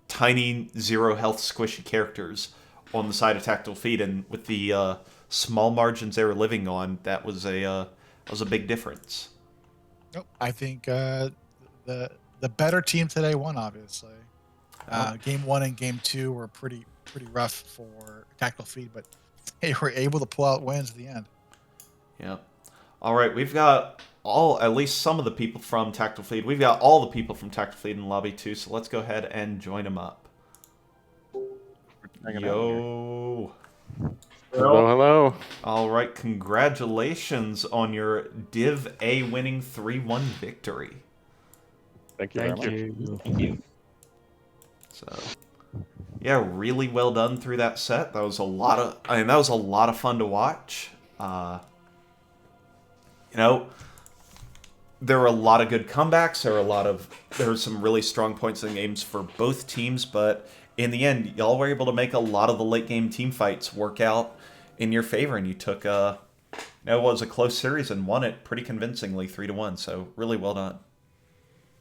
tiny 0 health squishy characters on the side of Tactical Feed, and with the small margins they were living on, that was a big difference. Nope. I think the better team today won, obviously. Game 1 and Game 2 were pretty rough for Tactical Feed, but they were able to pull out wins at the end. Yep. All right, we've got at least some of the people from Tactical Feed. We've got all the people from Tactical Feed in lobby too, so let's go ahead and join them up. Yo. Hello. All right, congratulations on your Div A winning 3-1 victory. Thank you very much. Thank you. So, yeah, really well done through that set. That was a lot of fun to watch. You know, there were a lot of good comebacks. There were some really strong points in games for both teams, but in the end, y'all were able to make a lot of the late game team fights work out in your favor, and you took it was a close series and won it pretty convincingly, 3-1. So really well done.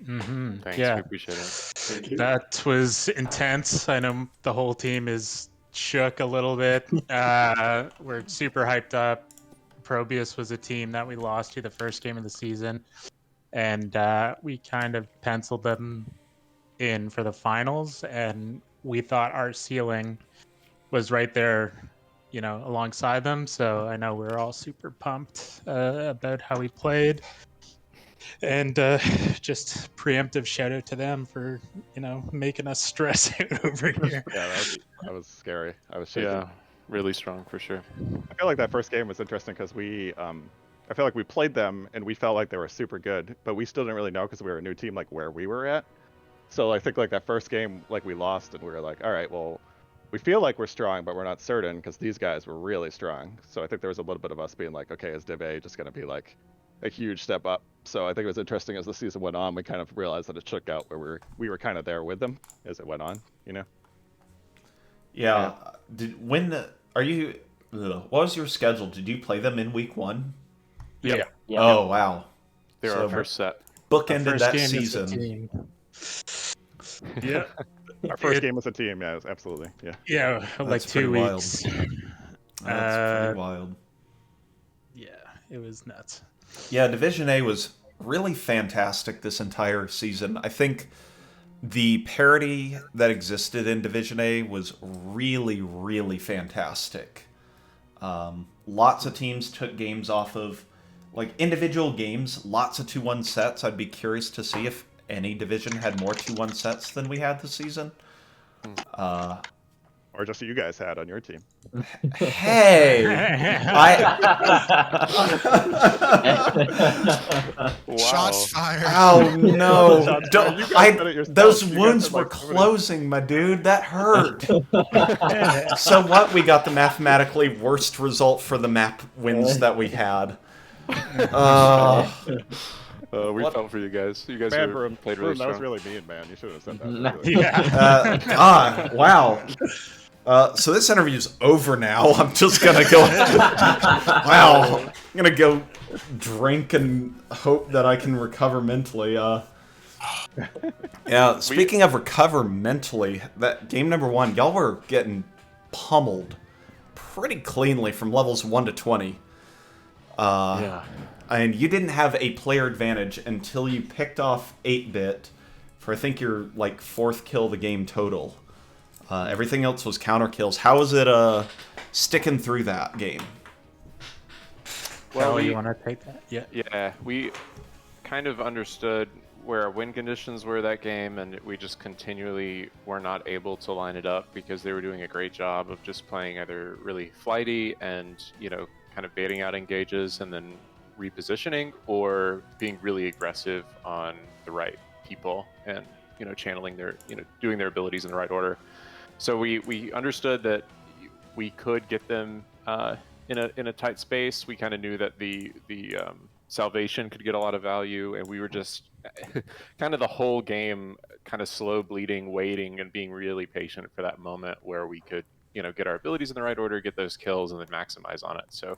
Thanks, Yeah. we appreciate it. That was intense. I know the whole team is shook a little bit. We're super hyped up. ProBUs was a team that we lost to the first game of the season, and we kind of penciled them in for the finals, and we thought our ceiling was right there, alongside them. So I know we're all super pumped about how we played. And just preemptive shout out to them for making us stress out over here. Yeah, that was scary. I was shaking. Yeah, really strong for sure. I feel like that first game was interesting because I feel like we played them and we felt like they were super good, but we still didn't really know because we were a new team, like where we were at. So I think like that first game, like we lost and we were like, all right, well, we feel like we're strong, but we're not certain because these guys were really strong. So I think there was a little bit of us being like, okay, is Div A just going to be like a huge step up? So I think it was interesting as the season went on, we kind of realized that it shook out where we were kind of there with them as it went on, Yeah. What was your schedule? Did you play them in week 1? Yeah. Oh, wow. They're So our first set. bookended that season. Yeah. Our first game as a team, yeah, absolutely. Yeah. Yeah, like That's 2 pretty wild. weeks. That's pretty wild. Yeah, it was nuts. Yeah, Division A was really fantastic this entire season. I think the parity that existed in Division A was really, really fantastic. Lots of teams took games off of, like, individual games, lots of 2-1 sets. I'd be curious to see if any division had more 2-1 sets than we had this season. Or just you guys had on your team. Hey! Wow. Shots fired. Oh no! Shots Don't- fired. You guys said it yourself. those You guys wounds said, were like, closing, my dude. That hurt. So what? We got the mathematically worst result for the map wins that we had. We What? felt for you guys. You guys Man, played really that was strong. really mean, man. You should have said that. Really. Yeah. God, wow. So this interview's over now. I'm just gonna go. Wow, I'm gonna go drink and hope that I can recover mentally. Yeah. Speaking of recover mentally, that game number 1, y'all were getting pummeled pretty cleanly from levels 1 to 20. Yeah. And you didn't have a player advantage until you picked off 8-bit for, I think, your like 4th kill of the game total. Everything else was counter kills. How was it sticking through that game? Well, You want to take that? Yeah. Yeah, we kind of understood where our win conditions were that game, and we just continually were not able to line it up because they were doing a great job of just playing either really flighty and, kind of baiting out engages and then repositioning, or being really aggressive on the right people and, channeling their, doing their abilities in the right order. So we understood that we could get them in a tight space. We kind of knew that the salvation could get a lot of value, and we were just kind of the whole game kind of slow bleeding, waiting, and being really patient for that moment where we could, get our abilities in the right order, get those kills, and then maximize on it. So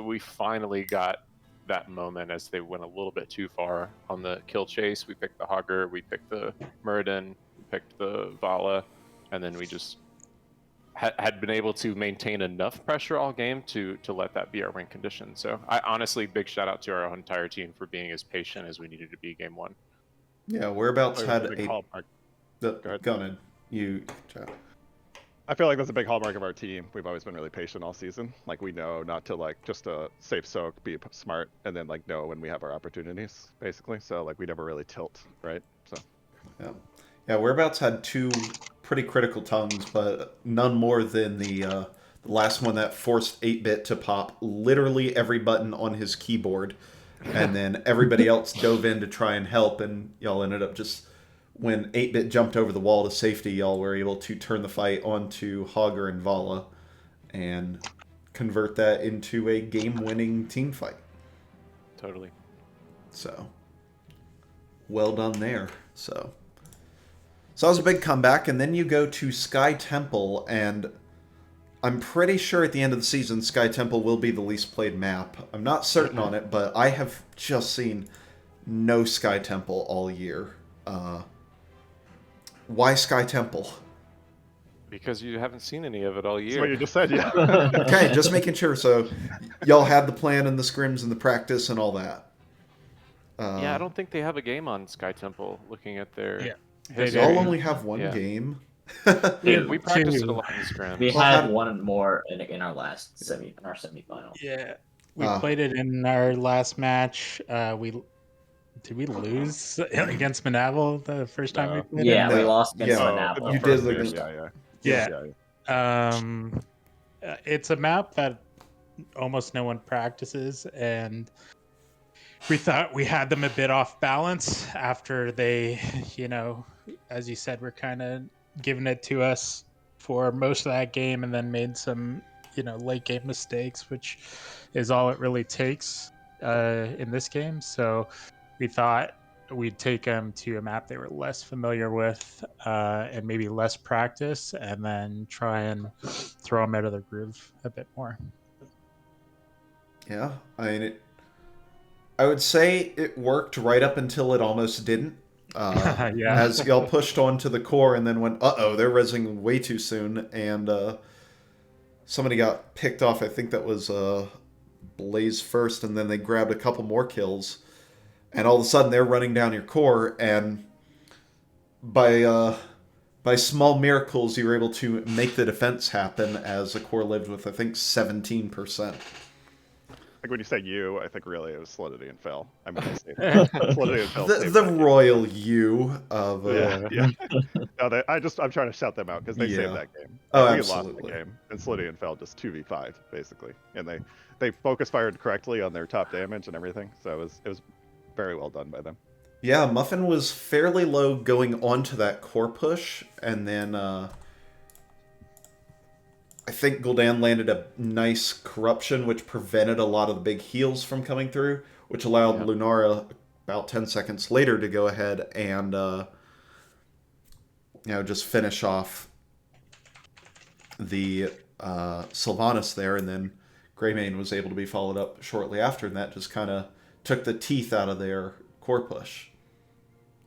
we finally got that moment as they went a little bit too far on the kill chase. We picked the Hogger, we picked the Muradin, we picked the Vala, and then we just had been able to maintain enough pressure all game to let that be our win condition. So I honestly, big shout out to our entire team for being as patient as we needed to be game 1. Yeah, whereabouts had Big hallmark. Go ahead. You. I feel like that's a big hallmark of our team. We've always been really patient all season. Like, we know not to, like, just safe soak, be smart, and then, like, know when we have our opportunities, basically. So, like, we never really tilt, right? So. Yeah, whereabouts had 2 pretty critical tongues, but none more than the last one that forced 8-bit to pop literally every button on his keyboard, and then everybody else dove in to try and help, and y'all ended up just, when 8-bit jumped over the wall to safety, y'all were able to turn the fight onto Hogger and Vala and convert that into a game-winning team fight. Totally. So, well done there. So that was a big comeback, and then you go to Sky Temple, and I'm pretty sure at the end of the season, Sky Temple will be the least played map. I'm not certain on it, but I have just seen no Sky Temple all year. Why Sky Temple? Because you haven't seen any of it all That's what year. you just said, yeah. Okay, just making sure. So, y'all had the plan and the scrims and the practice and all that. Yeah, I don't think they have a game on Sky Temple. Looking at their history. Y'all only have one Yeah. game. We practiced it a lot in scrim. We Well, had how- one more in our last semifinal. Yeah, we played it in our last match. Did we lose against Manavel the first time we played Yeah, it? we No. lost against Yeah. Manavel. You the did first look year, against- Yeah. It's a map that almost no one practices, and we thought we had them a bit off balance after they, as you said, were kind of giving it to us for most of that game, and then made some, late game mistakes, which is all it really takes in this game. So we thought we'd take them to a map they were less familiar with and maybe less practice, and then try and throw them out of their groove a bit more. Yeah, I would say it worked right up until it almost didn't. Yeah. As y'all pushed on to the core and then went, they're rezzing way too soon, and somebody got picked off. I think that was Blaze first, and then they grabbed a couple more kills, and all of a sudden they're running down your core, and by small miracles you were able to make the defense happen, as the core lived with, I think, 17%. Like when you say you, I think really it was Solidity and Phil. I mean, Solidity and Phil. The royal you of yeah. No, I'm trying to shout them out because they saved that game. Oh, we absolutely. lost the game, and Solidity and Phil just 2v5 basically, and they focus fired correctly on their top damage and everything. So it was very well done by them. Yeah, Muffin was fairly low going onto that core push, and then I think Gul'dan landed a nice corruption, which prevented a lot of the big heals from coming through, which allowed Lunara about 10 seconds later to go ahead and just finish off the Sylvanas there, and then Greymane was able to be followed up shortly after, and that just kind of took the teeth out of their core push.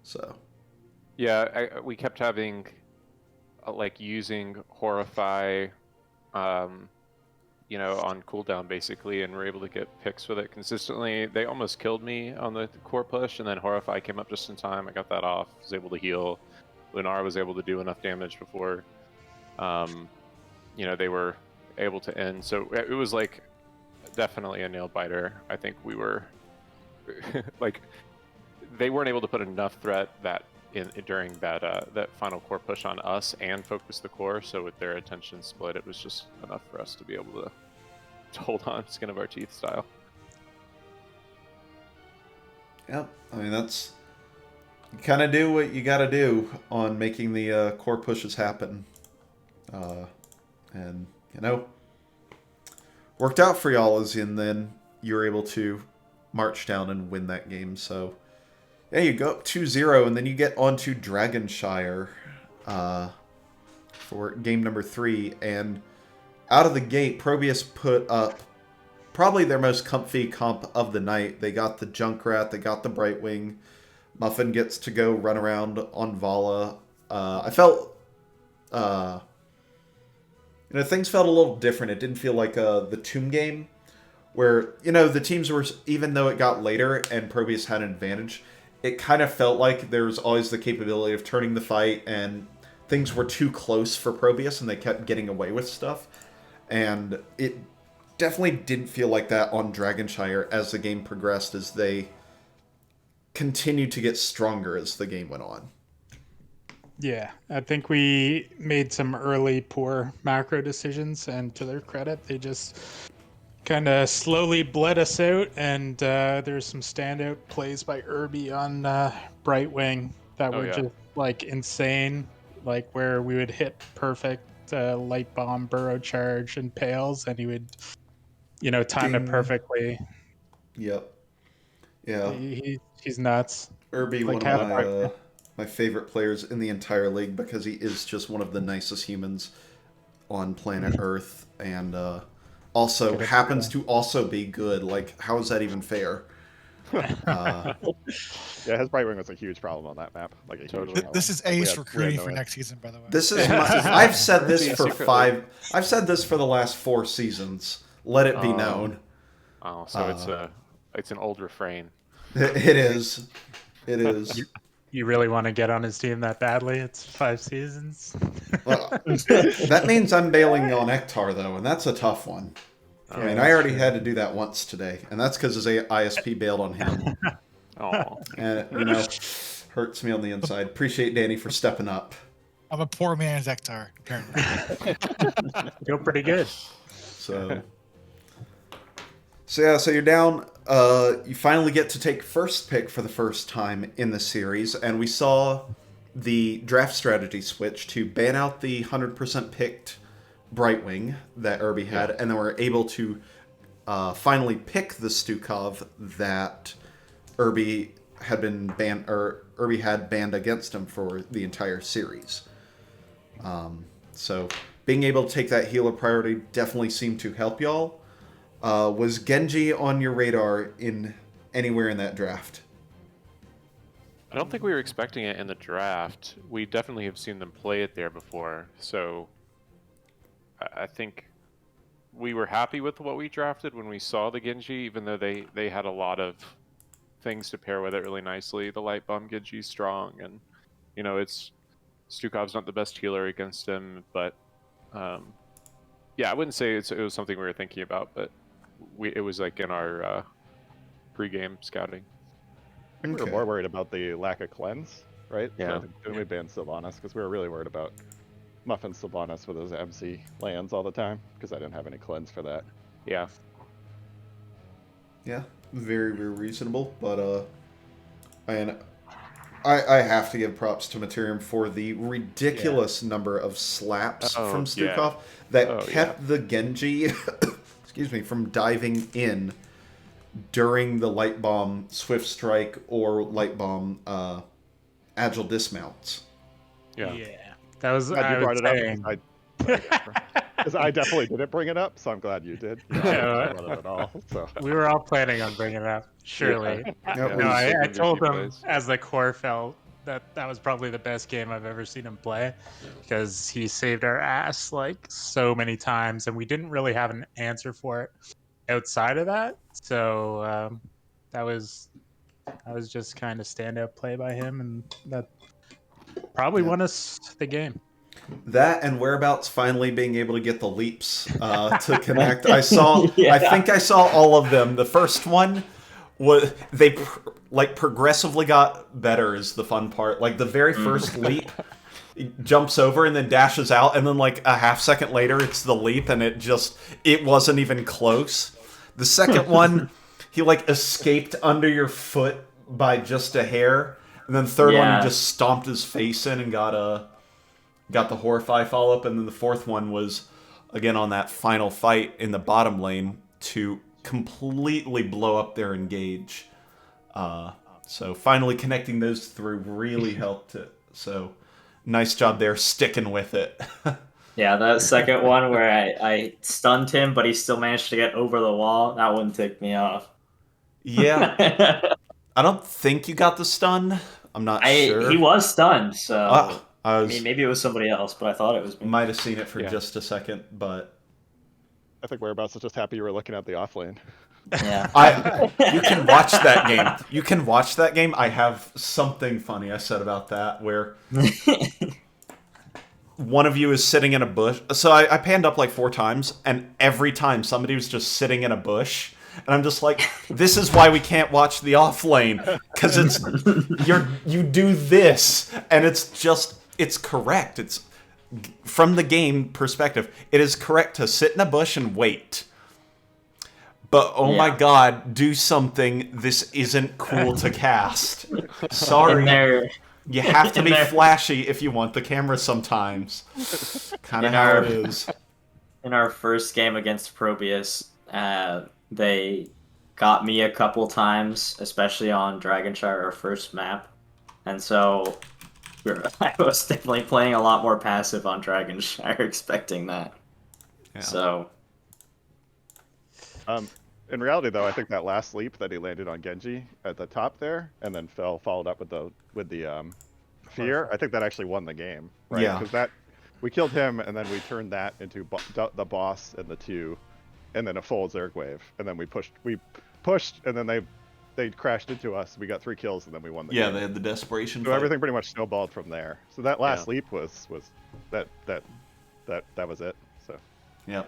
So Yeah, we kept having using Horrify on cooldown basically, and we're able to get picks with it consistently. They almost killed me on the core push, and then Horrify came up just in time. I got that off, was able to heal. Lunar was able to do enough damage before they were able to end. So it was definitely a nail biter. I think we were they weren't able to put enough threat during that final core push on us and focus the core. So with their attention split, it was just enough for us to be able to hold on skin of our teeth style. yeah, I mean, that's, you kind of do what you got to do on making the core pushes happen, and worked out for y'all, as in then you were able to march down and win that game. So yeah, you go up 2-0, and then you get onto Dragonshire for game number 3. And out of the gate, ProBUs put up probably their most comfy comp of the night. They got the Junkrat, they got the Brightwing. Muffin gets to go run around on Vala. I felt, things felt a little different. It didn't feel like the Tomb game, where, the teams were, even though it got later and ProBUs had an advantage, it kind of felt like there was always the capability of turning the fight, and things were too close for ProBUs, and they kept getting away with stuff. And it definitely didn't feel like that on Dragonshire as the game progressed, as they continued to get stronger as the game went on. Yeah, I think we made some early poor macro decisions, and to their credit, they just kind of slowly bled us out, and there's some standout plays by Irby on Brightwing that were just insane, where we would hit perfect light bomb, burrow charge, and pails, and he would time it perfectly. Yep. Yeah, He's nuts. Irby, Like one half of our- my favorite players in the entire league because he is just one of the nicest humans on planet Earth, and also Good at happens everything. to also be good. Like, how is that even fair? Yeah, his Brightwing was a huge problem on that map. Like a huge Totally. problem. This is Like, we Ace had recruiting no for answer. next season, by the way. This is I've said this Irby for secretly- I've said this for the last 4 seasons. Let it be Oh. known. Oh, so it's an old refrain. It is. It is. You really want to get on his team that badly? It's 5 seasons. Well, that means I'm bailing on Ektar though, and that's a tough one. I mean, I that's already true. had to do that once today, and that's because his ISP bailed on him, Oh, and hurts me on the inside. Appreciate Danny for stepping up. I'm a poor man's Ektar, apparently. Feel pretty good. So yeah, so you're down. You finally get to take first pick for the first time in the series, and we saw the draft strategy switch to ban out the 100% picked Brightwing that Irby had, and then we're able to finally pick the Stukov that Irby had been banned, or Irby had banned against him for the entire series. So being able to take that healer priority definitely seemed to help y'all. Was Genji on your radar in anywhere in that draft? I don't think we were expecting it in the draft. We definitely have seen them play it there before, so I think we were happy with what we drafted when we saw the Genji, even though they had a lot of things to pair with it really nicely. The Light Bomb Genji's strong, and it's Stukov's not the best healer against him, but yeah, I wouldn't say it was something we were thinking about, but it was like in our pre-game scouting. I think we were more worried about the lack of cleanse, right? Yeah. So didn't we ban Sylvanas? Because we were really worried about Muffin Sylvanas with his MC lands all the time, because I didn't have any cleanse for that. Yeah. Yeah, very, very reasonable. But and I have to give props to Materium for the ridiculous number of slaps from Stukov that kept the Genji, excuse me, from diving in during the Light Bomb Swift Strike or Light Bomb Agile Dismounts. Yeah. That was Glad you I brought was it up. saying. Because I definitely didn't bring it up, so I'm glad you did. You know, I didn't talk about it at all. So We were all planning on bringing it up, surely. That No, was- I told him plays. as the core felt that was probably the best game I've ever seen him play, because he saved our ass like so many times, and we didn't really have an answer for it outside of that. So that was just kind of standout play by him, and that probably won us the game. That and whereabouts finally being able to get the leaps to connect. I saw. Yeah. I think I saw all of them. The first one was they progressively got better. Is the fun part. Like the very first leap, he jumps over and then dashes out, and then like a half second later, it's the leap, and it wasn't even close. The second one, he like escaped under your foot by just a hair, and then the third one, Yeah. he just stomped his face in and got the Horrify follow-up, and then the fourth one was, again, on that final fight in the bottom lane to completely blow up their engage. So finally connecting those through really helped it. So nice job there, sticking with it. Yeah, that second one where I stunned him, but he still managed to get over the wall. That one ticked me off. Yeah, I don't think you got the stun. I'm not sure. He was stunned, so I I mean, maybe it was somebody else, but I thought it was me. might have seen it for Yeah. just a second, but I think Whereabouts is just happy you were looking at the off lane. Yeah. you can watch that game. You can watch that game. I have something funny I said about that where one of you is sitting in a bush. So I panned up like 4 times, and every time somebody was just sitting in a bush. And I'm just like, this is why we can't watch the off lane, because you do this, and it's correct. It's from the game perspective, it is correct to sit in a bush and wait. But oh my god, do something. This isn't cool to cast. Sorry. You have to be flashy if you want the camera sometimes. Kind of how it is. In our first game against ProBUs, they got me a couple times, especially on Dragonshire, our first map. And so I was definitely playing a lot more passive on Dragonshire, expecting that. Yeah. So In reality, though, I think that last leap that he landed on Genji at the top there, and then followed up with the fear. I think that actually won the game, right? Yeah. Because we killed him, and then we turned that into the boss and the 2, and then a full Zerg wave, and then we pushed, and then they crashed into us. We got 3 kills, and then we won the game. They had the desperation. So fight. everything pretty much snowballed from there. So that last leap was that was it. So Yeah.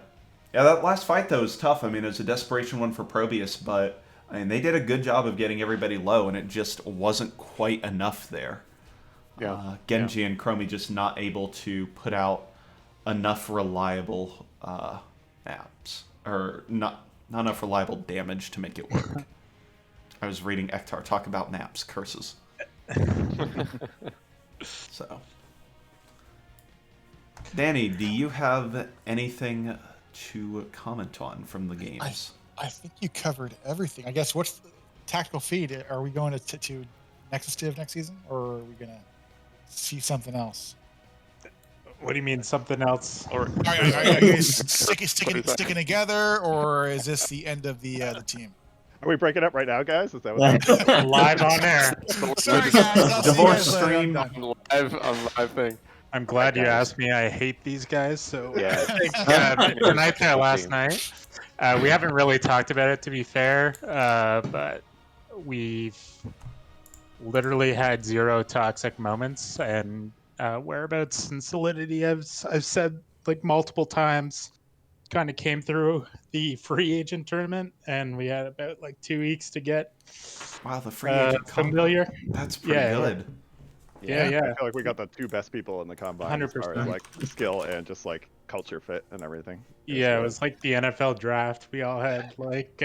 Yeah, that last fight, though, was tough. I mean, it was a desperation one for Probius, but I mean, they did a good job of getting everybody low, and it just wasn't quite enough there. Yeah. Genji and Chromie just not able to put out enough reliable maps, or not enough reliable damage to make it work. I was reading Ektar talk about maps, curses. So, Danny, do you have anything to comment on from the games? I think you covered everything. I guess what's the tactical feed? Are we going to Nexus Div next season, or are we going to see something else? What do you mean something else? Or Are you guys sticking together, or is this the end of the team? are we breaking up right now, guys? Is that what? Live on air. Sorry, guys. I'll see you Divorce guys later. I'm stream. done. on live thing. I'm glad you asked me. I hate these guys. So Yeah. I think the night there last night, we haven't really talked about it, to be fair, but we've literally had 0 toxic moments, and whereabouts and solidity, I've said like multiple times, kind of came through the free agent tournament, and we had about like 2 weeks to get Wow, the free agent combo. familiar. That's pretty good. Yeah. I feel like we got the 2 best people in the combine as far as 100%. like skill and just like culture fit and everything. Yeah, it was like the NFL draft. We all had like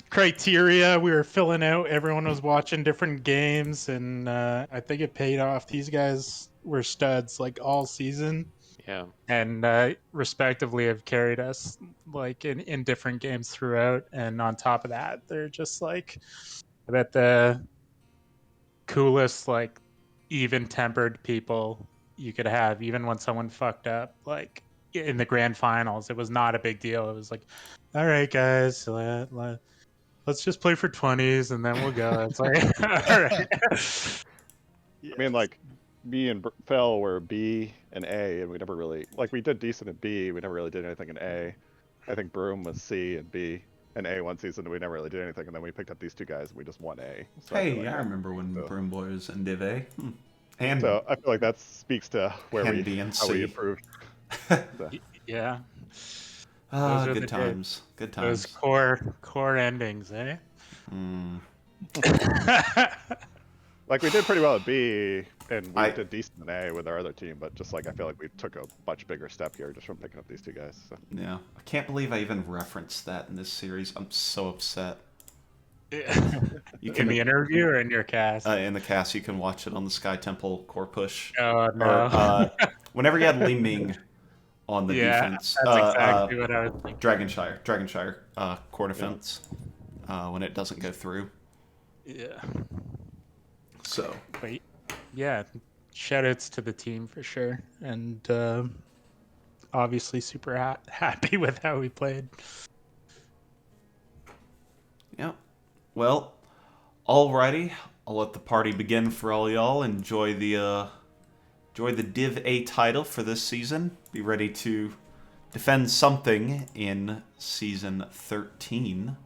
criteria we were filling out. Everyone was watching different games, and I think it paid off. These guys were studs like all season, Yeah. and respectively have carried us like in different games throughout. And on top of that, they're just like about the coolest, like even-tempered people you could have. Even when someone fucked up, like in the grand finals, it was not a big deal. It was like, all right, guys, let's just play for 20s and then we'll go. It's like, all right. I mean, like me and Fel were B and A, and we never really we did decent at B. We never really did anything in A. I think Broom was C and B and A one season, and we never really did anything. And then we picked up these 2 guys, and we just won A. So Hey, I remember when Broom Boy was in Div A. And so I feel like that speaks to where and B and how we C. improved. Yeah. Ah, Those are good the times. Good Those times. core endings, eh? Like we did pretty well at B, and we did decent in A with our other team, but just like I feel like we took a much bigger step here just from picking up these 2 guys. So. Yeah, I can't believe I even referenced that in this series. I'm so upset. You can in the interview or in your cast? In the cast, you can watch it on the Sky Temple core push. Oh no! Or, whenever you had Li Ming on the defense, that's exactly what I was thinking. Dragonshire core defense when it doesn't go through. Yeah. So. But yeah, shout outs to the team for sure, and obviously super happy with how we played. Yep. Well, alrighty. I'll let the party begin for all y'all. Enjoy the Div A title for this season. Be ready to defend something in Season 13.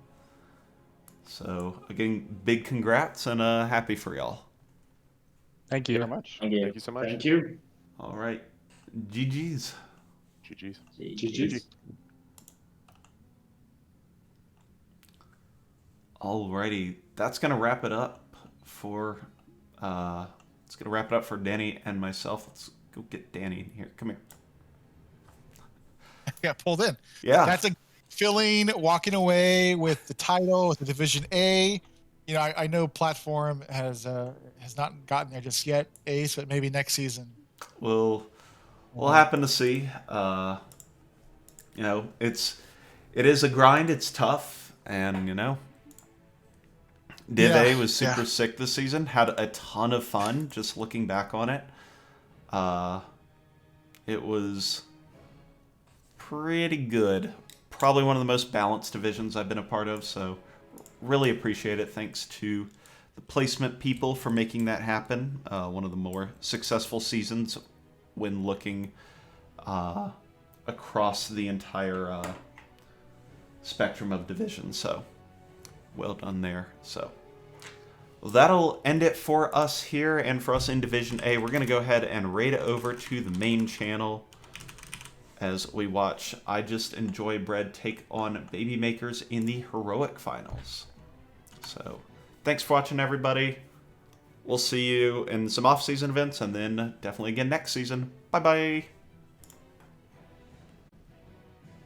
So, again, big congrats and happy for y'all. Thank you very much. Thank you. Thank you so much. Thank you. All right. GG's. GG's. GG. Alrighty, that's gonna wrap it up for Danny and myself. Let's go get Danny in here. Come here. Got pulled in. Yeah, that's a feeling. Walking away with the title, with the Division A. You know, I know Platform has not gotten there just yet, Ace, but maybe next season. We'll happen to see. You know, it is a grind. It's tough. And, Div A Yeah, was super yeah. sick this season. Had a ton of fun just looking back on it. It was pretty good. Probably one of the most balanced divisions I've been a part of, so really appreciate it. Thanks to the placement people for making that happen. One of the more successful seasons when looking across the entire spectrum of divisions. So well done there. So well, that'll end it for us here and for us in Division A. We're going to go ahead and raid over to the main channel as we watch I Just Enjoy Bread take on Baby Makers in the Heroic Finals. So thanks for watching, everybody. We'll see you in some off-season events and then definitely again next season. Bye-bye.